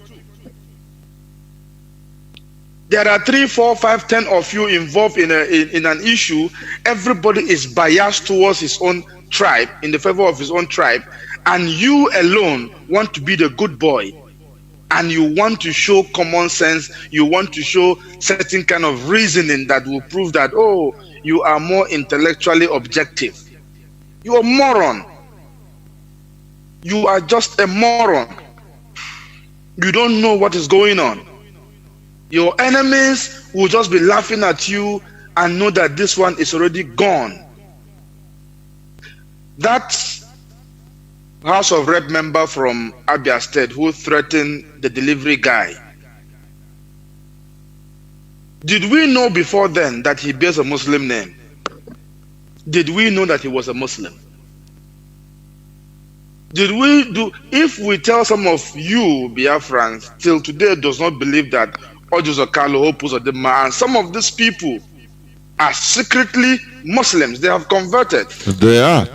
There are 3, 4, 5, 10 of you involved in an issue. Everybody is biased towards his own tribe, in the favor of his own tribe, and you alone want to be the good boy. And you want to show common sense, you want to show certain kind of reasoning that will prove that, oh, you are more intellectually objective. You are a moron. You are just a moron. You don't know what is going on. Your enemies will just be laughing at you and know that this one is already gone. That House of Rep member from Abia State who threatened the delivery guy. Did we know before then that he bears a Muslim name? Did we know that he was a Muslim? Did we do, if we tell some of you Biafrans till today does not believe that Ojus Okalo, Opus Odema, and some of these people are secretly Muslims. They have converted. They are.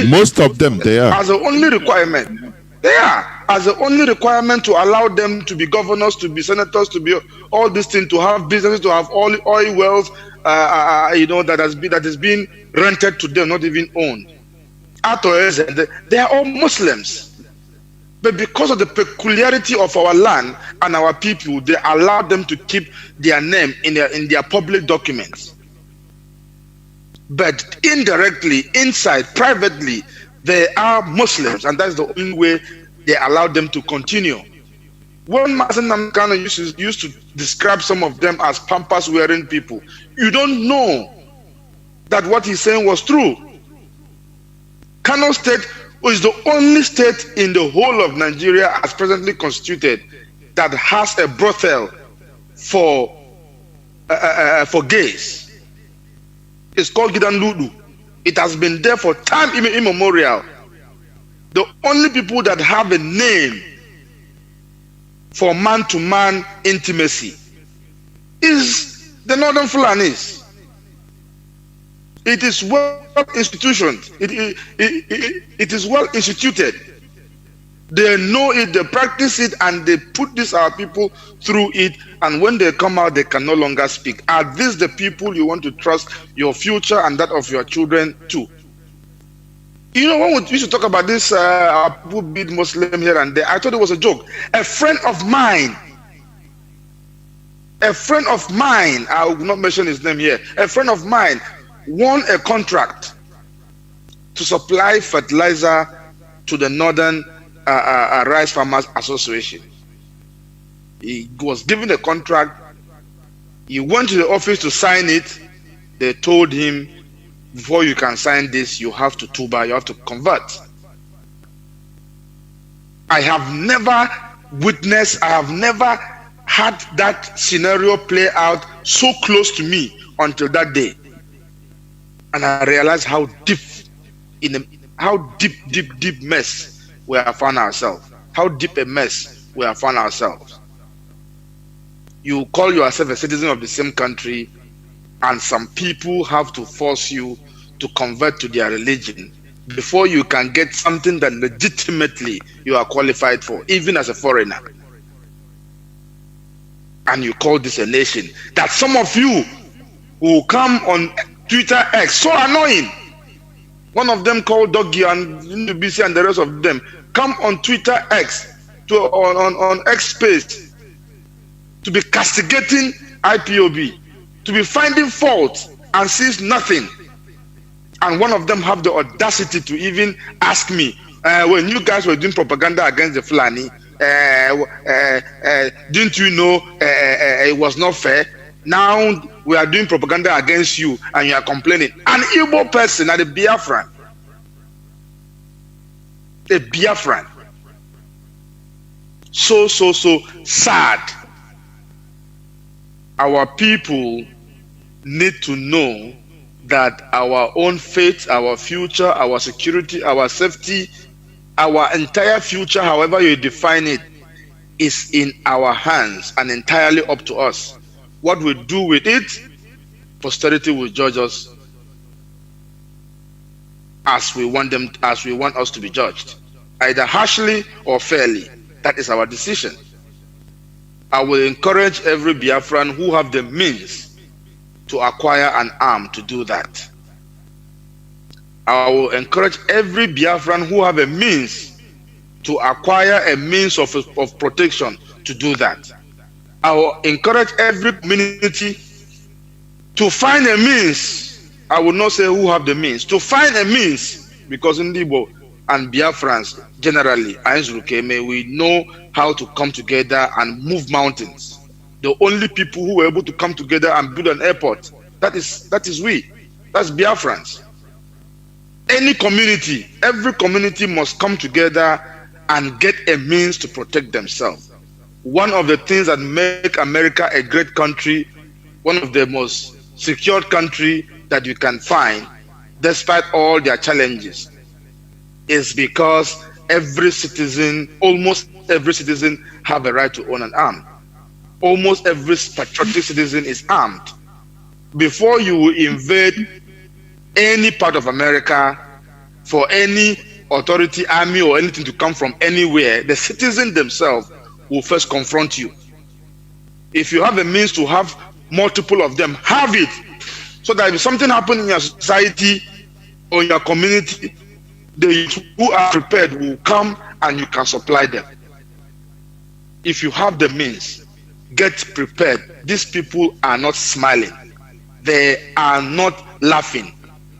Most of them, they are. As the only requirement. They are. As the only requirement to allow them to be governors, to be senators, to be all these things, to have businesses, to have all oil wells, that has been rented to them, not even owned. They are all Muslims. But because of the peculiarity of our land and our people, they allow them to keep their name in their public documents. But indirectly, inside, privately, they are Muslims, and that's the only way they allow them to continue. When Mazi Nnamdi Kanu used to describe some of them as pampas-wearing people, you don't know that what he's saying was true. Kano State is the only state in the whole of Nigeria as presently constituted that has a brothel for gays. It's called Gidan Ludu. It has been there for time immemorial. The only people that have a name for man-to-man intimacy is the Northern Fulanis. It is well instituted. It is well instituted. They know it, they practice it, and they put this our people through it. And when they come out, they can no longer speak. Are these the people you want to trust your future and that of your children to? You know, when we used to talk about this, people beat Muslim here and there, I thought it was a joke. A friend of mine, I will not mention his name here, a friend of mine won a contract to supply fertilizer to the Northern Rice Farmers Association. He was given a contract. He went to the office to sign it. They told him, before you can sign this, you have to tuba, you have to convert. I have never witnessed, I have never had that scenario play out so close to me until that day. And I realized how deep mess we have found ourselves. How deep a mess we have found ourselves. You call yourself a citizen of the same country, and some people have to force you to convert to their religion before you can get something that legitimately you are qualified for, even as a foreigner. And you call this a nation. That some of you who come on Twitter X, so annoying. One of them called Doggy and BC and the rest of them come on Twitter X on X space to be castigating IPOB, to be finding fault and sees nothing. And one of them have the audacity to even ask me, when you guys were doing propaganda against the Fulani, didn't you know it was not fair? Now we are doing propaganda against you and you are complaining. An Igbo person at a Biafran. A Biafran. So sad. Our people need to know that our own fate, our future, our security, our safety, our entire future, however you define it, is in our hands and entirely up to us. What we do with it, posterity will judge us as we want us to be judged, either harshly or fairly. That is our decision. I will encourage every Biafran who have the means to acquire an arm to do that. I will encourage every Biafran who have a means to acquire a means of protection to do that. I will encourage every community to find a means. I will not say who have the means, to find a means, because in Igbo and Biafrans generally, we know how to come together and move mountains. The only people who were able to come together and build an airport, that is we. That's Biafrans. Any community, every community must come together and get a means to protect themselves. One of the things that make America a great country, one of the most secured country that you can find, despite all their challenges, is because every citizen, almost every citizen, have a right to own an arm. Almost every patriotic citizen is armed. Before you invade any part of America, for any authority, army, or anything to come from anywhere, the citizens themselves will first confront you. If you have a means to have multiple of them, have it, so that if something happens in your society or in your community, the who are prepared will come and you can supply them. If you have the means, get prepared. These people are not smiling. They are not laughing.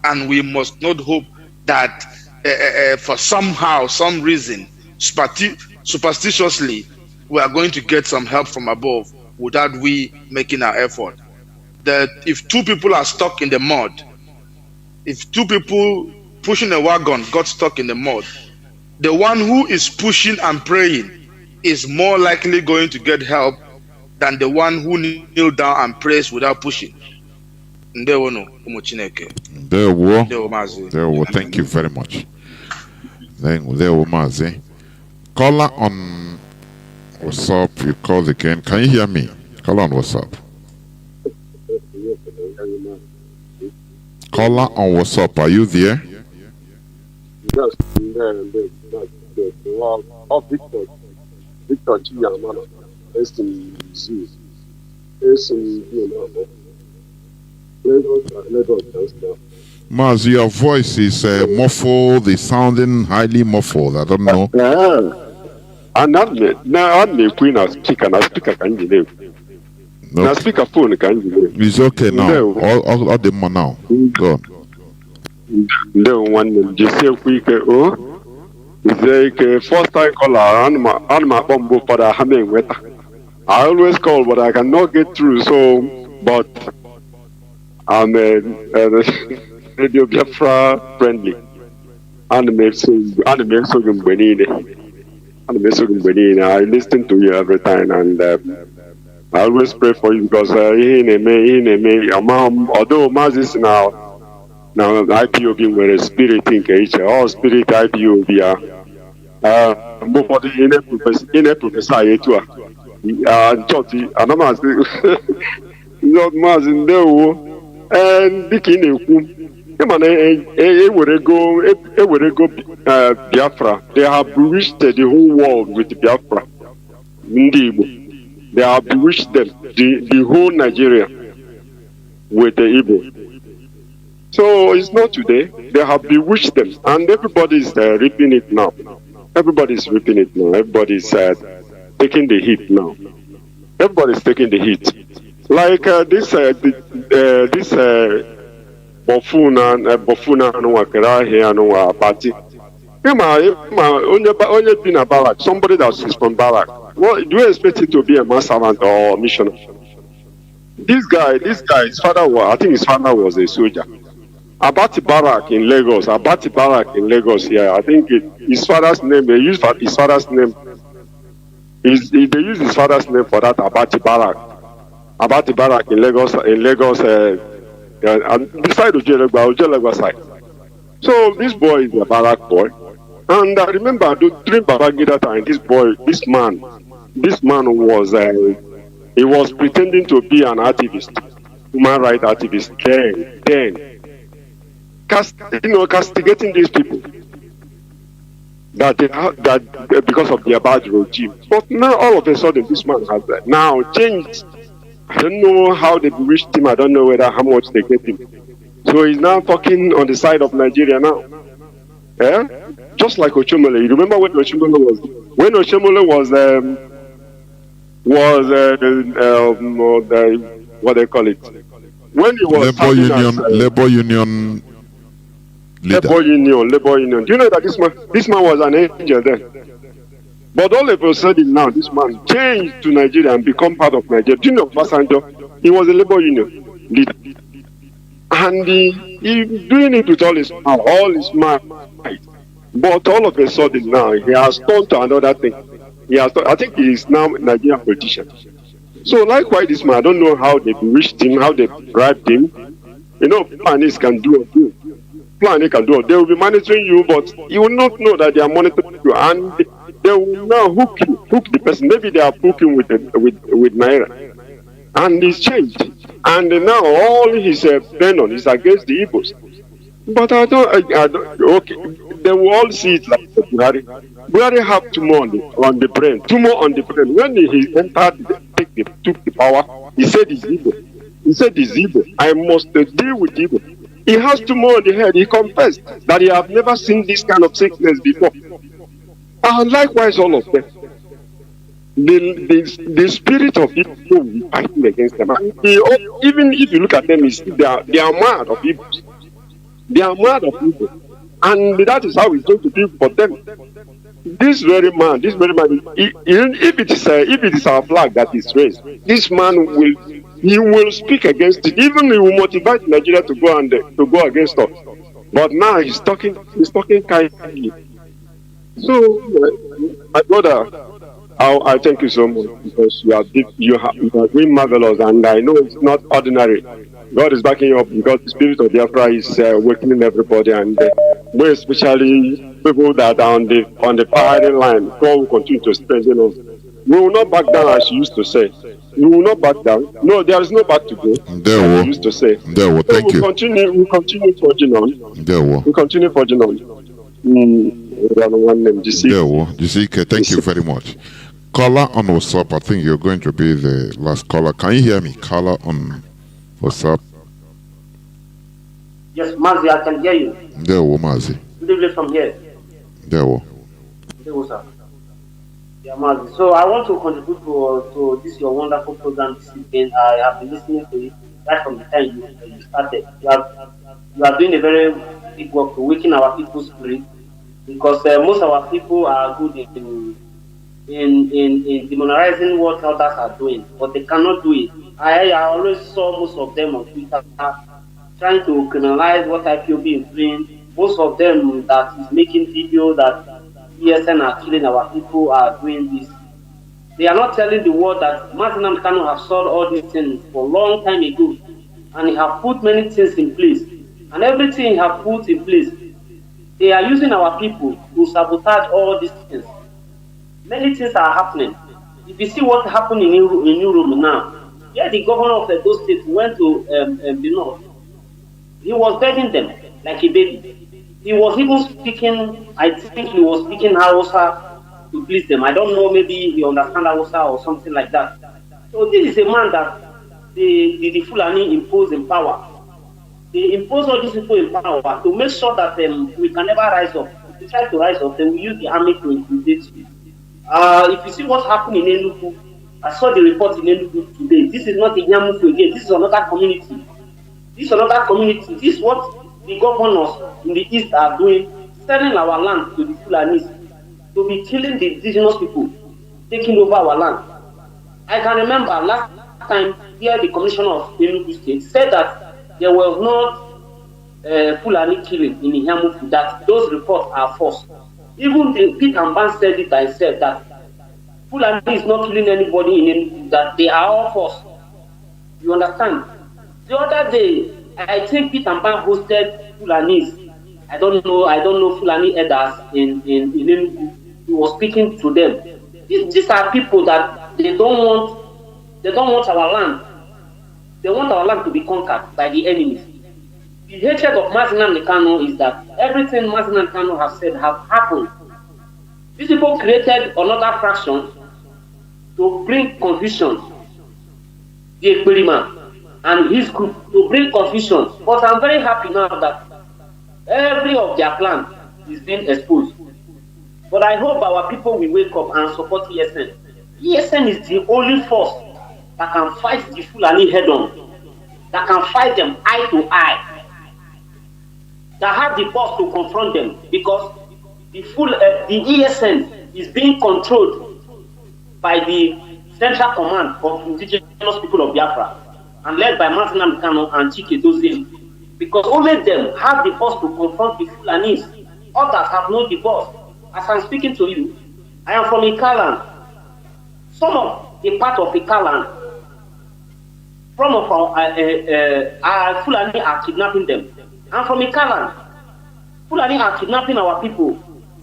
And we must not hope that for somehow, some reason, superstitiously, we are going to get some help from above without we making our effort. That if two people are stuck in the mud, if two people pushing a wagon got stuck in the mud, the one who is pushing and praying is more likely going to get help than the one who kneel down and prays without pushing. Ndewo, thank you very much. Ndewo, Mazi. Caller on WhatsApp, you called again. Can you hear me? Caller on WhatsApp. Caller on WhatsApp, are you there? Yes, Victor Chiyamana, based in Zoo, based in Lagos. Mazi, your voice is muffled, it's sounding highly muffled. I don't know. And I'm the queen of speaker, and I speak a can you now speak a phone can you It's okay now. All the man now. Go on. The one just say quick, is like first time caller and my bumbo for the handing with. I always call, but I cannot get through. So, but I'm Radio Biafra friendly. I listen to you every time, and I always pray for you because although Mazi now IPOB were a spirit in Keisha, all spirit IPOB are for the inner professor to Choti, and I'm asking not Mazi no and Bikini. It would go Biafra. They have bewitched the whole world with Biafra. They have bewitched them, the whole Nigeria with the Igbo. So it's not today. They have bewitched them, and everybody is reaping it now. Everybody is reaping it now. Everybody is taking the heat now. Everybody is taking the heat. Like this Bofuna no wakera here no party. Only been a barrack. Somebody that is from barrack. What do you expect it to be a mass servant or missionary? This guy, his father was a soldier. Abati Barrack in Lagos. Yeah, I think his father's name. They use his father's name. They use his father's name for that Abati Barrack. Abati Barrack in Lagos. And beside Ujelagwa side. So this boy is a barrack boy. And I remember during Baraki that time, this man was pretending to be an activist, human rights activist. Then castigating these people that because of their bad regime. But now all of a sudden this man has now changed. I don't know how they reached him. I don't know how much they get him. So he's now talking on the side of Nigeria now. Yeah? Just like Ochumole. You remember when Ochumole was? When Ochumole was what they call it? When he was Labor Union leader. Labor Union. Do you know that this man was an angel then? But all of a sudden now, this man changed to Nigeria and become part of Nigeria. Do you know Obasanjo? He was a labor union leader. And he doing it with all his might. But all of a sudden now, he has turned to another thing. I think he is now a Nigerian politician. So likewise, this man, I don't know how they bewitched him, how they bribed him. You know, planners can do it. Planning can do it. They will be monitoring you, but you will not know that they are monitoring you. And they will now hook the person. Maybe they are hooking with Naira. And it's changed. And now all his venom is against the Igbos. But I don't, okay, they will all see it like Buhari. Buhari have tumor on the brain. When he entered, took the power, he said he's Igbo. I must deal with Igbo. He has tumor on the head. He confessed that he have never seen this kind of sickness before. And likewise, all of them. The spirit of people will be fighting against them. Even if you look at them, they are mad of people. They are mad of people. And that is how it's going to be for them. This very man, if it is our flag that is raised, this man will speak against it. Even he will motivate Nigeria to go against us. But now he's talking kindly. So, my brother, I thank you so much because you are doing marvelous, and I know it's not ordinary. God is backing you up because the spirit of Biafra is working in everybody, and more especially people that are on the firing line. God will continue to strengthen us. We will not back down, as you used to say. We will not back down. No, there is no back to go. There used to say. Thank you. We continue forging on. We continue forging on. Thank you very much. Caller on WhatsApp, I think you're going to be the last caller. Can you hear me? Caller on WhatsApp. Yes, Mazi, I can hear you. There we Mazi. Good evening from here. There we. There we, sir. Yeah, Mazi. So I want to contribute to this your wonderful program this evening. I have been listening to it right from the time you started. You are doing a very big work to awaken our people's spirit, because most of our people are good in demonizing what others are doing, but they cannot do it. I always saw most of them on Twitter trying to criminalize what IPOB is doing. Most of them that is making videos that ESN are killing our people are doing this. They are not telling the world that Mazi Nnamdi Kanu have solved all these things for a long time ago, and he have put many things in place. And everything he have put in place, they are using our people to sabotage all these things. Many things are happening. If you see what happened in Europe now, yeah, the governor of those states went to the north. He was begging them like a baby. He was even speaking, I think he was speaking Hausa to please them. I don't know, maybe he understands Hausa or something like that. So this is a man that the Fulani impose in power. They impose all these people in power to make sure that we can never rise up. If we try to rise up, then we use the army to intimidate you. If you see what happened in Enugu, I saw the report in Enugu today. This is not a Nyamufu again. This is another community. This is another community. This is what the governors in the east are doing, selling our land to the Fulanis, to be killing the indigenous people, taking over our land. I can remember last time here the commissioner of Enugu State said that there was not Fulani killing in Ihamufu, that those reports are false. Even the Pete and Ban said it and said that Fulani is not killing anybody in Enugu, that they are all false. You understand? The other day, I think Pete and Ban hosted Fulanis. I don't know Fulani elders in Enugu. He was speaking to them. These are people that they don't want our land. They want our land to be conquered by the enemies. The hatred of Mazi Nnamdi Kanu is that everything Mazi Nnamdi Kanu has said have happened. These people created another fraction to bring confusion. The Ekperima and his group to bring confusion. But I'm very happy now that every of their plan is being exposed. But I hope our people will wake up and support ESN. ESN is the only force that can fight the Fulani head on, that can fight them eye to eye, that have the force to confront them, because the ESN is being controlled by the Central Command of Indigenous People of Biafra and led by Mazi Nnamdi Kanu and Chike Dozie, because only them have the force to confront the Fulanis. Others have no divorce. As I'm speaking to you, I am from Ikaland. Some of the part of Ikaland, some of our Fulani are kidnapping them. I'm from Ikaland. Fulani are kidnapping our people.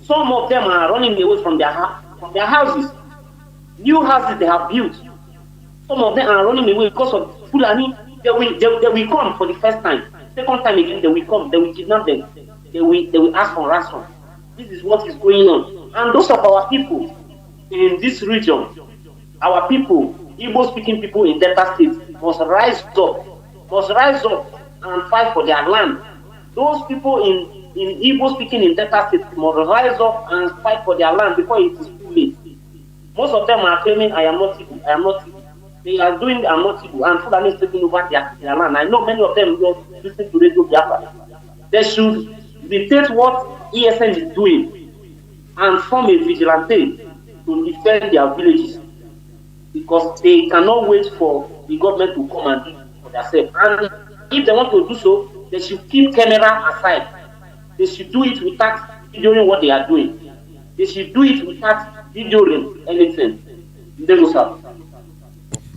Some of them are running away from their houses. New houses they have built. Some of them are running away because of Fulani. They will come for the first time. Second time again, they will come. They will kidnap them. They will ask for ransom. This is what is going on. And those of our people in this region, our people, Igbo-speaking people in Delta State, must rise up and fight for their land. Those people in Igbo-speaking in Delta State must rise up and fight for their land before it is too late. Most of them are claiming, I am not Igbo, I am not Igbo. They are doing I am not Igbo, and Fulani is taking over their land. I know many of them listen to Radio Biafra. They should dictate what ESN is doing and form a vigilante to defend their villages, because they cannot wait for the government to come and do it for themselves. And if they want to do so, they should keep camera aside. They should do it without videoing what they are doing. They should do it without videoing anything.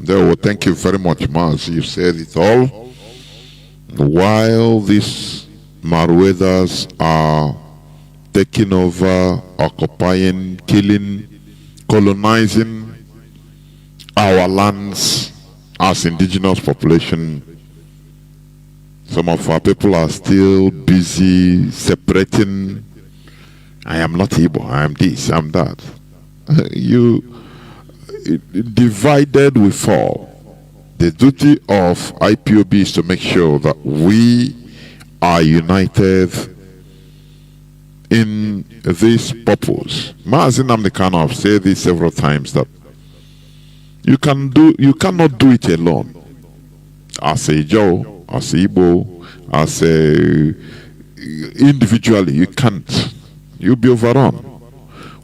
Well, thank you very much, Mazi. You said it all. While these Marwedas are taking over, occupying, killing, colonizing our lands as indigenous population, some of our people are still busy separating I am not Igbo, I am this, I am that. You divided we fall. The duty of IPOB is to make sure that we are united in this purpose. Mazi Nnamdi Kanu have said this several times, that you cannot do it alone. As a Joe, as a Igbo, as a individually, you can't. You'll be overrun.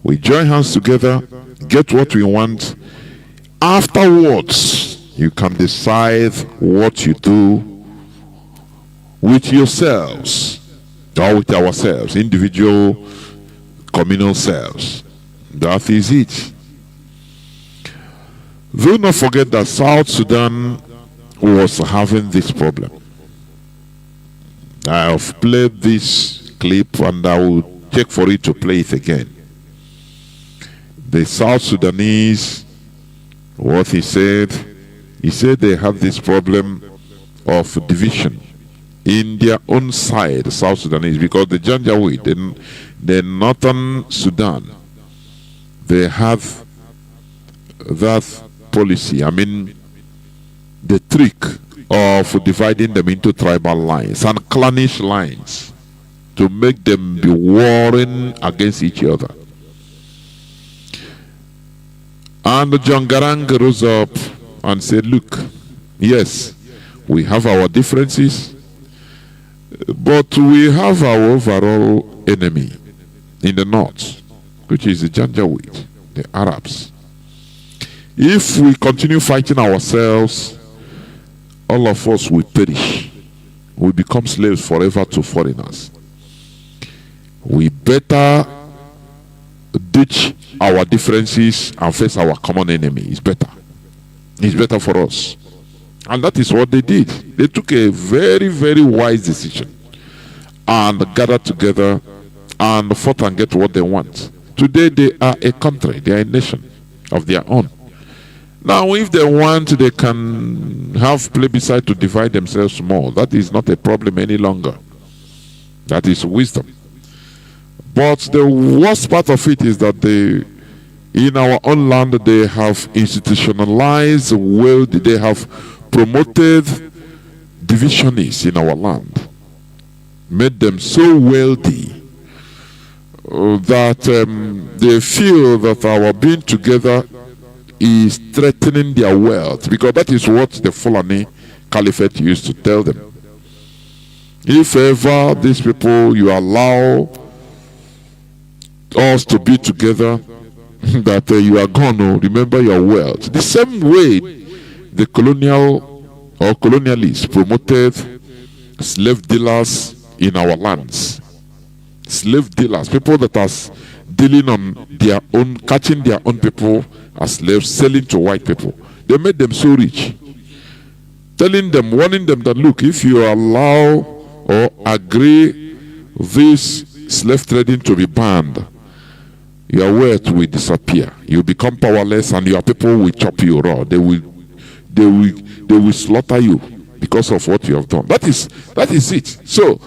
We join hands together, get what we want. Afterwards, you can decide what you do with yourselves, or with ourselves, individual, communal selves. That is it. Do not forget that South Sudan was having this problem. I have played this clip and I will check for it to play it again. The South Sudanese, what he said they have this problem of division in their own side, South Sudanese, because the Janjaweed, the northern Sudan, they have that policy. I mean, the trick of dividing them into tribal lines and clannish lines to make them be warring against each other. And John Garang rose up and said, look, yes, we have our differences, but we have our overall enemy in the north, which is the Janjaweed, the Arabs. If we continue fighting ourselves, all of us will perish. We become slaves forever to foreigners. We better ditch our differences and face our common enemy. It's better. It's better for us. And that is what they did. They took a very, very wise decision and gathered together and fought and get what they want. Today they are a country. They are a nation of their own. Now, if they want, they can have plebiscite to divide themselves more. That is not a problem any longer. That is wisdom. But the worst part of it is that in our own land, they have institutionalized wealth. They have promoted divisionists in our land, made them so wealthy that they feel that our being together is threatening their wealth, because that is what the Fulani Caliphate used to tell them. If ever these people, you allow us to be together, that you are gone, remember your wealth. The same way the colonial or colonialists promoted slave dealers in our lands. Slave dealers, people that are dealing on their own, catching their own people as slaves, selling to white people. They made them so rich, telling them, warning them that, look, if you allow or agree this slave trading to be banned, your wealth will disappear. You become powerless, and your people will chop you raw. They will slaughter you because of what you have done. That is it. So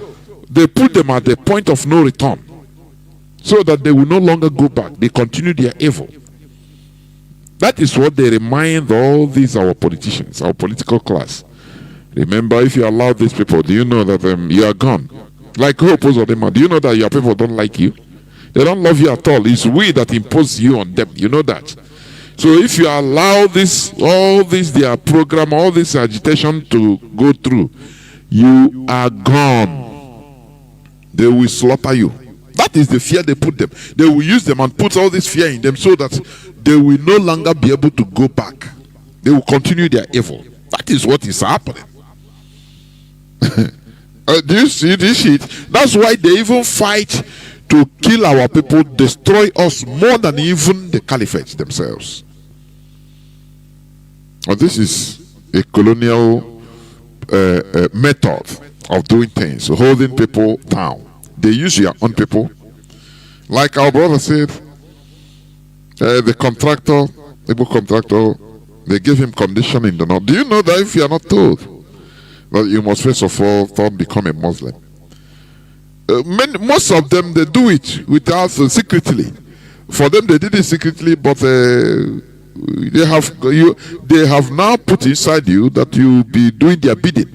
they put them at the point of no return, so that they will no longer go back. They continue their evil. That is what they remind all these our politicians, our political class. Remember, if you allow these people, do you know that you are gone? Like Hope Uzodinma, do you know that your people don't like you? They don't love you at all. It's we that impose you on them. You know that. So if you allow all this, their program, all this agitation to go through, you are gone. They will slaughter you. That is the fear they put them. They will use them and put all this fear in them so that they will no longer be able to go back. They will continue their evil. That is what is happening. Do you see this shit? That's why they even fight to kill our people, destroy us more than even the caliphates themselves. This is a colonial method of doing things, holding people down. They use your own people. Like our brother said, the contractor, they gave him condition in the north. Do you know that if you are not told that you must first of all become a Muslim, most of them, they do it without secretly. For them, they did it secretly, but they have now put inside you that you be doing their bidding.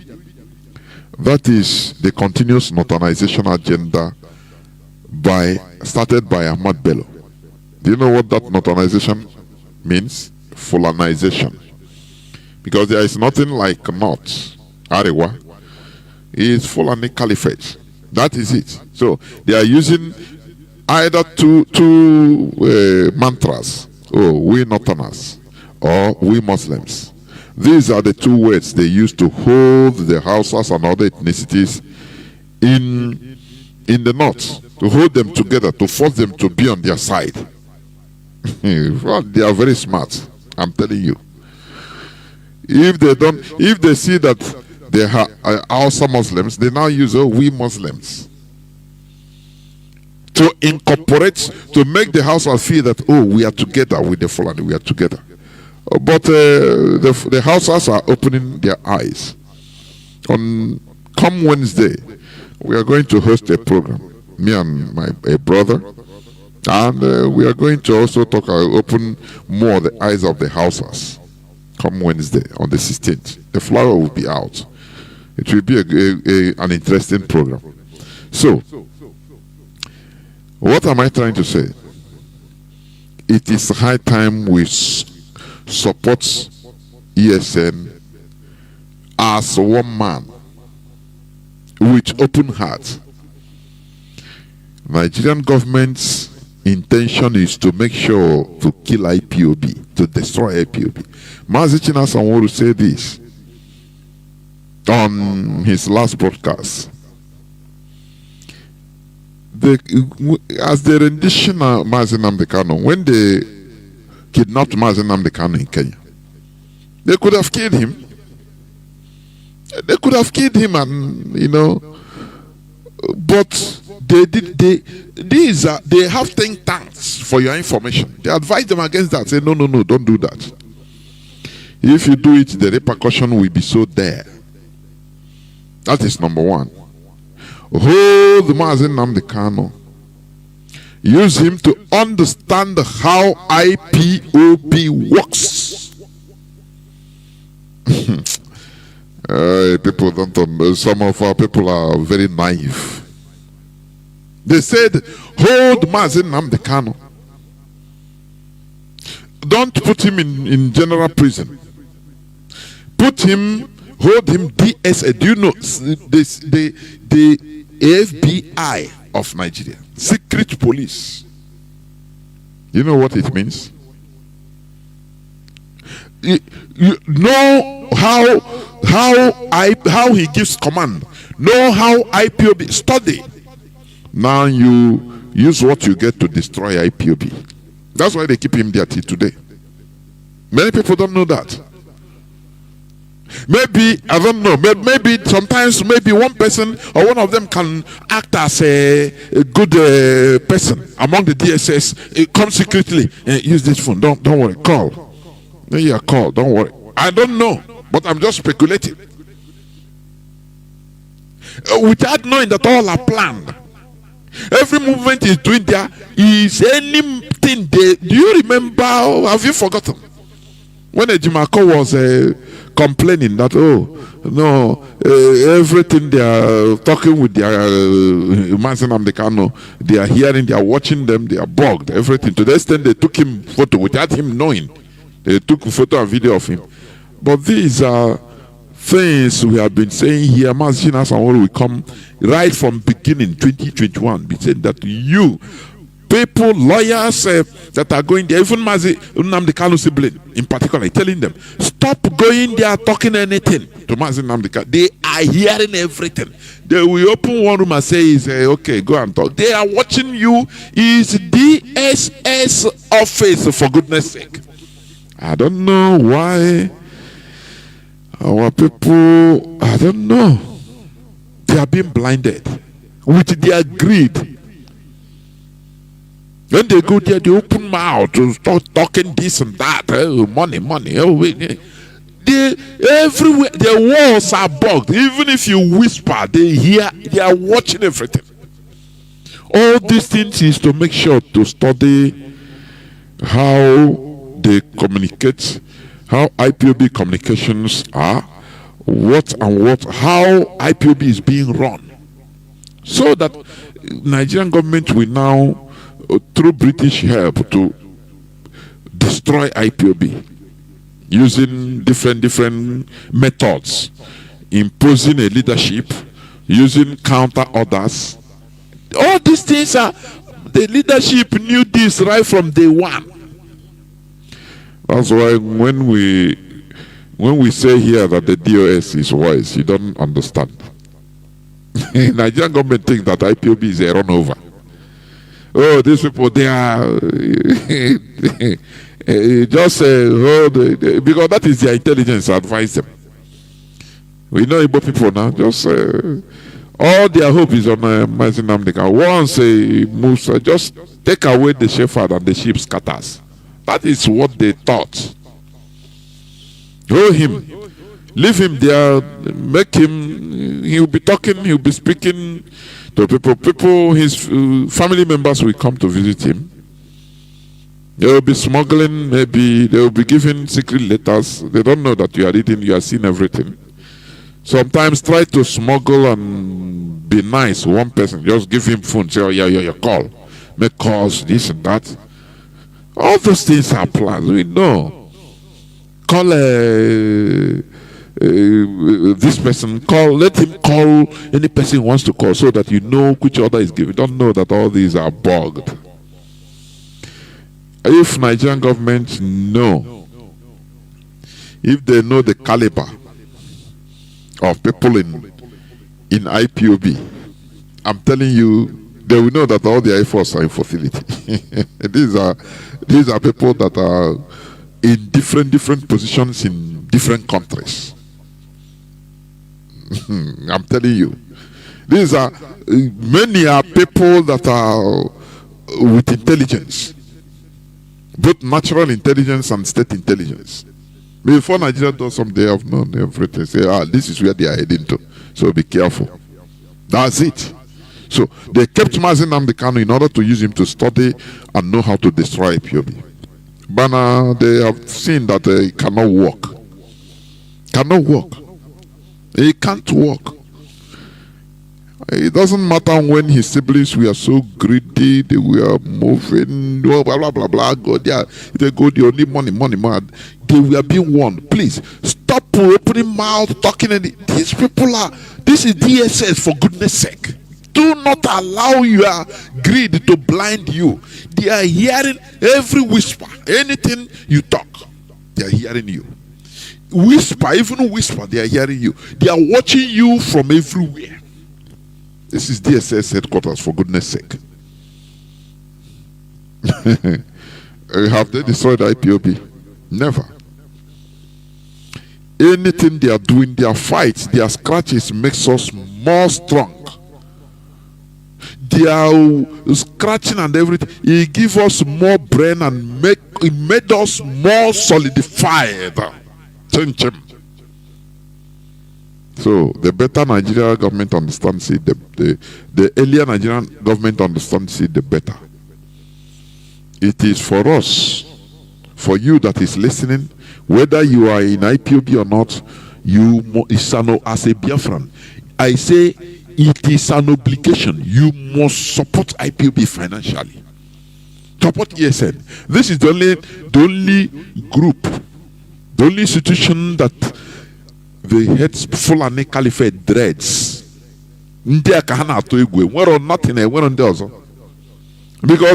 That is the continuous northernization agenda started by Ahmad Bello. Do you know what that northernization means? Fulanization. Because there is nothing like North, Arewa. It's Fulani Caliphate. That is it. So they are using either two mantras. Oh, we Northerners, or we Muslims. These are the two words they use to hold the Hausas and other ethnicities in the North, to hold them together, to force them to be on their side. Well, they are very smart, I'm telling you. If they see that they are Hausa Muslims, they now use we Muslims to incorporate, to make the Hausas feel that, oh, we are together with the Fulani, we are together. But the Hausas are opening their eyes. Come Wednesday, we are going to host a program, me and a brother, and we are going to also open more the eyes of the Hausas. Come Wednesday on the 16th, the flower will be out. It will be an interesting program. So, what am I trying to say? It is high time we support ESN as one man with open heart. Nigerian government's intention is to make sure to kill IPOB, to destroy IPOB. Mazi Nnamdi said this on his last broadcast. As the rendition of Mazi Nnamdi Kanu, when they kidnapped Mazi Nnamdi Kanu in Kenya, they could have killed him. They could have killed him, and but they did. They have think tanks for your information. They advise them against that. Say no, don't do that. If you do it, the repercussion will be so there. That is number one. Hold Mazi Nnamdi Kanu. Use him to understand how IPOB works. People don't know. Some of our people are very naive. They said, hold Mazi Nnamdi Kanu. Don't put him in general prison. Hold him DSA. Do you know the FBI of Nigeria, secret police? You know what it means? You know how he gives command. Know how IPOB study. Now you use what you get to destroy IPOB. That's why they keep him there till today. Many people don't know that. Maybe, I don't know, maybe sometimes one person or one of them can act as a good person among the DSS. Come secretly and use this phone. Don't worry, call. Yeah, call, don't worry. I don't know, but I'm just speculating. Without knowing that all are planned. Every movement is doing there is anything they. Do you remember, have you forgotten? When Ejimako was complaining that, everything they are talking with their Mazi Nnamdi Kanu, they are hearing, they are watching them, they are bugged, everything. To the extent they took him photo without him knowing. They took a photo and video of him. But these are things we have been saying here. Mazi Nnamdi will come right from beginning 2021, be saying that you people, lawyers that are going there, even Mazi Nnamdi Kanu sibling in particular, telling them, stop going there talking anything to Mazi Nnamdi Kanu. They are hearing everything. They will open one room and say, okay, go and talk. They are watching you. Is DSS office, for goodness sake. I don't know why our people, I don't know. They are being blinded with their greed. When they go there, they open mouth to start talking this and that. Money. They everywhere. Their walls are bugged. Even if you whisper, they hear. They are watching everything. All these things is to make sure to study how they communicate, how IPOB communications are, how IPOB is being run. So that Nigerian government will now, through British help, to destroy IPOB using different methods, imposing a leadership, using counter orders. All these things are, the leadership knew this right from day one. That's why when we say here that the DOS is wise, you don't understand. Nigerian government think that IPOB is a run over. Oh, these people, they are just because that is their intelligence advise them. We know Igbo people now, just all their hope is on Mazi Nnamdi Kanu. Once he moves, just take away the shepherd and the sheep scatters. That is what they thought. Hold him, leave him there, make him, he'll be talking, he'll be speaking to people, his family members will come to visit him. They will be smuggling, maybe they will be giving secret letters. They don't know that you are reading, you are seeing everything. Sometimes try to smuggle and be nice. One person, just give him phone, say, oh yeah, call, make calls, this and that. All those things are planned. We know. Call this person. Let him call any person he wants to call, so that you know which order is given. Don't know that all these are bugged. If Nigerian government know, if they know the caliber of people in IPOB, I'm telling you, they will know that all their efforts are in futility. These are people that are in different positions in different countries. I'm telling you, many are people that are with intelligence, both natural intelligence and state intelligence. Before Nigeria does something, they have known everything. Say, this is where they are heading to, so be careful. That's it. So they kept Mazi Nnamdi Kanu in order to use him to study and know how to destroy IPOB. But now they have seen that it cannot work. Cannot work. It can't work. It doesn't matter when his siblings were so greedy, they were moving, blah blah blah blah. They go the only money. They were being warned. Please stop opening mouth, talking. These people are. This is DSS, for goodness sake. Do not allow your greed to blind you. They are hearing every whisper. Anything you talk, they are hearing you. Whisper, even whisper, they are hearing you. They are watching you from everywhere. This is DSS headquarters, for goodness sake. Have they destroyed IPOB? Never. Anything they are doing, their fights, their scratches makes us more strong. They are scratching and everything. It gives us more brain and it made us more solidified. So the better Nigerian government understands it, the earlier Nigerian government understands it, the better. It is for us, for you that is listening, whether you are in IPOB or not, as a Biafran, I say it is an obligation. You must support IPOB financially. Support ESN. This is the only group, the only institution that the heads Fulani Caliphate dreads. Because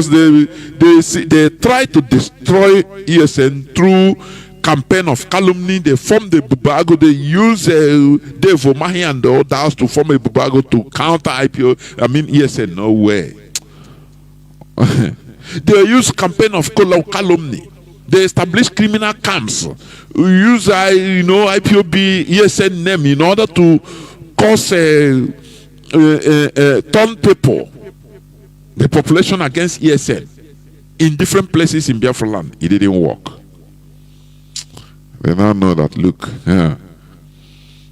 they try to destroy ESN through campaign of calumny. They form the Bubago. They use Dave Omahi and the others to form a Bubago to counter ESN. No way. They use campaign of calumny. They establish criminal camps. Use IPOB ESN name in order to cause turn people, the population against ESN in different places in Biafra land. It didn't work. They now know that, look,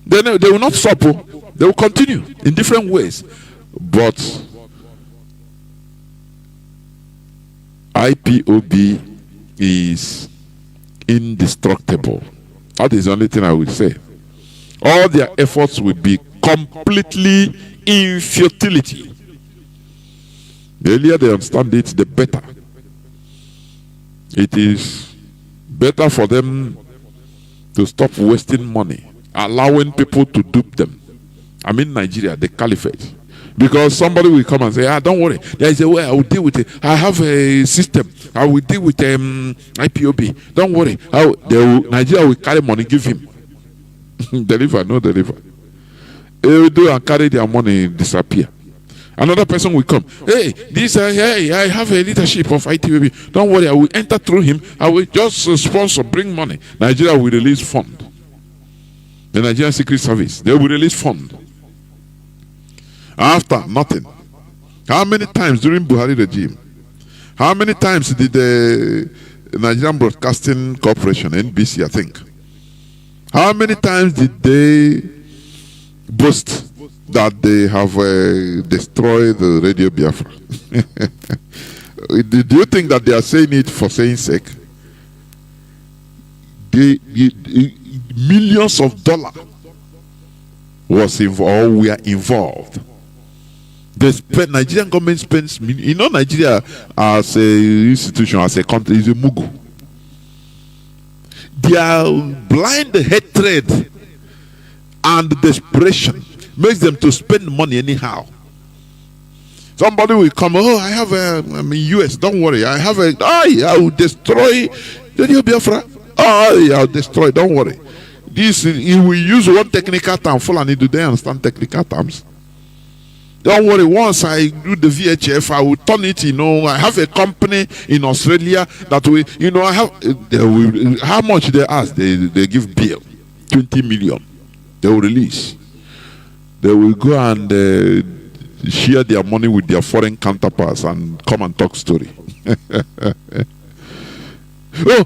they will not stop. They will continue in different ways. But IPOB is indestructible. That is the only thing I will say. All their efforts will be completely in futility. The earlier they understand it, the better. It is better for them to stop wasting money, allowing people to dupe them. I mean Nigeria, the caliphate. Because somebody will come and say, don't worry, there is a way I will deal with it. I have a system. I will deal with IPOB. Don't worry. Nigeria will carry money, give him. Deliver, no deliver. They will do and carry their money, disappear. Another person will come. Hey, I have a leadership of IPOB. Don't worry, I will enter through him. I will just sponsor, bring money. Nigeria will release fund. The Nigerian Secret Service, they will release fund. After, nothing. How many times during Buhari regime? How many times did the Nigerian Broadcasting Corporation, NBC, I think, how many times did they boast that they have destroyed the Radio Biafra? Do you think that they are saying it for saying sake? Millions of dollars was involved, or were involved. The Nigerian government spends, Nigeria as an institution, as a country, is a mugu. Their blind hatred and desperation makes them to spend money anyhow. Somebody will come, I have US, don't worry, I will destroy Radio Biafra. I'll destroy, don't worry. He will use one technical term, Fulani, do they understand technical terms? Don't worry, once I do the VHF, I will turn it, I have a company in Australia that will, I have, how much they ask, they give bill, 20 million. They will release. They will go and share their money with their foreign counterparts and come and talk story.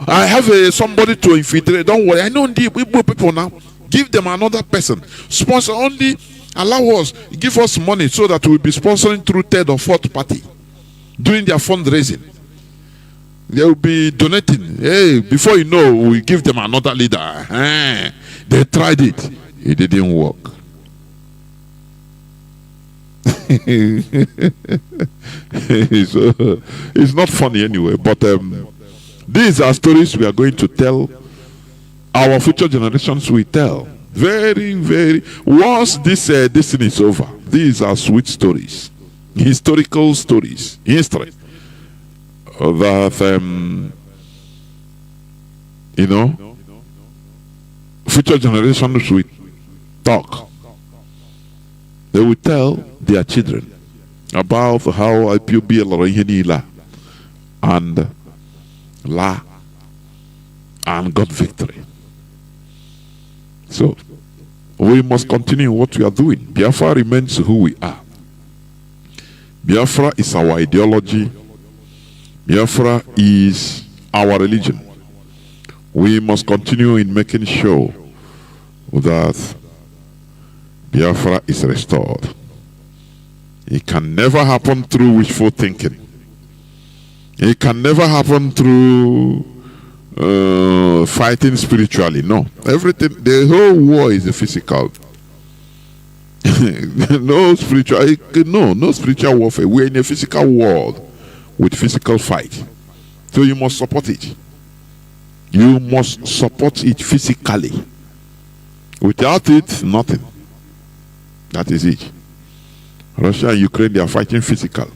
I have somebody to infiltrate. Don't worry, I know the Igbo people now. Give them another person. Sponsor only. Allow us, give us money so that we'll be sponsoring through third or fourth party doing their fundraising. They will be donating. Hey, before you know, we give them another leader. They tried it. It didn't work. It's not funny anyway, but these are stories we are going to tell. Our future generations will tell. Very, very. Once this thing is over, these are sweet stories, historical stories, history. That future generations will talk. They will tell their children about how IPOB and got victory. So, we must continue what we are doing. Biafra remains who we are. Biafra is our ideology. Biafra is our religion. We must continue in making sure that Biafra is restored. It can never happen through wishful thinking. It can never happen through fighting spiritually. No, everything, the whole war is a physical. No spiritual warfare. We're in a physical world with physical fight. So you must support it. You must support it physically. Without it, nothing. That is it. Russia and Ukraine, they are fighting physical.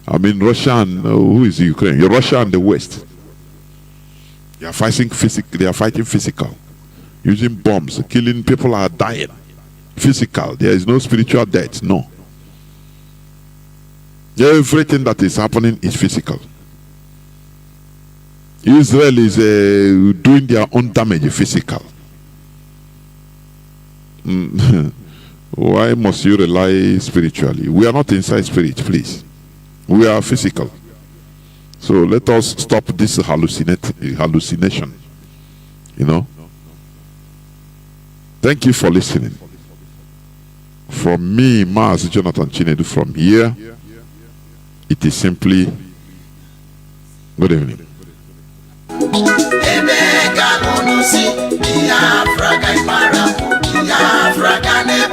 I mean, Russia and who is Ukraine? Russia and the West. They are fighting physical. They are fighting physical, using bombs, killing people, are dying. Physical. There is no spiritual death. No. Everything that is happening is physical. Israel is doing their own damage physical. Why must you rely spiritually? We are not inside spirit, please. We are physical. So let us stop this hallucination. Thank you for listening. From me, Mazi Jonathan Chinedu, from here, it is simply Good evening. Biafra